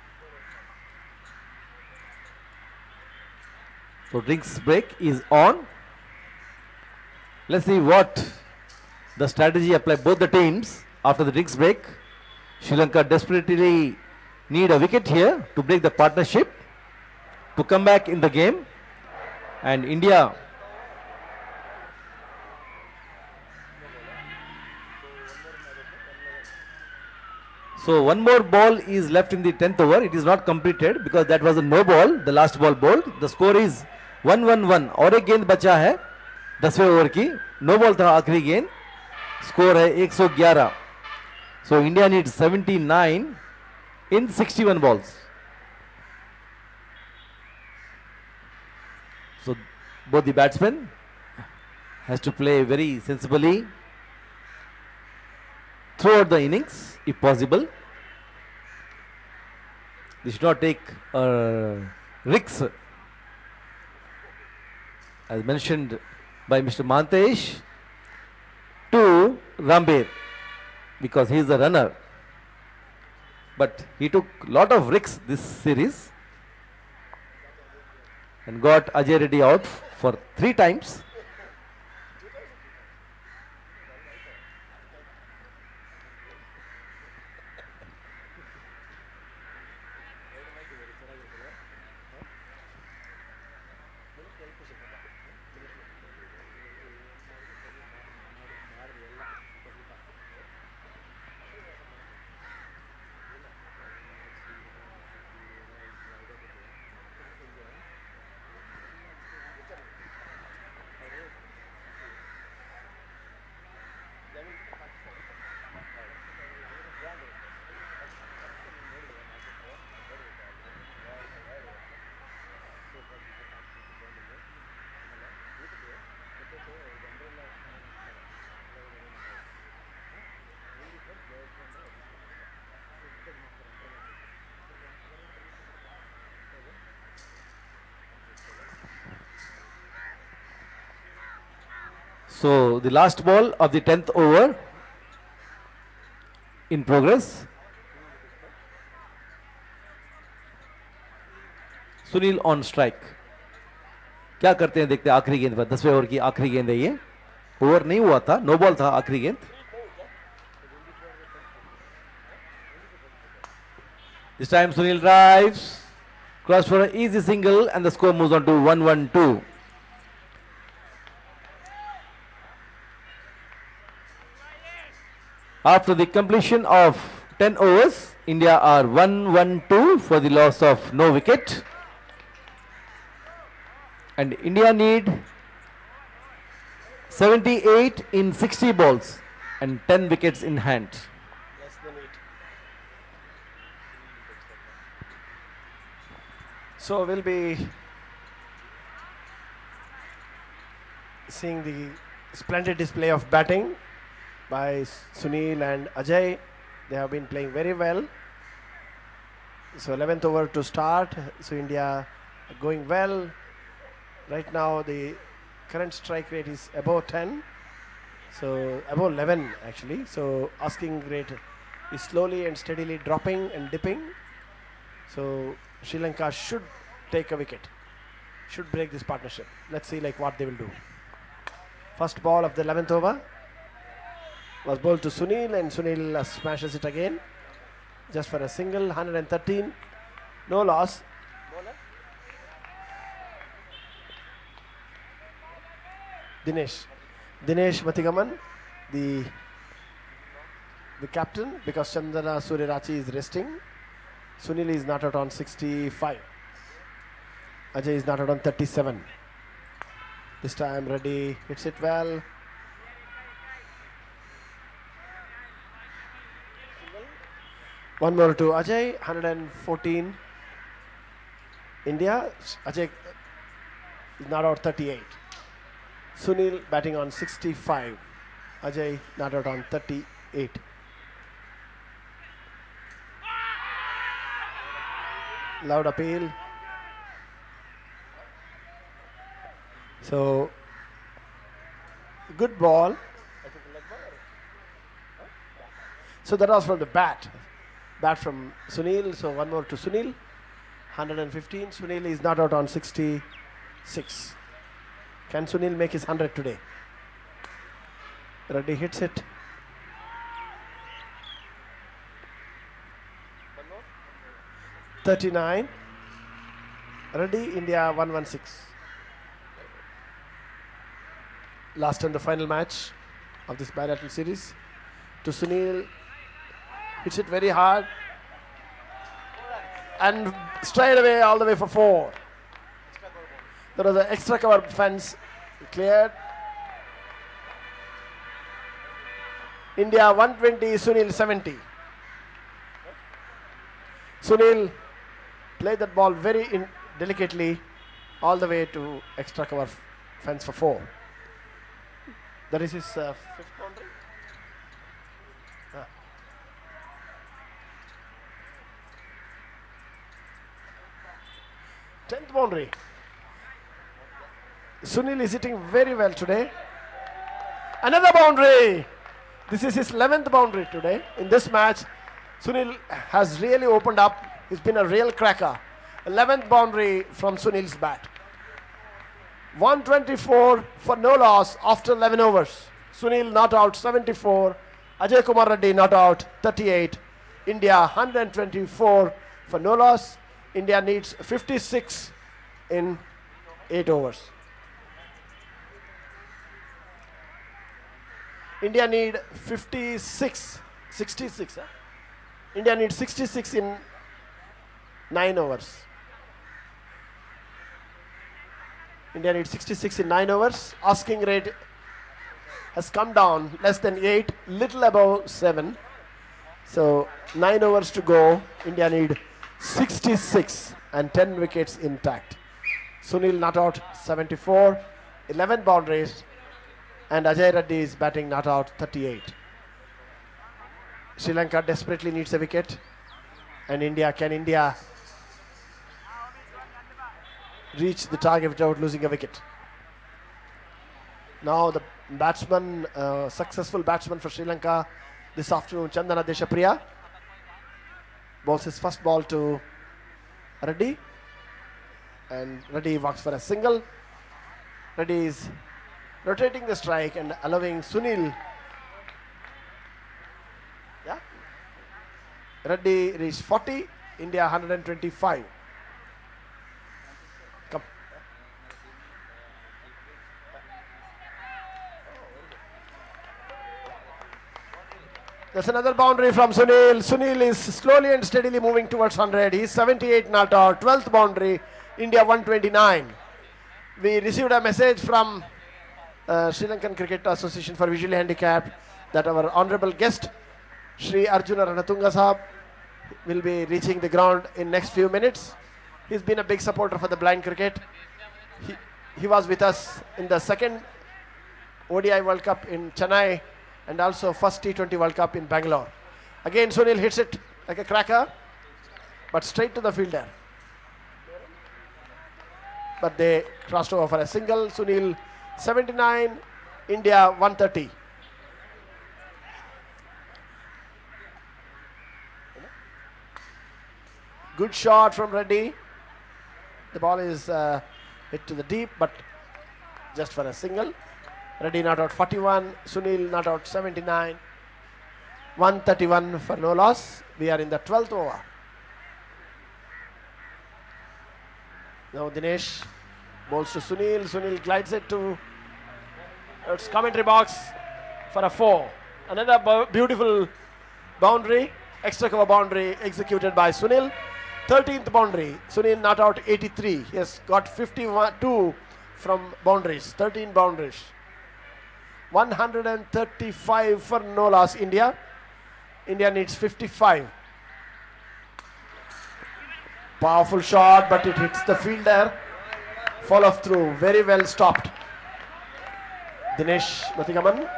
So drinks break is on. Let's see what the strategy applied both the teams after the drinks break. Sri Lanka desperately need a wicket here to break the partnership, to come back in the game, and India so one more ball is left in the 10th over. It is not completed because that was a no ball, the last ball bowled. The score is 1-1-1 और एक गेंद बचा है 10वें over की, no ball था आखिरी गेंद, स्कोर है 111. So India needs 79 in 61 balls. So both the batsmen has to play very sensibly throughout the innings if possible. They should not take risks, as mentioned by Mr. Mantesh, to Rambir, because he is the runner. But he took lot of risks this series and got Ajay Reddy out for 3 times. So the last ball of the 10th over in progress. Sunil on strike. क्या करते हैं देखते हैं आखिरी गेंद पर. 10वें over की आखिरी गेंद है ये. ओवर नहीं हुआ था, नो बॉल था आखिरी गेंद. This time Sunil drives, cross for an easy single, and the score moves on to 1-1-2. After the completion of 10 overs, India are 1-1-2. 2 for the loss of no wicket. And India need 78 in 60 balls and 10 wickets in hand. Less than 8. So we'll be seeing the splendid display of batting by Sunil and Ajay. They have been playing very well. So 11th over to start. So India going well. Right now the current strike rate is above 10. So above 11 actually. So asking rate is slowly and steadily dropping and dipping. So Sri Lanka should take a wicket. Should break this partnership. Let's see like what they will do. First ball of the 11th over was bowled to Sunil, and Sunil smashes it again. Just for a single, 113. No loss. Dinesh Mathigaman, the captain, because Chandana Surirachi is resting. Sunil is not out on 65. Ajay is not out on 37. This time Reddy hits it well. One more to Ajay, 114. India, Ajay is not out 38. Sunil batting on 65. Ajay not out on 38. Loud appeal. So, good ball. So that was from the bat. Bat from Sunil. So one more to Sunil. 115. Sunil is not out on 66. Can Sunil make his 100 today? Reddy hits it. .39. Reddy, India 116. Last and the final match of this bilateral series. To Sunil. Hits it very hard. And straight away, all the way for 4. There was an extra cover fence cleared. India 120, Sunil 70. Sunil played that ball very delicately all the way to extra cover fence for 4. That is his 5th boundary. 10th boundary. Sunil is hitting very well today. Another boundary. This is his 11th boundary today. In this match, Sunil has really opened up. He's been a real cracker. 11th boundary from Sunil's bat. 124 for no loss after 11 overs. Sunil not out 74. Ajay Kumar Reddy not out 38. India 124 for no loss. India needs 56 in 8 overs. India need 66. Huh? India needs 66 in 9 overs. India needs 66 in 9 overs. Asking rate has come down less than 8, little above 7. So 9 overs to go. India need 66 and 10 wickets intact. Sunil not out 74, 11 boundaries, and Ajay Reddy is batting not out 38. Sri Lanka desperately needs a wicket, and can India reach the target without losing a wicket? Now the batsman, successful batsman for Sri Lanka this afternoon, Chandana Deshapriya, bowls his first ball to Reddy, and Reddy walks for a single. Reddy is rotating the strike and allowing Sunil. Yeah. Reddy reached 40, India 125. Come. There's another boundary from Sunil. Sunil is slowly and steadily moving towards 100. He's 78 not out. 12th boundary, India 129. We received a message from Sri Lankan Cricket Association for Visually Handicapped that our honorable guest, Shri Arjuna Ranatunga Sahab, will be reaching the ground in next few minutes. He's been a big supporter for the blind cricket. He was with us in the second ODI World Cup in Chennai and also first T20 World Cup in Bangalore. Again, Sunil hits it like a cracker, but straight to the fielder. But they crossed over for a single. Sunil 79, India 130. Good shot from Reddy. The ball is hit to the deep, but just for a single. Reddy not out 41, Sunil not out 79. 131 for no loss. We are in the 12th over. Now Dinesh bowls to Sunil. Sunil glides it to its commentary box for a 4. Another beautiful boundary, extra cover boundary executed by Sunil. 13th boundary, Sunil not out 83. He has got 52 from boundaries, 13 boundaries. 135 for no loss India. India needs 55. Powerful shot, but it hits the fielder. Follow through, very well stopped. Dinesh Mathigaman.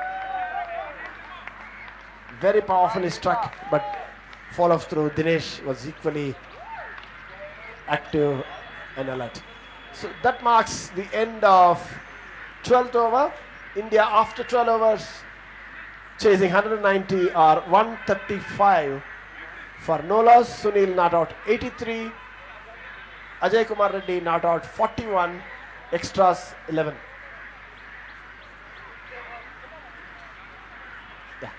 Very powerfully struck, but follow through. Dinesh was equally active and alert. So that marks the end of 12th over. India after 12 overs chasing 190 or 135 for no loss. Sunil not out 83. Ajay Kumar Reddy not out 41. Extras 11. Yeah.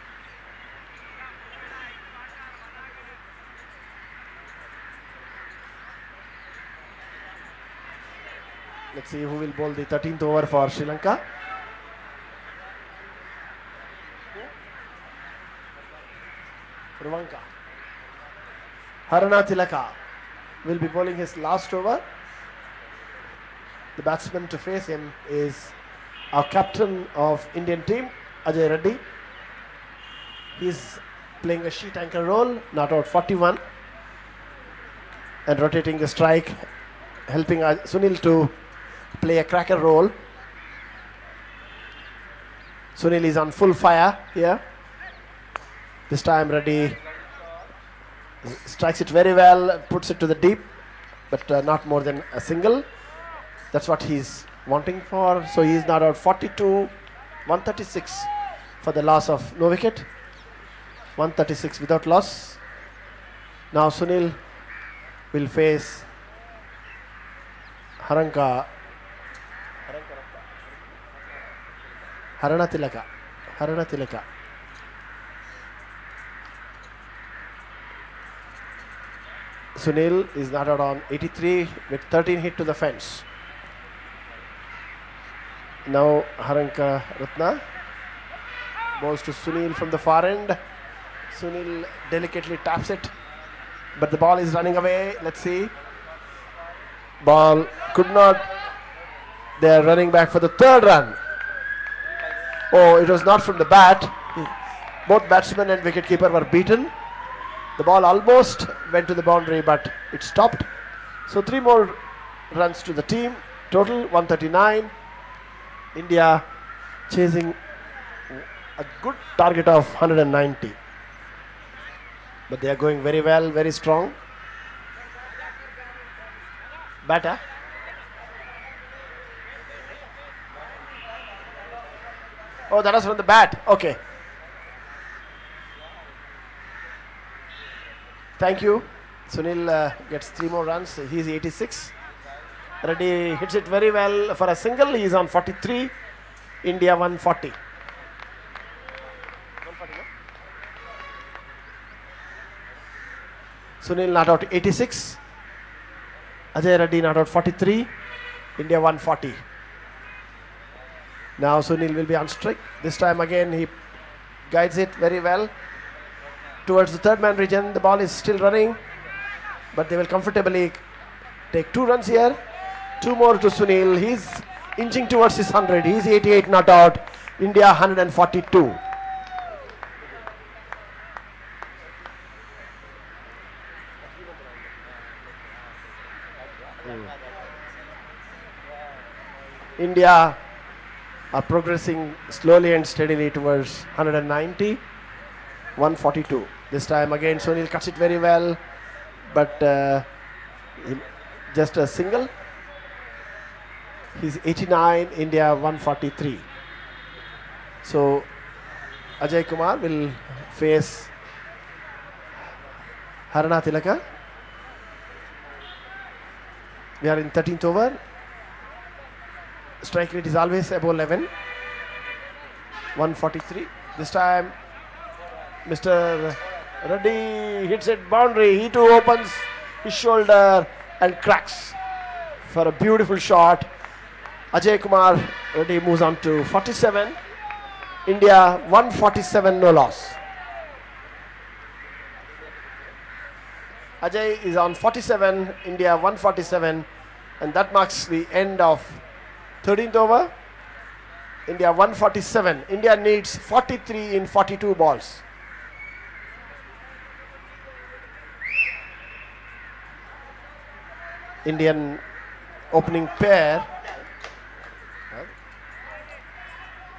Let's see who will bowl the 13th over for Sri Lanka. Ruvanka. Harana Tilaka will be bowling his last over. The batsman to face him is our captain of Indian team, Ajay Reddy. He is playing a sheet anchor role, not out 41, and rotating the strike, helping Sunil to play a cracker role. Sunil is on full fire here. This time Reddy strikes it very well, puts it to the deep, but not more than a single. That's what he's wanting for. So he is not out 42, 136 for the loss of no wicket. 136 without loss. Now Sunil will face Harana Tilaka. Sunil is not out on 83 with 13 hit to the fence. Now Haranka Ratna bowls to Sunil from the far end. Sunil delicately taps it, but the ball is running away. Let's see. Ball could not. They are running back for the third run. Oh, it was not from the bat. Both batsman and wicketkeeper were beaten. The ball almost went to the boundary, but it stopped. So 3 more runs to the team. Total 139. India chasing a good target of 190. But they are going very well, very strong. Batter. Oh, that was from the bat. Okay. Thank you. Sunil gets 3 more runs. He's 86. Reddy hits it very well for a single. He is on 43. India 140. Sunil not out 86. Ajay Reddy not out 43. India 140. Now Sunil will be on strike. This time again he guides it very well. towards the third man region. The ball is still running, but they will comfortably take 2 runs here. 2 more to Sunil. He's inching towards his 100. He's 88 not out. India 142. India are progressing slowly and steadily towards 190. 142. This time again Sunil cuts it very well, but just a single. He's 89, India 143. So Ajay Kumar will face Harana Tilaka. We are in 13th over. Strike rate is always above 11. 143. This time Mr. Reddy hits it boundary. He too opens his shoulder and cracks for a beautiful shot. Ajay Kumar Reddy moves on to 47. India 147, no loss. Ajay is on 47, India 147, and that marks the end of 13th over. India 147. India needs 43 in 42 balls. Indian opening pair.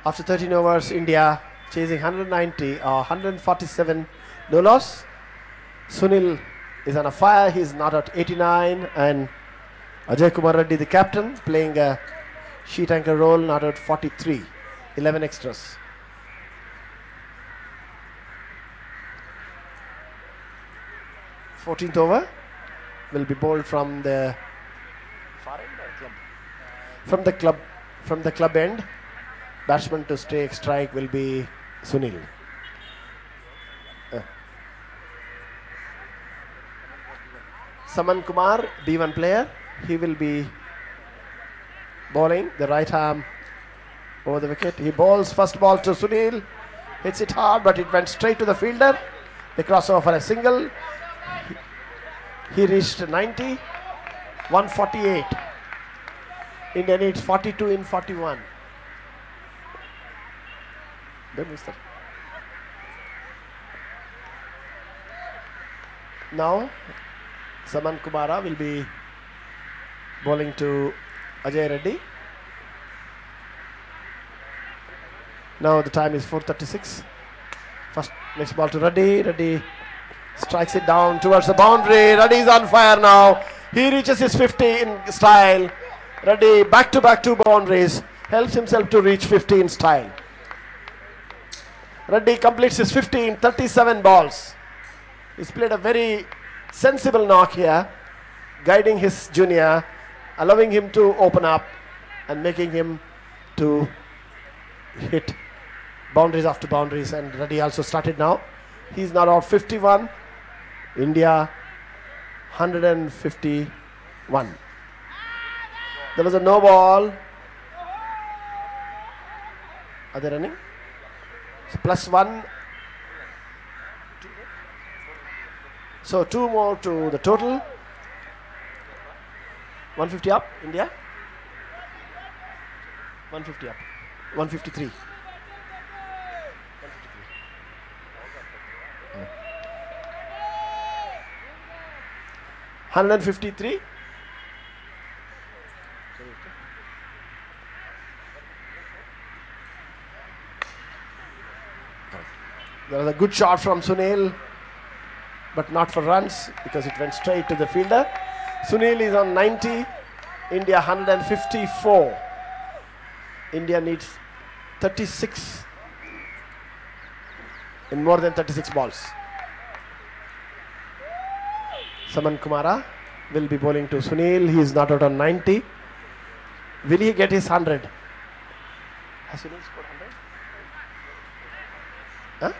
After 13 overs, India chasing 190 or 147, no loss. Sunil is on a fire. He is not at 89, and Ajay Kumar Reddy, the captain, playing a sheet anchor role, not at 43. 11 extras. Fourteenth over will be bowled from the far end or club? From the club end. Batsman to strike will be Sunil. Saman Kumar, B1 player, he will be bowling the right arm over the wicket. He bowls first ball to Sunil, hits it hard, but it went straight to the fielder. They cross over for a single. He reached 90, 148. India needs 42 in 41. Now Saman Kumara will be bowling to Ajay Reddy. Now the time is 4:36. Next ball to Reddy. Reddy strikes it down towards the boundary. Reddy is on fire now. He reaches his 50 in style. Reddy back to back 2 boundaries. Helps himself to reach 50 in style. Reddy completes his 50 in 37 balls. He's played a very sensible knock here, guiding his junior, allowing him to open up and making him to hit boundaries after boundaries. And Reddy also started now. He's now out 51. India 151. There was a no ball. Are they running? So +1. So 2 more to the total. 150 up, India. 150 up. 153. 153. There was a good shot from Sunil, but not for runs because it went straight to the fielder. Sunil is on 90, India 154. India needs 36 in more than 36 balls. Saman Kumara will be bowling to Sunil. He is not out on 90. Will he get his 100? Has Sunil scored 100? Huh?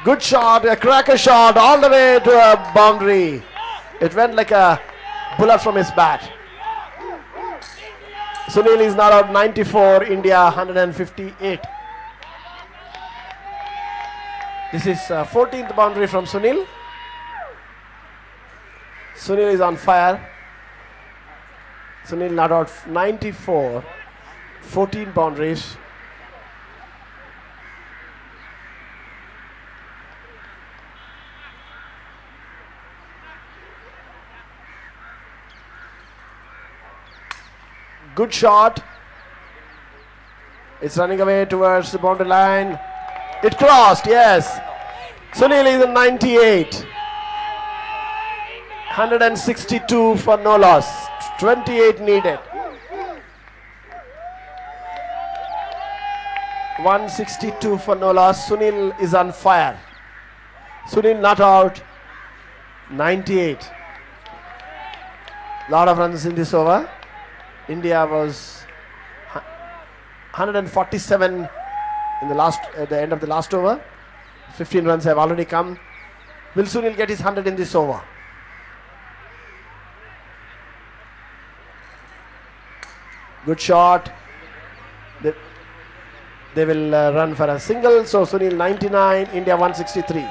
Good shot, a cracker shot all the way to a boundary. It went like a bullet from his bat. Sunil is now out 94, India 158. This is 14th boundary from Sunil. Sunil is on fire. Sunil not out 94. 14 boundaries. Good shot. It's running away towards the boundary line. It crossed, yes. Sunil is in 98. 162 for no loss. 28 needed. 162 for no loss. Sunil is on fire. Sunil not out. 98. Lot of runs in this over. India was 147 in the last at the end of the last over. 15 runs have already come. Will Sunil get his 100 in this over? Good shot. They will run for a single. So Sunil 99, India 163.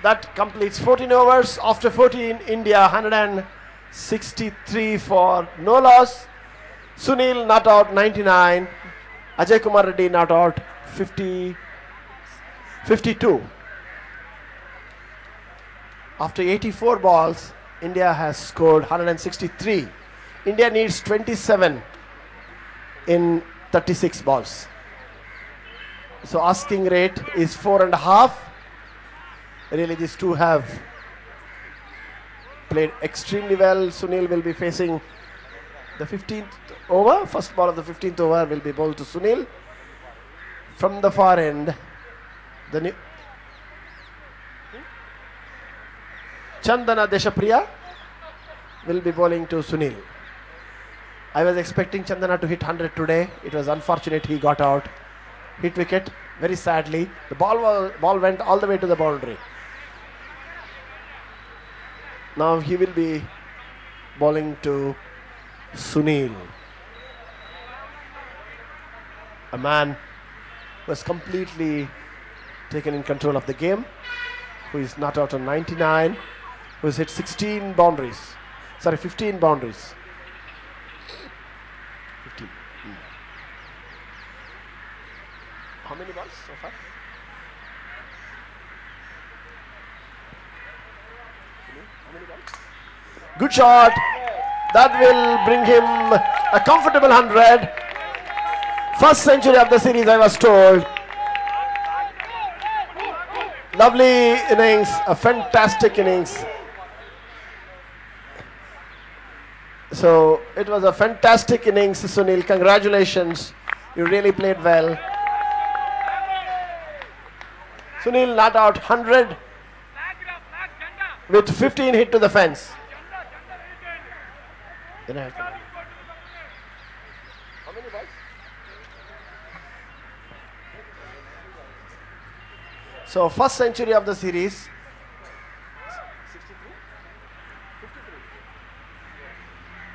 That completes 14 overs. After 14, India 163 for no loss. Sunil not out 99. Ajay Kumar Reddy not out 52. After 84 balls, India has scored 163. India needs 27 in 36 balls. So asking rate is 4.5. Really, these two have played extremely well. Sunil will be facing the 15th over. First ball of the 15th over will be bowled to Sunil. From the far end, the new Chandana Deshapriya will be bowling to Sunil. I was expecting Chandana to hit 100 today. It was unfortunate he got out. Hit wicket very sadly. The ball went all the way to the boundary. Now he will be bowling to Sunil, a man who has completely taken in control of the game, who is not out on 99, who has hit 16 boundaries. Sorry, 15 boundaries. 15. How many balls so far? Good shot. That will bring him a comfortable 100. First century of the series, I was told. Lovely innings, a fantastic innings. So it was a fantastic innings, Sunil. Congratulations. You really played well. Sunil not out 100 with 15 hit to the fence. How many balls? So first century of the series. 63? 53.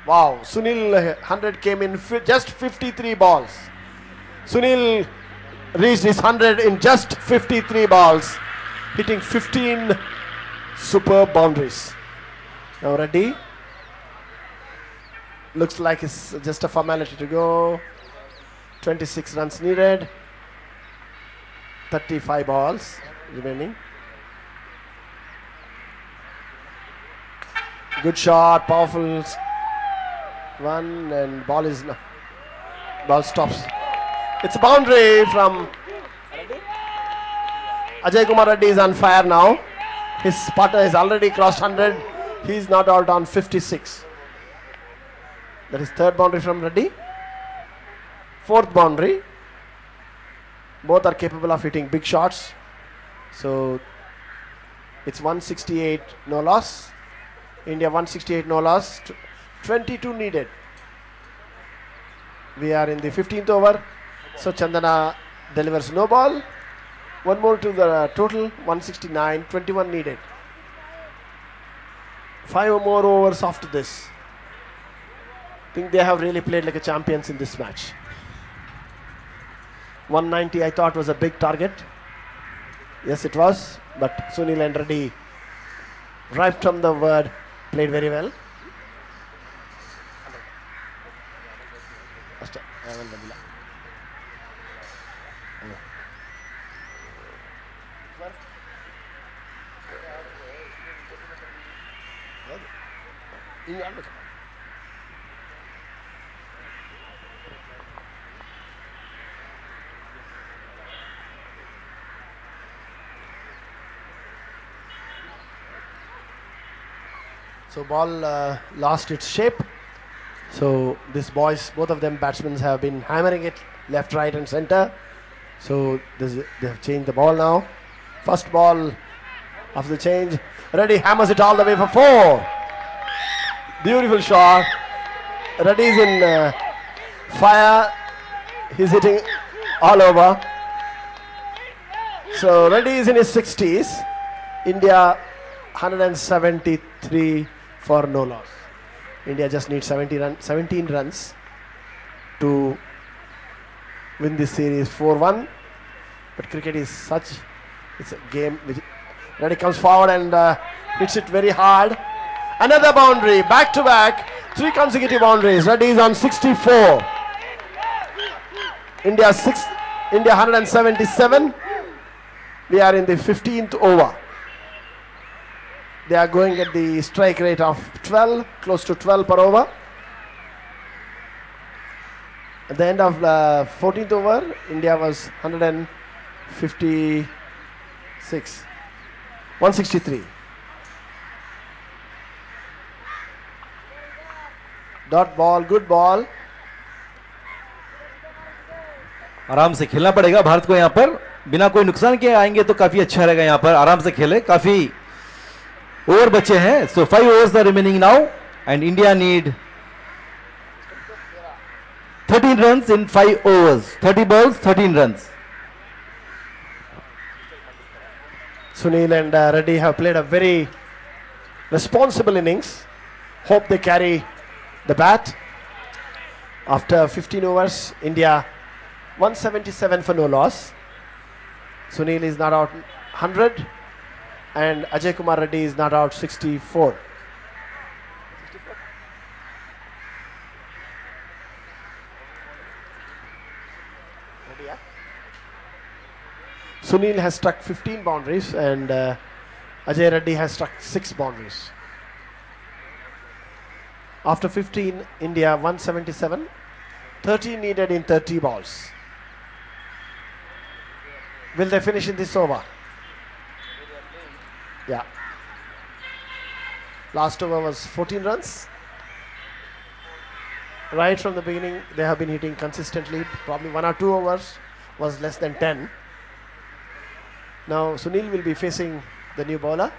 Wow, Sunil 100 came in just 53 balls. Sunil reached his 100 in just 53 balls, hitting 15 superb boundaries. Now ready? Looks like it's just a formality to go. 26 runs needed. 35 balls remaining. Good shot, powerful one, and ball stops. It's a boundary from Ajay Kumar Reddy is on fire now. His partner has already crossed 100. He is not out on 56. That is third boundary from Reddy. Fourth boundary. Both are capable of hitting big shots. So it's 168 no loss. India 168 no loss. 22 needed. We are in the 15th over. So Chandana delivers no ball. One more to the total, 169, 21 needed. 5 more overs after this. I think they have really played like a champions in this match. 190 I thought was a big target. Yes, it was. But Sunil and Reddy, right from the word, played very well. So ball lost its shape. So these boys, both of them batsmen, have been hammering it left, right and center. So they have changed the ball now. First ball after the change. Reddy hammers it all the way for 4. Beautiful shot. Reddy is in fire. He's hitting all over. So Reddy is in his 60s. India 173 for no loss. India just needs 17 runs to win this series 4-1. But cricket is such, it's a game which Reddy comes forward and hits it very hard. Another boundary, back to back, 3 consecutive boundaries. Reddy is on 64. India 177. We are in the 15th over. They are going at the strike rate of 12, close to 12 per over. At the end of the 14th over, India was 163. Dot ball, good ball. आराम से खेलना पड़ेगा भारत को यहाँ पर, बिना कोई नुकसान के आएंगे तो काफी अच्छा रहेगा। यहाँ पर आराम से खेले, काफी ओवर बचे हैं. So 5 overs are remaining now and India need 13 runs in 5 overs. 30 balls, 13 runs. Sunil and Reddy have played a very responsible innings. Hope they carry the bat. After 15 overs, India 177 for no loss. Sunil is not out 100 and Ajay Kumar Reddy is not out 64. Sunil has struck 15 boundaries and Ajay Reddy has struck 6 boundaries. After 15, India 177, 30 needed in 30 balls. Will they finish in this over? Yeah. Last over was 14 runs. Right from the beginning, they have been hitting consistently. Probably 1 or 2 overs was less than 10. Now Sunil will be facing the new bowler.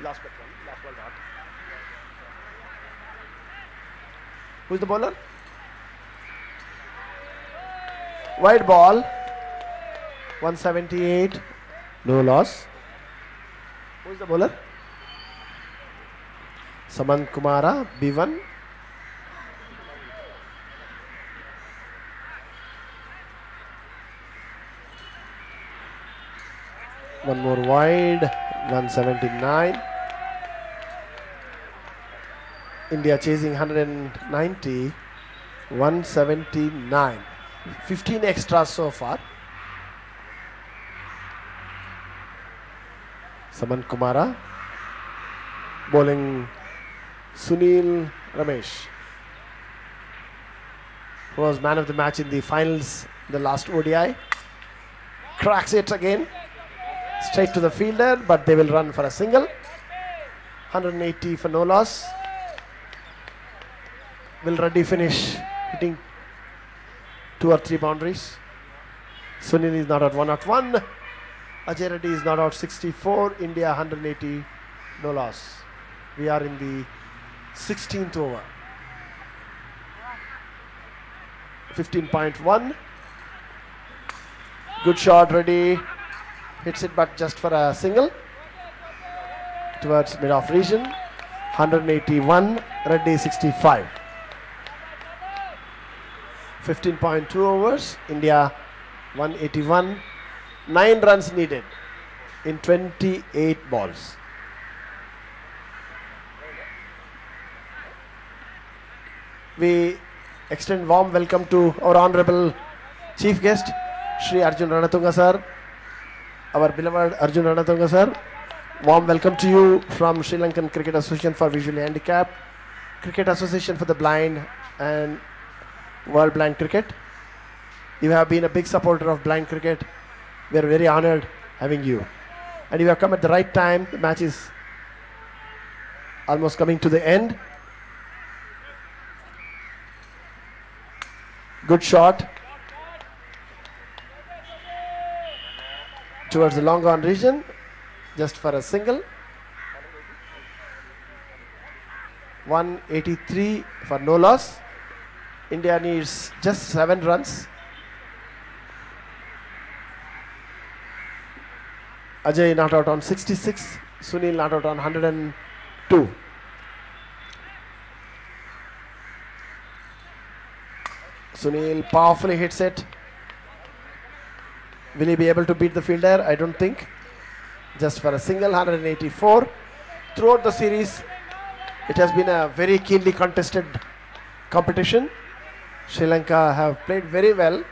Last ball dot. Who's the bowler? Wide ball. 178. No loss. Who's the bowler? Samant Kumara, B1. One more wide, 179. India chasing 190, 179. 15 extras so far. Samant Kumara bowling Sunil Ramesh, who was man of the match in the finals, the last ODI. Cracks it again. Straight to the fielder, but they will run for a single. 180 for no loss. Will Reddy finish hitting 2 or 3 boundaries? Sunil is not out 101. Ajay Reddy is not out 64. India 180, no loss. We are in the 16th over. 15.1. Good shot, Reddy. Hits it, but just for a single towards mid-off region. 181, Reddy 65. 15.2 overs. India 181. 9 runs needed in 28 balls. We extend warm welcome to our honorable chief guest, Shri Arjun Ranatunga sir. Our beloved Arjun Ranatunga sir. Warm welcome to you from Sri Lankan Cricket Association for Visually Handicapped, Cricket Association for the Blind and World Blind Cricket. You have been a big supporter of blind cricket. We are very honored having you. And you have come at the right time. The match is almost coming to the end. Good shot towards the long on region, just for a single. 183 for no loss. India needs just 7 runs. Ajay not out on 66. Sunil not out on 102. Sunil powerfully hits it. Will he be able to beat the fielder? I don't think. Just for a single, 184. Throughout the series, it has been a very keenly contested competition. Sri Lanka have played very well.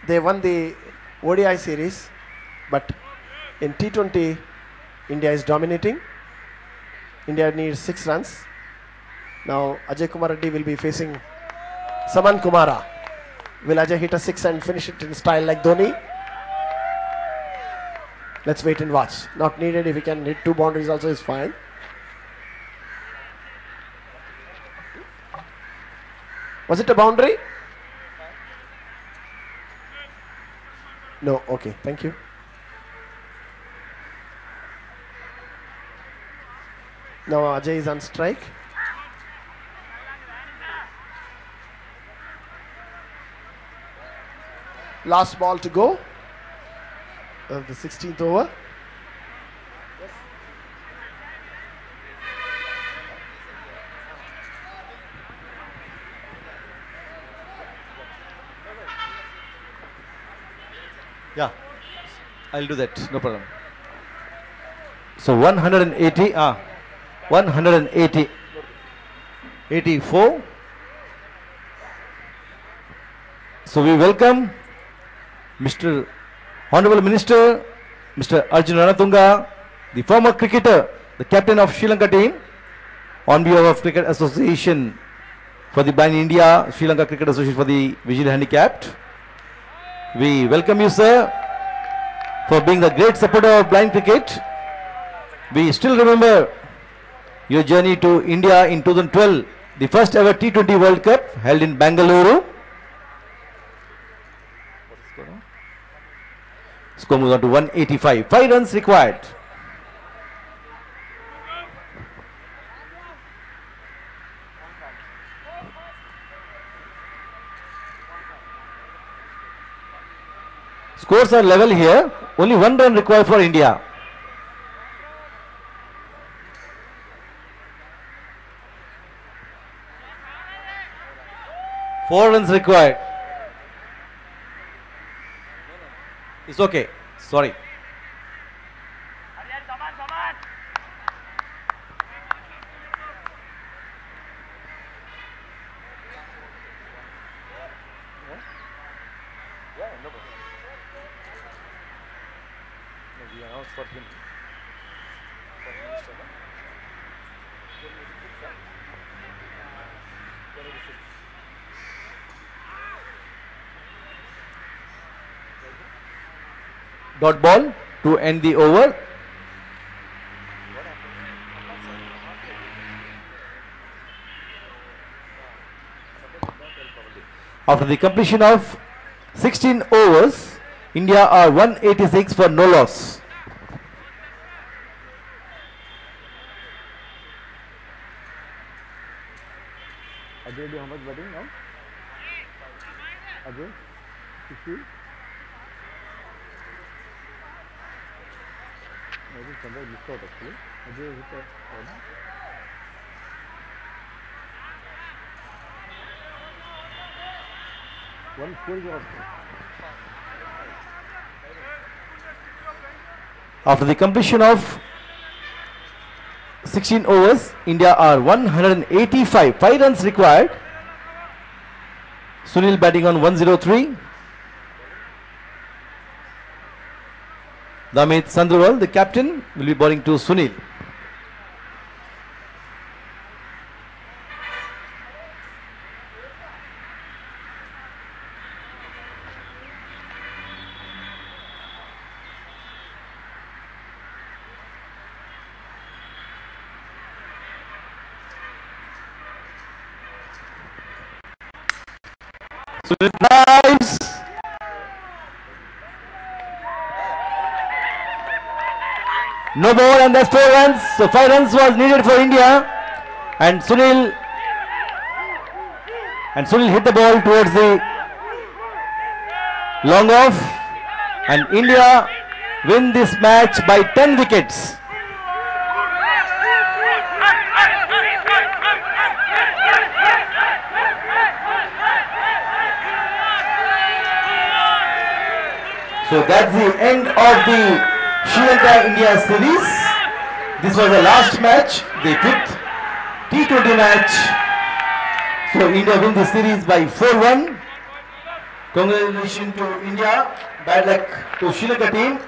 They won the ODI series, but in T20, India is dominating. India needs 6 runs. Now Ajay Kumar Reddy will be facing Saman Kumara. Will Ajay hit a 6 and finish it in style like Dhoni? Let's wait and watch. Not needed. If he can hit 2 boundaries also is fine. Was it a boundary? No. Okay. Thank you. Now Ajay is on strike. Last ball to go of the 16th over. Yeah, I'll do that, no problem. So 180, 180, 84. So we welcome Mr. Honorable Minister, Mr. Arjun Ranatunga, the former cricketer, the captain of Sri Lanka team, on behalf of Cricket Association for the Blind India, Sri Lanka Cricket Association for the Visually Handicapped. We welcome you, sir, for being the great supporter of blind cricket. We still remember your journey to India in 2012, the first ever T20 World Cup held in Bangalore. Score moves on to 185. 5 runs required. Scores are level here. Only 1 run required for India. Four runs required. It's okay. Sorry. Dot ball to end the over. After the completion of 16 overs, India are 186 for no loss. Ajay, how much batting now? Ajay, 50. Maybe somewhere missed out actually. Ajay hit a After the completion of 16 overs, India are 185. 5 runs required. Sunil batting on 103. Damit Sandrawal, the captain, will be bowling to Sunil. Sunil drives. No more, and that's 4 runs. So 5 runs was needed for India, and Sunil hit the ball towards the long off, and India win this match by 10 wickets. So that's the end of the Sri Lanka-India series. This was the last match, the 5th T20 match. So India win the series by 4-1. Congratulations to India. Bad luck to Sri Lanka team.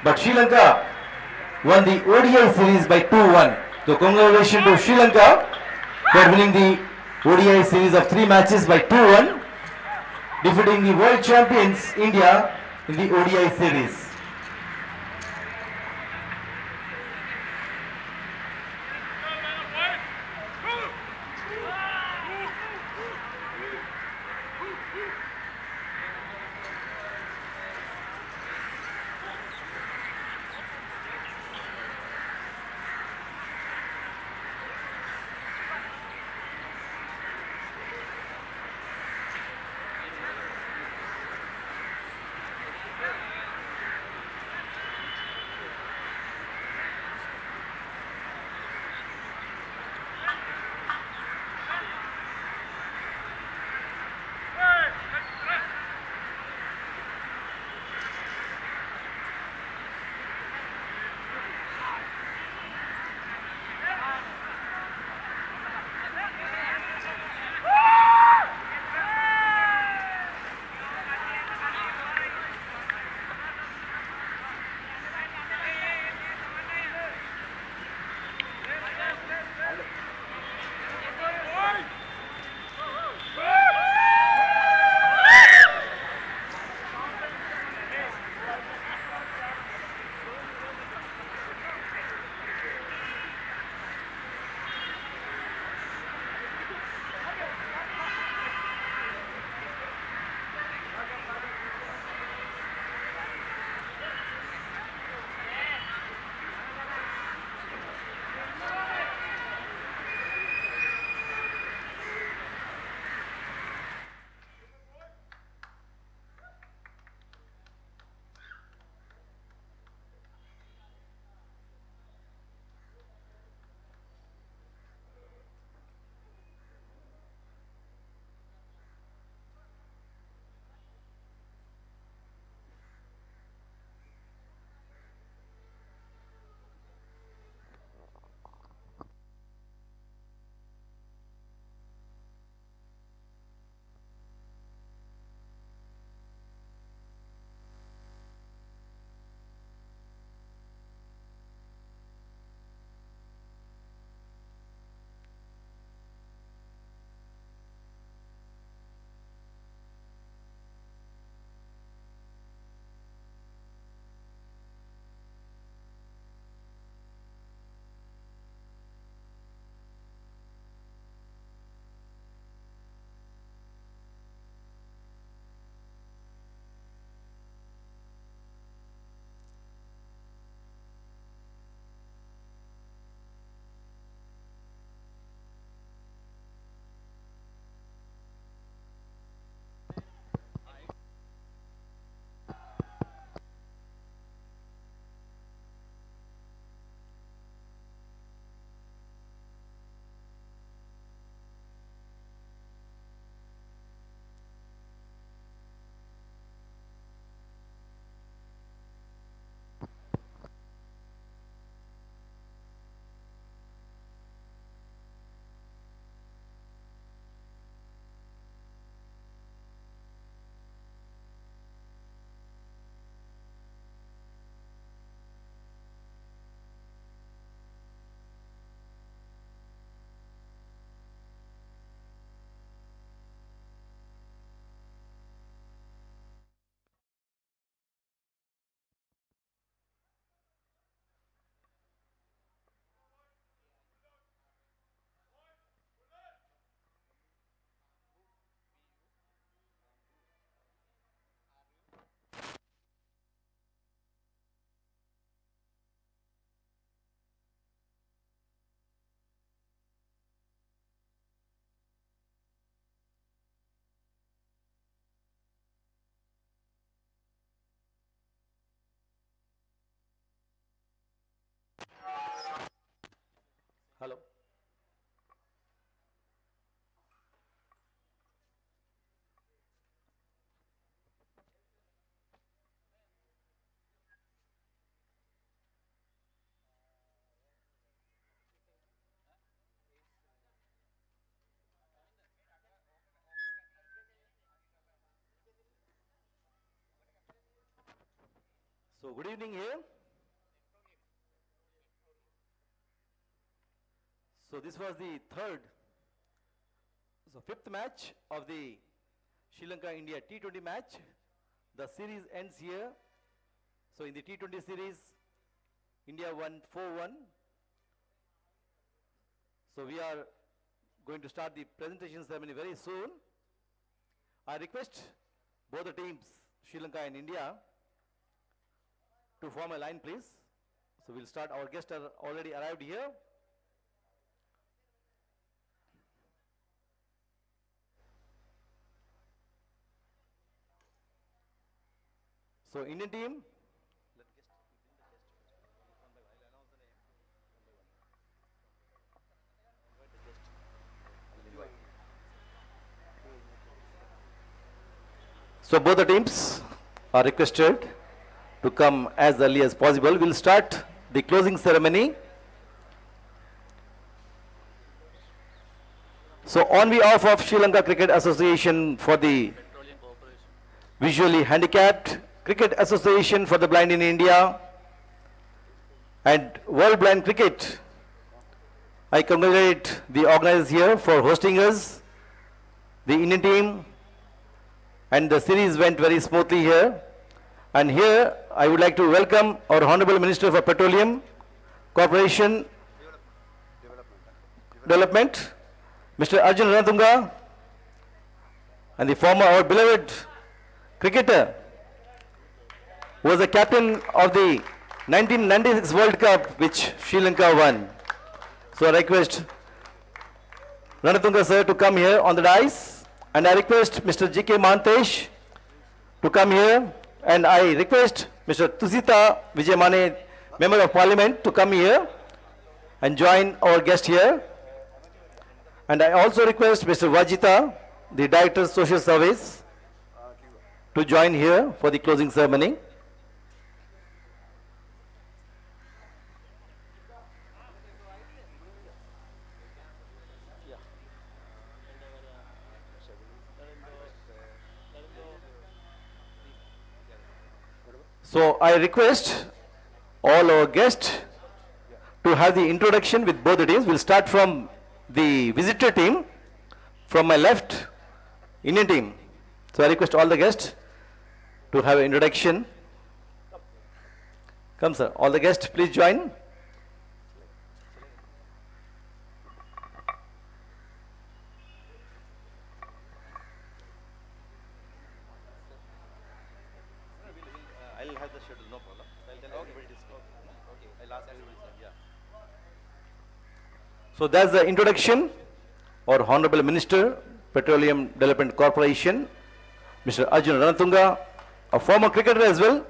But Sri Lanka won the ODI series by 2-1. So congratulations to Sri Lanka for winning the ODI series of 3 matches by 2-1, defeating the world champions India in the ODI series. So good evening here. So this was the fifth match of the Sri Lanka-India T20 match. The series ends here. So in the T20 series, India won 4-1. So we are going to start the presentation ceremony very soon. I request both the teams, Sri Lanka and India, to form a line, please. So we'll start. Our guests are already arrived here. So Indian team. So both the teams are requested to come as early as possible. We'll start the closing ceremony. So on behalf of Sri Lanka Cricket Association for the Visually Handicapped, Cricket Association for the Blind in India, and World Blind Cricket, I congratulate the organizers here for hosting us, the Indian team, and the series went very smoothly here. And here I would like to welcome our Honorable Minister for Petroleum, Corporation, Development, Mr. Arjun Ranatunga, and the former, our beloved cricketer, who was the captain of the 1996 World Cup, which Sri Lanka won. So I request Ranatunga sir to come here on the dais, and I request Mr. G.K. Mantesh to come here, and I request Mr. Tusita Vijayamane, Member of Parliament, to come here and join our guest here. And I also request Mr. Vajita, the Director of Social Service, to join here for the closing ceremony. So I request all our guests to have the introduction with both the teams. We'll start from the visitor team. From my left, Indian team. So I request all the guests to have an introduction. Come sir, all the guests please join. I'll have the schedule, no problem. I'll tell everybody to stop. Okay, I'll ask everybody, yeah. So that's the introduction. Our Honorable Minister, Petroleum Development Corporation, Mr. Arjun Ranatunga, a former cricketer as well,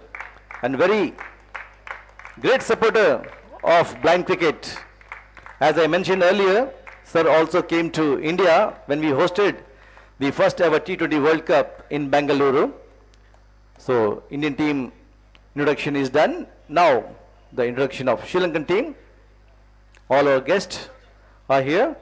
and very great supporter of blind cricket. As I mentioned earlier, sir also came to India when we hosted the first ever T20 World Cup in Bengaluru. So Indian team introduction is done. Now the introduction of Sri Lankan team. All our guests are here.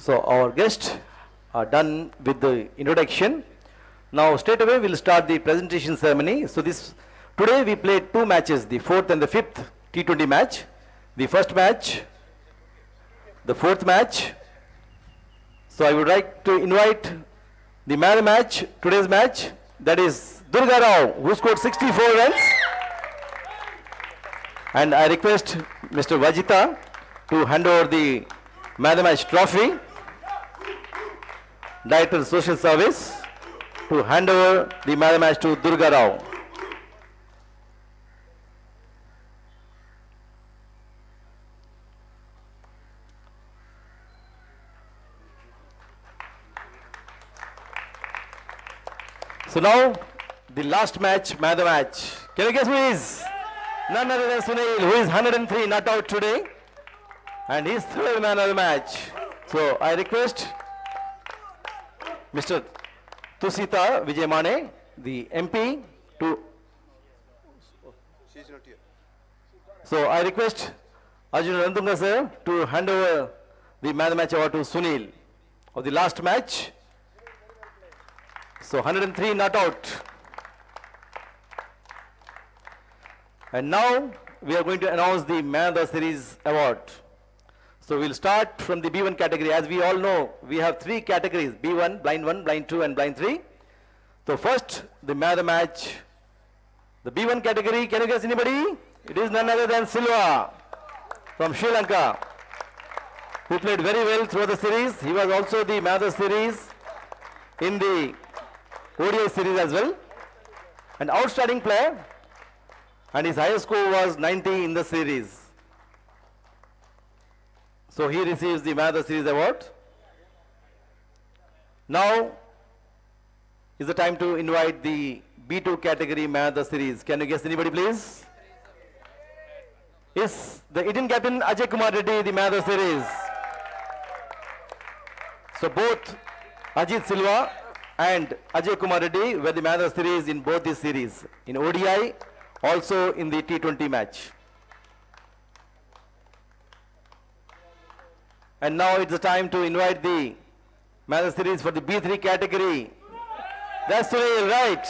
So our guests are done with the introduction. Now straight away we'll start the presentation ceremony. So today we played two matches, the fourth and the fifth T20 match. The first match, the fourth match. So I would like to invite the man of the match, today's match, that is Durga Rao, who scored 64 runs. And I request Mr. Vajita to hand over the man of the match trophy. Director of Social Service to hand over the man of the match to Durga Rao. So now, the last match, man of the match. Can you guess who is? None other than Sunil, who is 103 not out today. And he's third man of the match. So I request Mr. Tusita Vijayamane, the MP, to... She's not here. So I request Arjun Rantunga sir to hand over the man of the match award to Sunil of the last match. So 103 not out. And now we are going to announce the man of the series award. So we'll start from the B1 category. As we all know, we have three categories: B1, blind 2, and blind 3. So first, the man of the match, the B1 category. Can you guess anybody? It is none other than Silva from Sri Lanka, who played very well throughout the series. He was also the man of the series in the ODI series as well. An outstanding player, and his highest score was 90 in the series. So he receives the man of the series award. Now is the time to invite the B2 category man of the series. Can you guess anybody, please? Is the Indian captain Ajay Kumar Reddy the man of the series? So both Ajit Silva and Ajay Kumar Reddy were the man of the series in both these series, in ODI, also in the T20 match. And now it's the time to invite the man of the series for the B3 category. That's Sunil, right?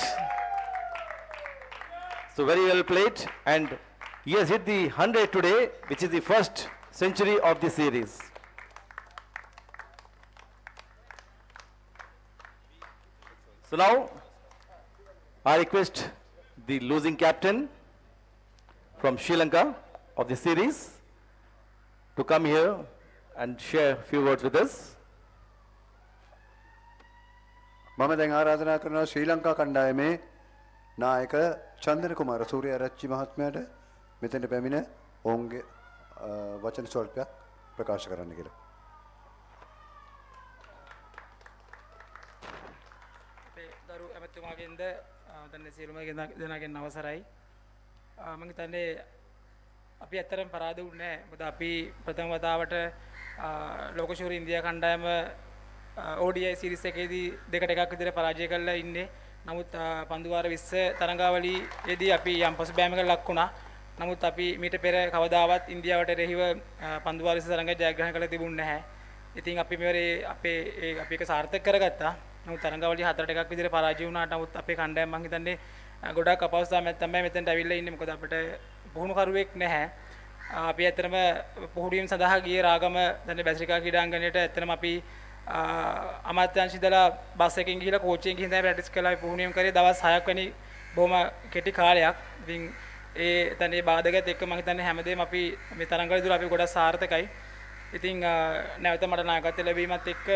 So very well played, and he has hit the 100 today, which is the first century of the series. So now I request the losing captain from Sri Lanka of the series to come here and share a few words with us. මම දැන් ආරාධනා කරනවා ශ්‍රී ලංකා කණ්ඩායමේ නායක චන්දන කුමාර සූර්යාරච්චි මහත්මයාට මෙතෙන්ට පැමිණ ඔවුන්ගේ වචන ස්වල්පයක් ප්‍රකාශ කරන්න කියලා. අපේ දරු ඇමතුමාගෙන්ද දැන් සියලුම දෙනාගෙන් අවසරයි. මම හිතන්නේ අපි ඇත්තටම පරාද වුණේ නැහැ. මොකද අපි ප්‍රථම වතාවට ලෝක ශූර ඉන්දියා කණ්ඩායම ODI සීරීස් එකේදී දෙකට එකක් විතර පරාජය කරලා ඉන්නේ. නමුත් පන්දුවාර 20 තරඟාවලියේදී අපි යම් පසුබෑමකට ලක් වුණා. නමුත් අපි මීට පෙර කවදාවත් ඉන්දියාවට එරෙහිව පන්දුවාර 20 තරඟ ජයග්‍රහණය කළ තිබුණේ නැහැ. ඉතින් අපි මෙවරේ අපි ඒක සාර්ථක කරගත්තා. නමුත් තරඟාවලිය 4ට එකක් විතර පරාජය වුණාට නමුත් අපේ කණ්ඩායම මම හිතන්නේ ගොඩක් අපහසුතාවයක් තමයි මෙතෙන්ට අවිල්ලා ඉන්නේ. මොකද අපිට පුහුණු කරුවෙක් නැහැ. අපි ඇත්තටම පුහුණුවීම සඳහා ගියේ රාගම දැන් බැසිලිකා ක්‍රීඩාංගණයට ඇත්තටම අපි අමාත්‍යාංශ ඉඳලා බස් එකකින් ගිහිලා කෝච්චියෙන් ගිහින් තමයි ප්‍රැක්ටිස් කළා. අපි පුහුණුවීම කරේ දවස් 6ක් වැනි බොහොම කෙටි කාලයක්. ඉතින් ඒ දැන් මේ බාධකත් එක්ක මම හිතන්නේ හැමදේම අපි මේ තරඟවල දුර අපි ගොඩක් සාර්ථකයි. ඉතින් නැවත මට නායකත්වය ලැබීමත් එක්ක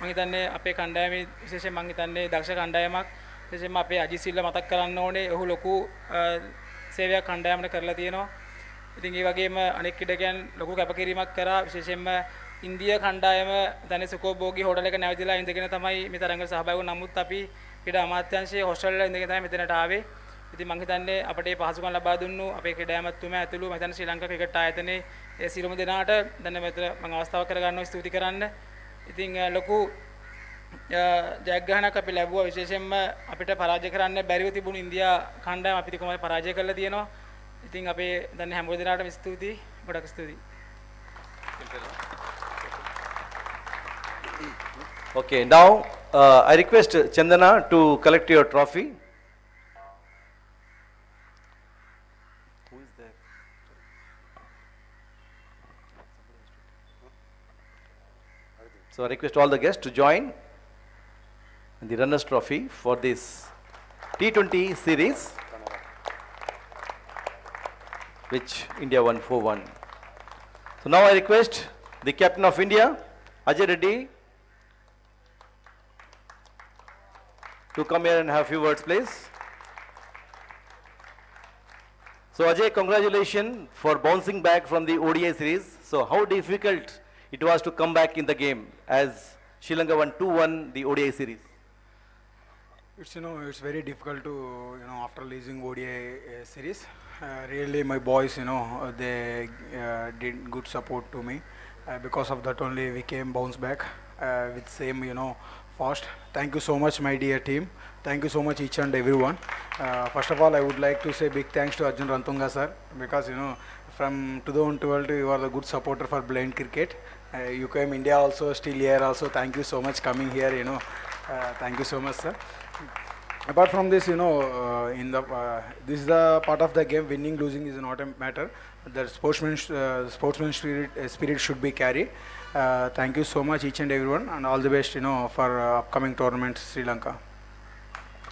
මම හිතන්නේ අපේ කණ්ඩායමේ විශේෂයෙන් මම හිතන්නේ දක්ෂ කණ්ඩායමක් විශේෂයෙන්ම අපේ අජිත් සිල්වා මතක් කරන්න ඕනේ. ඔහු ලොකු සේවයක් කණ්ඩායමට කරලා තියෙනවා. ඉතින් ඒ වගේම අනෙක් ක්‍රීඩකයන් ලොකු කැපකිරීමක් කරා. විශේෂයෙන්ම ඉන්දියා කණ්ඩායම දැන් සුකෝබෝගි හෝටල් එක නැවතිලා ඉඳගෙන තමයි මේ තරඟට සහභාගී වුනේ. නමුත් අපි ක්‍රීඩා අමාත්‍යාංශයේ හොස්ටල් වල ඉඳගෙන තමයි මෙතනට ආවේ. ඉතින් මම හිතන්නේ අපට මේ පහසුකම් ලබා දුන්නු අපේ ක්‍රීඩා ඇමතුමා ඇතුළු මම හිතන්නේ ශ්‍රී ලංකා ක්‍රිකට් ආයතනයේ ඒ සියලුම දෙනාට දැන් මෙතන මම අවස්ථාවක් කරගන්නවා ස්තුති කරන්න. ඉතින් ලොකු ජයග්‍රහණයක් අපි ලැබුවා. විශේෂයෙන්ම අපිට පරාජය කරන්න බැරිව තිබුණු ඉන්දියා කණ්ඩායම අපිට කොහොමද පරාජය කරලා තියෙනවා. ඉතින් අපේ දැන් හැම දෙනාටම ස්තුතියි. ගොඩක් ස්තුතියි. Okay, now I request Chandana to collect your trophy. Who is there? So I request all the guests to join in the runners trophy for this T20 series, which India won 4-1. So now I request the captain of India, Ajay Reddy, to come here and have a few words, please. So Ajay, congratulations for bouncing back from the ODI series. So how difficult it was to come back in the game as Sri Lanka won 2-1 the ODI series? It's it's very difficult to after losing ODI series. Really, my boys they did good support to me. Because of that only we came bounce back with same fast. Thank you so much, my dear team. Thank you so much each and everyone. First of all, I would like to say big thanks to Arjun Rantunga sir, because from 2012 you are the good supporter for blind cricket. You came India also, still here also. Thank you so much coming here. Thank you so much, sir. Apart from this, this is the part of the game. Winning, losing is not a matter. The sportsman spirit should be carried. Thank you so much, each and everyone, and all the best, for upcoming tournament, Sri Lanka.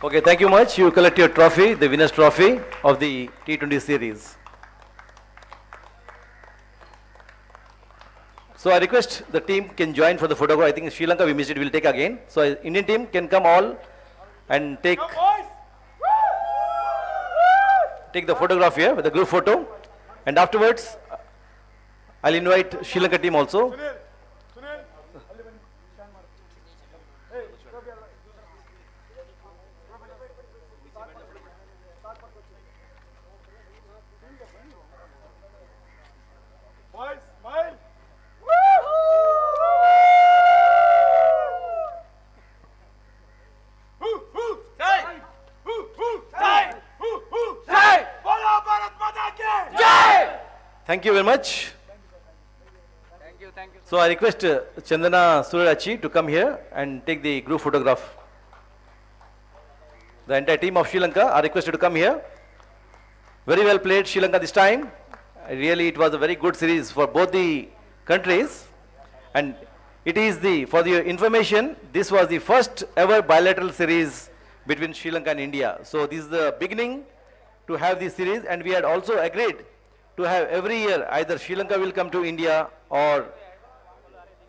Okay, thank you much. You collect your trophy, the winner's trophy of the T20 series. So I request the team can join for the photograph. I think Sri Lanka we missed it. We'll take again. So Indian team can come all and take the photograph here with the group photo, and afterwards I'll invite Sri Lanka team also. Thank you very much. Thank you, thank you. So I request Chandana Suryachi to come here and take the group photograph. The entire team of Sri Lanka are requested to come here. Very well played Sri Lanka this time. Really it was a very good series for both the countries, and it is for your information, this was the first ever bilateral series between Sri Lanka and India. So this is the beginning to have this series, and we had also agreed to have every year either Sri Lanka will come to India or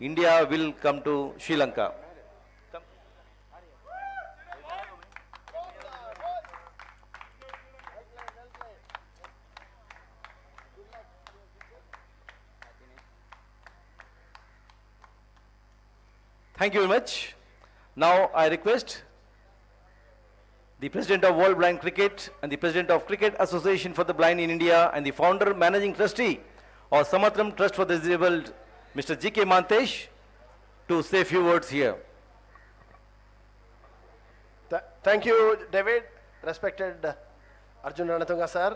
India will come to Sri Lanka. Thank you very much. Now I request the President of World Blind Cricket and the President of Cricket Association for the Blind in India and the Founder Managing Trustee of Samatram Trust for the Disabled, Mr. G.K. Mantesh, to say a few words here. Thank you, David, respected Arjun Ranatunga sir,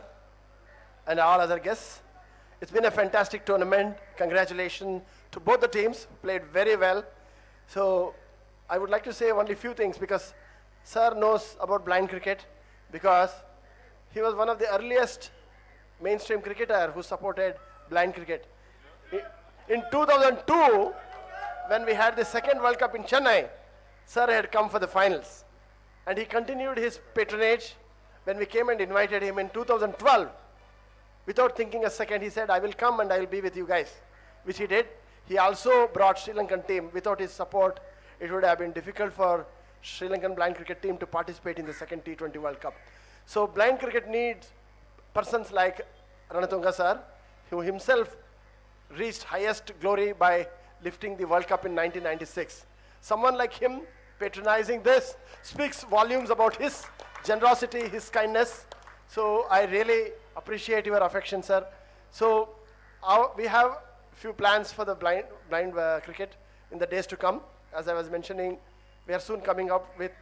and all other guests. It's been a fantastic tournament. Congratulations to both the teams, played very well. So I would like to say only a few things, because sir knows about blind cricket, because he was one of the earliest mainstream cricketer who supported blind cricket. In 2002, when we had the second World Cup in Chennai, sir had come for the finals. And he continued his patronage when we came and invited him in 2012. Without thinking a second, he said, I will come and I will be with you guys, which he did. He also brought Sri Lankan team. Without his support, it would have been difficult for Sri Lankan blind cricket team to participate in the second T20 World Cup. So blind cricket needs persons like Ranatunga sir, who himself reached highest glory by lifting the World Cup in 1996. Someone like him patronizing this speaks volumes about his generosity, his kindness. So I really appreciate your affection, sir. So we have few plans for the blind cricket in the days to come. As I was mentioning, we are soon coming up with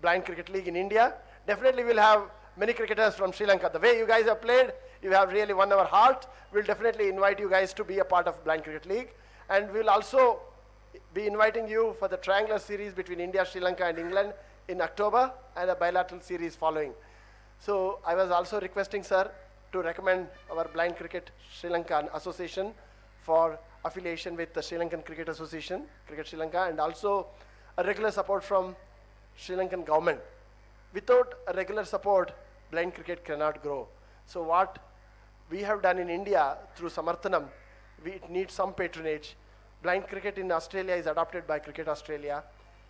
Blind Cricket League in India. Definitely we'll have many cricketers from Sri Lanka. The way you guys have played, you have really won our heart. We'll definitely invite you guys to be a part of Blind Cricket League. And we'll also be inviting you for the triangular series between India, Sri Lanka and England in October, and a bilateral series following. So I was also requesting sir to recommend our Blind Cricket Sri Lankan Association for affiliation with the Sri Lankan Cricket Association, Cricket Sri Lanka, and also a regular support from Sri Lankan government. Without a regular support, blind cricket cannot grow. So what we have done in India through Samarthanam, we need some patronage. Blind cricket in Australia is adopted by Cricket Australia.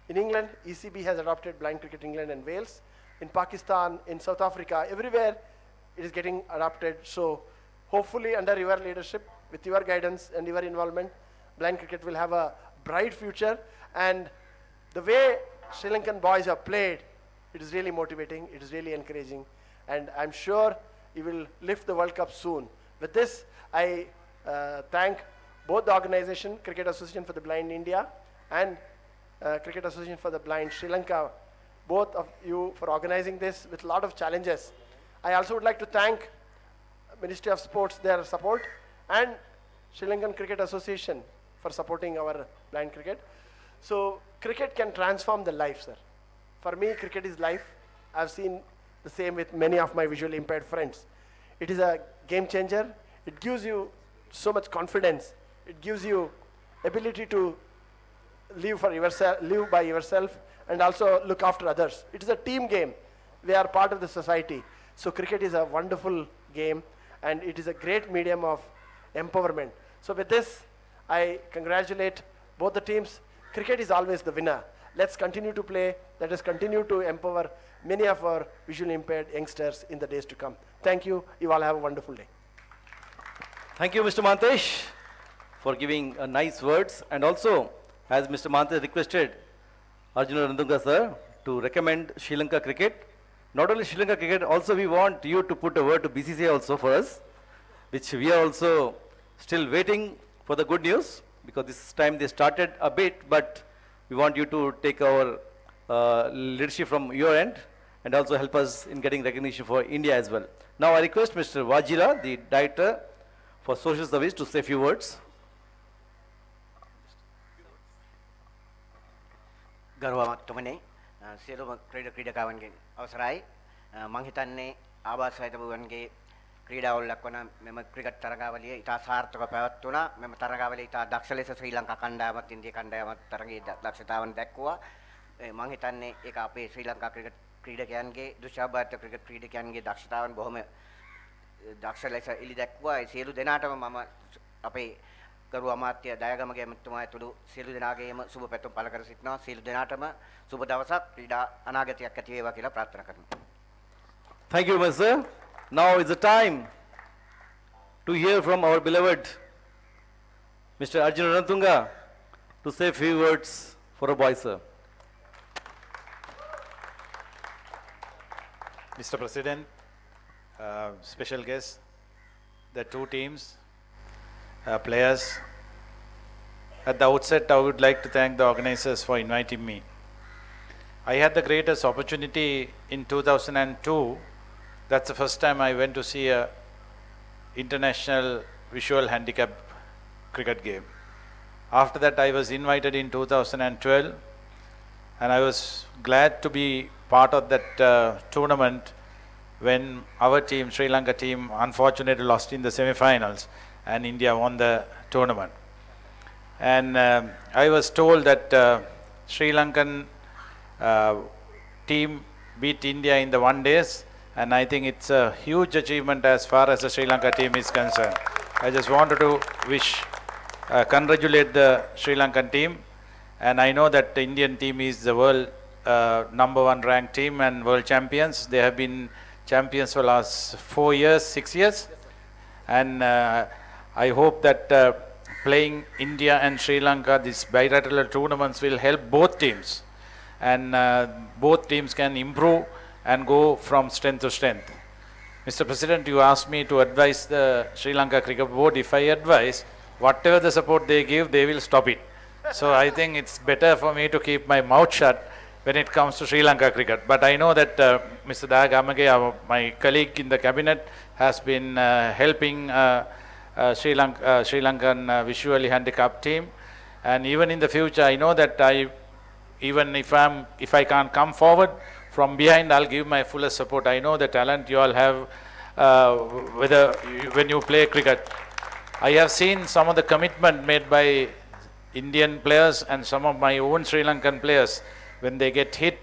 In England, ECB has adopted Blind Cricket England and Wales. In Pakistan, in South Africa, everywhere it is getting adopted. So hopefully under your leadership, with your guidance and your involvement, blind cricket will have a bright future. And the way Sri Lankan boys have played, It is really motivating, it is really encouraging, and I'm sure you will lift the World Cup soon. With this, I thank both the organization, Cricket Association for the Blind India and Cricket Association for the Blind Sri Lanka, both of you for organizing this with a lot of challenges. I also would like to thank Ministry of Sports, their support, and Sri Lankan Cricket Association for supporting our blind cricket. So cricket can transform the life, sir. For me, cricket is life. I've seen the same with many of my visually impaired friends. It is a game changer. It gives you so much confidence. It gives you ability to live by yourself and also look after others. It is a team game. We are part of the society. So cricket is a wonderful game, and it is a great medium of empowerment. So with this, I congratulate both the teams. Cricket is always the winner. Let's continue to play. Let us continue to empower many of our visually impaired youngsters in the days to come. Thank you. You all have a wonderful day. Thank you, Mr. Mantesh, for giving nice words. And also, as Mr. Mantesh requested Arjuna Randunga sir to recommend Sri Lanka cricket. Not only Sri Lanka cricket, also we want you to put a word to BCCI also for us, which we are also still waiting for the good news, because this time they started a bit, but we want you to take our leadership from your end and also help us in getting recognition for India as well. Now I request Mr. Wajira, the Director for Social Service, to say a few words. ගරුවමත්තුමනේ සියලුම ක්‍රීඩකයන්ගෙන් අවසරයි මම හිතන්නේ ආවාසයිතබුවන්ගේ ක්‍රීඩාවලක් වන මෙම cricket තරගාවලිය ඉතා සාර්ථකව පැවැත්වුණා. මෙම තරගාවලිය ඉතා දක්ෂ ලෙස ශ්‍රී ලංකා කණ්ඩායමත් ඉන්දියා කණ්ඩායමත් තරගයේ දක්ෂතාවන් දැක්වුවා. මම හිතන්නේ ඒක අපේ ශ්‍රී ලංකා ක්‍රිකට් ක්‍රීඩකයන්ගේ දුෂාභාරත ක්‍රිකට් ක්‍රීඩකයන්ගේ දක්ෂතාවන් බොහොම දක්ෂ ලෙස එළි දැක්වුවා. ඒ සියලු දෙනාටම මම අපේ ගරු අමාත්‍ය දයාගමගේ ඇමතුමා ඇතුළු සියලු දෙනාගේම සුබ පැතුම් පළ කර සිටිනවා. සියලු දෙනාටම සුබ දවසක් ක්‍රීඩා අනාගතයක් ඇති වේවා කියලා ප්‍රාර්ථනා කරනවා. Thank you, Mr. Now is the time to hear from our beloved Mr. Arjuna Rantunga to say a few words for a boy, sir. Mr. President, special guests, the two teams, players. At the outset, I would like to thank the organizers for inviting me. I had the greatest opportunity in 2002. That's the first time I went to see a international visual handicap cricket game. After that, I was invited in 2012, and I was glad to be part of that tournament when our team, Sri Lanka team, unfortunately lost in the semi-finals and India won the tournament. And I was told that Sri Lankan team beat India in the 1 days, and I think it's a huge achievement as far as the Sri Lanka team is concerned. I just wanted to congratulate the Sri Lankan team, and I know that the Indian team is the world #1 ranked team and world champions. They have been champions for the last 4 years, 6 years, and I hope that playing India and Sri Lanka, these bilateral tournaments will help both teams, and both teams can improve and go from strength to strength. Mr. President, you asked me to advise the Sri Lanka Cricket Board. If I advise, whatever the support they give, they will stop it. So I think it's better for me to keep my mouth shut when it comes to Sri Lanka cricket. But I know that Mr. Dayagamage, my colleague in the cabinet, has been helping Sri Lankan visually handicapped team. And even in the future, I know that even if I can't come forward, from behind I'll give my fullest support. I know the talent you all have when you play cricket. I have seen some of the commitment made by Indian players and some of my own Sri Lankan players when they get hit,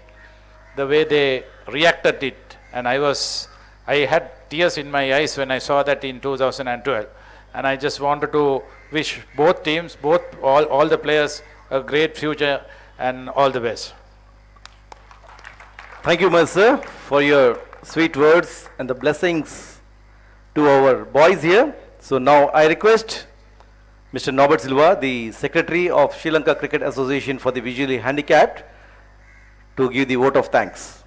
the way they reacted it. And I had tears in my eyes when I saw that in 2012. And I just wanted to wish both teams, all the players, a great future and all the best. Thank you, sir, for your sweet words and the blessings to our boys here. So now I request Mr. Norbert Silva, the Secretary of Sri Lanka Cricket Association for the Visually Handicapped, to give the vote of thanks.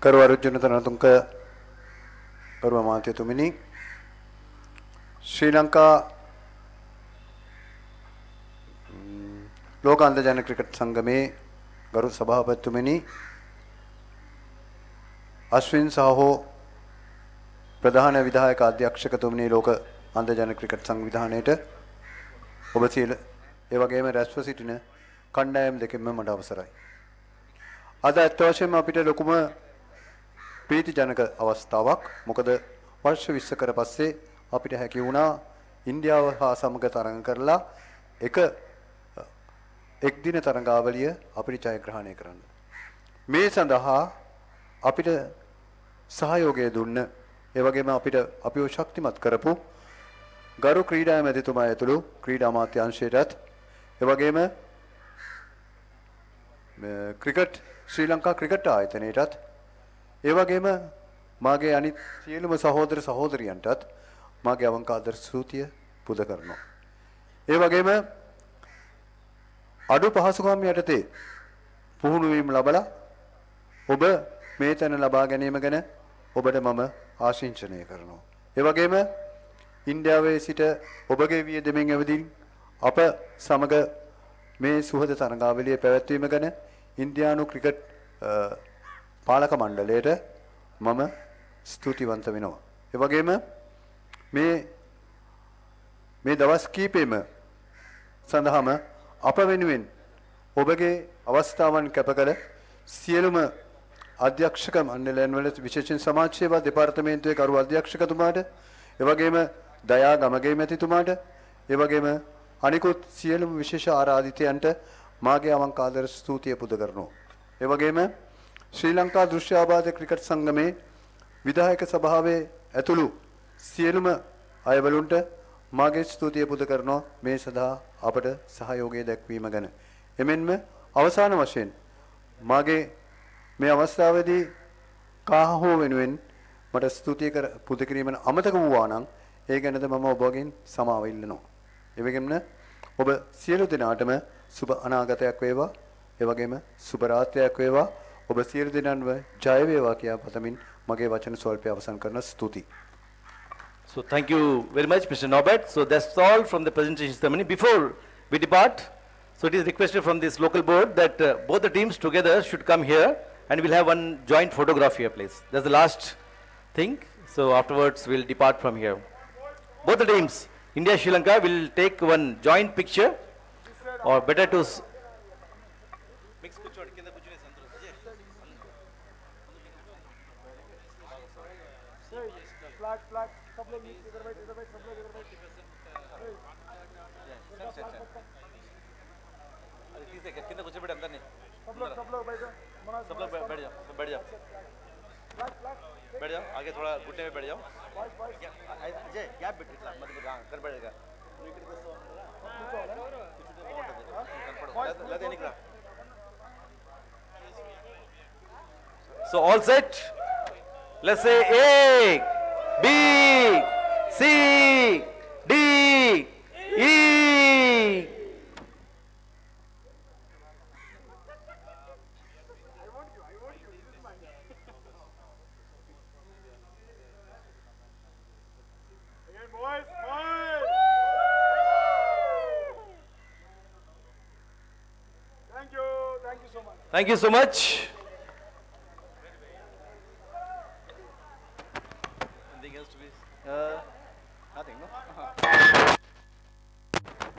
කරු අර්ජුන තනතුංක කරු අමාත්‍යතුමනි ශ්‍රී ලංකා ලෝක අන්තර්ජාල cricket සංගමේ ගරු සභාපතිතුමනි අශ්වින් සහෝ ප්‍රධාන විධායක අධ්‍යක්ෂකතුමනි ලෝක අන්තර්ජාල cricket සංවිධානයේට ඔබ සියලු ඒ වගේම රැස්ව සිටින කණ්ඩායම් දෙකෙන්ම මට අවසරයි. අද අත් වශයෙන්ම අපිට ලොකුම ප්‍රීතිජනක අවස්ථාවක්. මොකද වර්ෂ 20කට පස්සේ අපිට හැකි වුණා ඉන්දියාව හා සමග තරඟ කරලා එක් දින තරඟාවලිය අපිට ජයග්‍රහණය කරන්න. මේ සඳහා අපිට සහයෝගය දුන්න ඒ වගේම අපිව ශක්තිමත් කරපු ගරු ක්‍රීඩා මැතිතුමා ඇතුළු ක්‍රීඩා අමාත්‍යාංශයටත් ඒ වගේම ක්‍රිකට් ශ්‍රී ලංකා ක්‍රිකට් ආයතනයටත් ඒ වගේම මාගේ අනිත් සියලුම සහෝදර සහෝදරියන්ටත් මාගේ අවංක ආදර ස්තුතිය පුද කරනවා. ඒ වගේම අඩු පහසුකම් යටතේ පුහුණු වීම ලැබලා ඔබ මේ තැන ලබා ගැනීම ගැන ඔබට මම ආශිංසනය කරනවා. ඒ වගේම ඉන්දියාවේ සිට ඔබගේ වියදමෙන් ඇවිදින් අප සමග මේ සුහද තරඟාවලිය පැවැත්වීම ගැන ඉන්දියානු ක්‍රිකට් පාලක මණ්ඩලයට මම ස්තුතිවන්ත වෙනවා. ඒ වගේම මේ දවස් කීපෙම සඳහාම අප වෙනුවෙන් ඔබගේ අවස්ථාවන් කැප කළ සියලුම අධ්‍යක්ෂක මණ්ඩලයන් වල විශේෂයෙන් සමාජ සේවා දෙපාර්තමේන්තුවේ කරු අධ්‍යක්ෂකතුමාට ඒ වගේම දයා ගමගේ මැතිතුමාට ඒ වගේම අනිකුත් සියලුම විශේෂ ආරාධිතයන්ට මාගේ අවංක ආදර ස්තුතිය පුද කරනවා. ඒ වගේම ශ්‍රී ලංකා දෘශ්‍ය ආබාධ ක්‍රිකට් සංගමේ විධායක සභාවේ ඇතුළු සියලුම අයවලුන්ට මාගේ ස්තුතිය පුද කරනවා මේ සඳහා අපට සහයෝගය දැක්වීම ගැන. එමෙන්ම අවසාන වශයෙන් මාගේ මේ අවස්ථාවේදී කාහෝ වෙනුවෙන් මට ස්තුතිය පුද කිරීමන අමතක වූවා නම් ඒ ගැනද මම ඔබගෙන් සමාව ඉල්ලනවා. ඒ වගේම ඔබ සියලු දෙනාටම සුබ අනාගතයක් වේවා. ඒ වගේම සුබ රාත්‍රියක් වේවා. ඔබ සියලු දෙනාටම ජය වේවා කියා පතමින් මගේ වචන ස්වල්පය අවසන් කරන ස්තුතියි. So thank you very much, Mr. Norbert. So that's all from the presentation ceremony. Before we depart, so it is requested from this local board that both the teams together should come here and we'll have one joint photograph here, please. That's the last thing. So afterwards we'll depart from here. Both the teams, India, Sri Lanka, will take one joint picture, or better to बैठ जाओ आगे थोड़ा घुटने में बैठ जाओ Ajay gap bit इतना मत कर बैठेगा So all set. Let's say A, B, C, D, E. Thank you so much.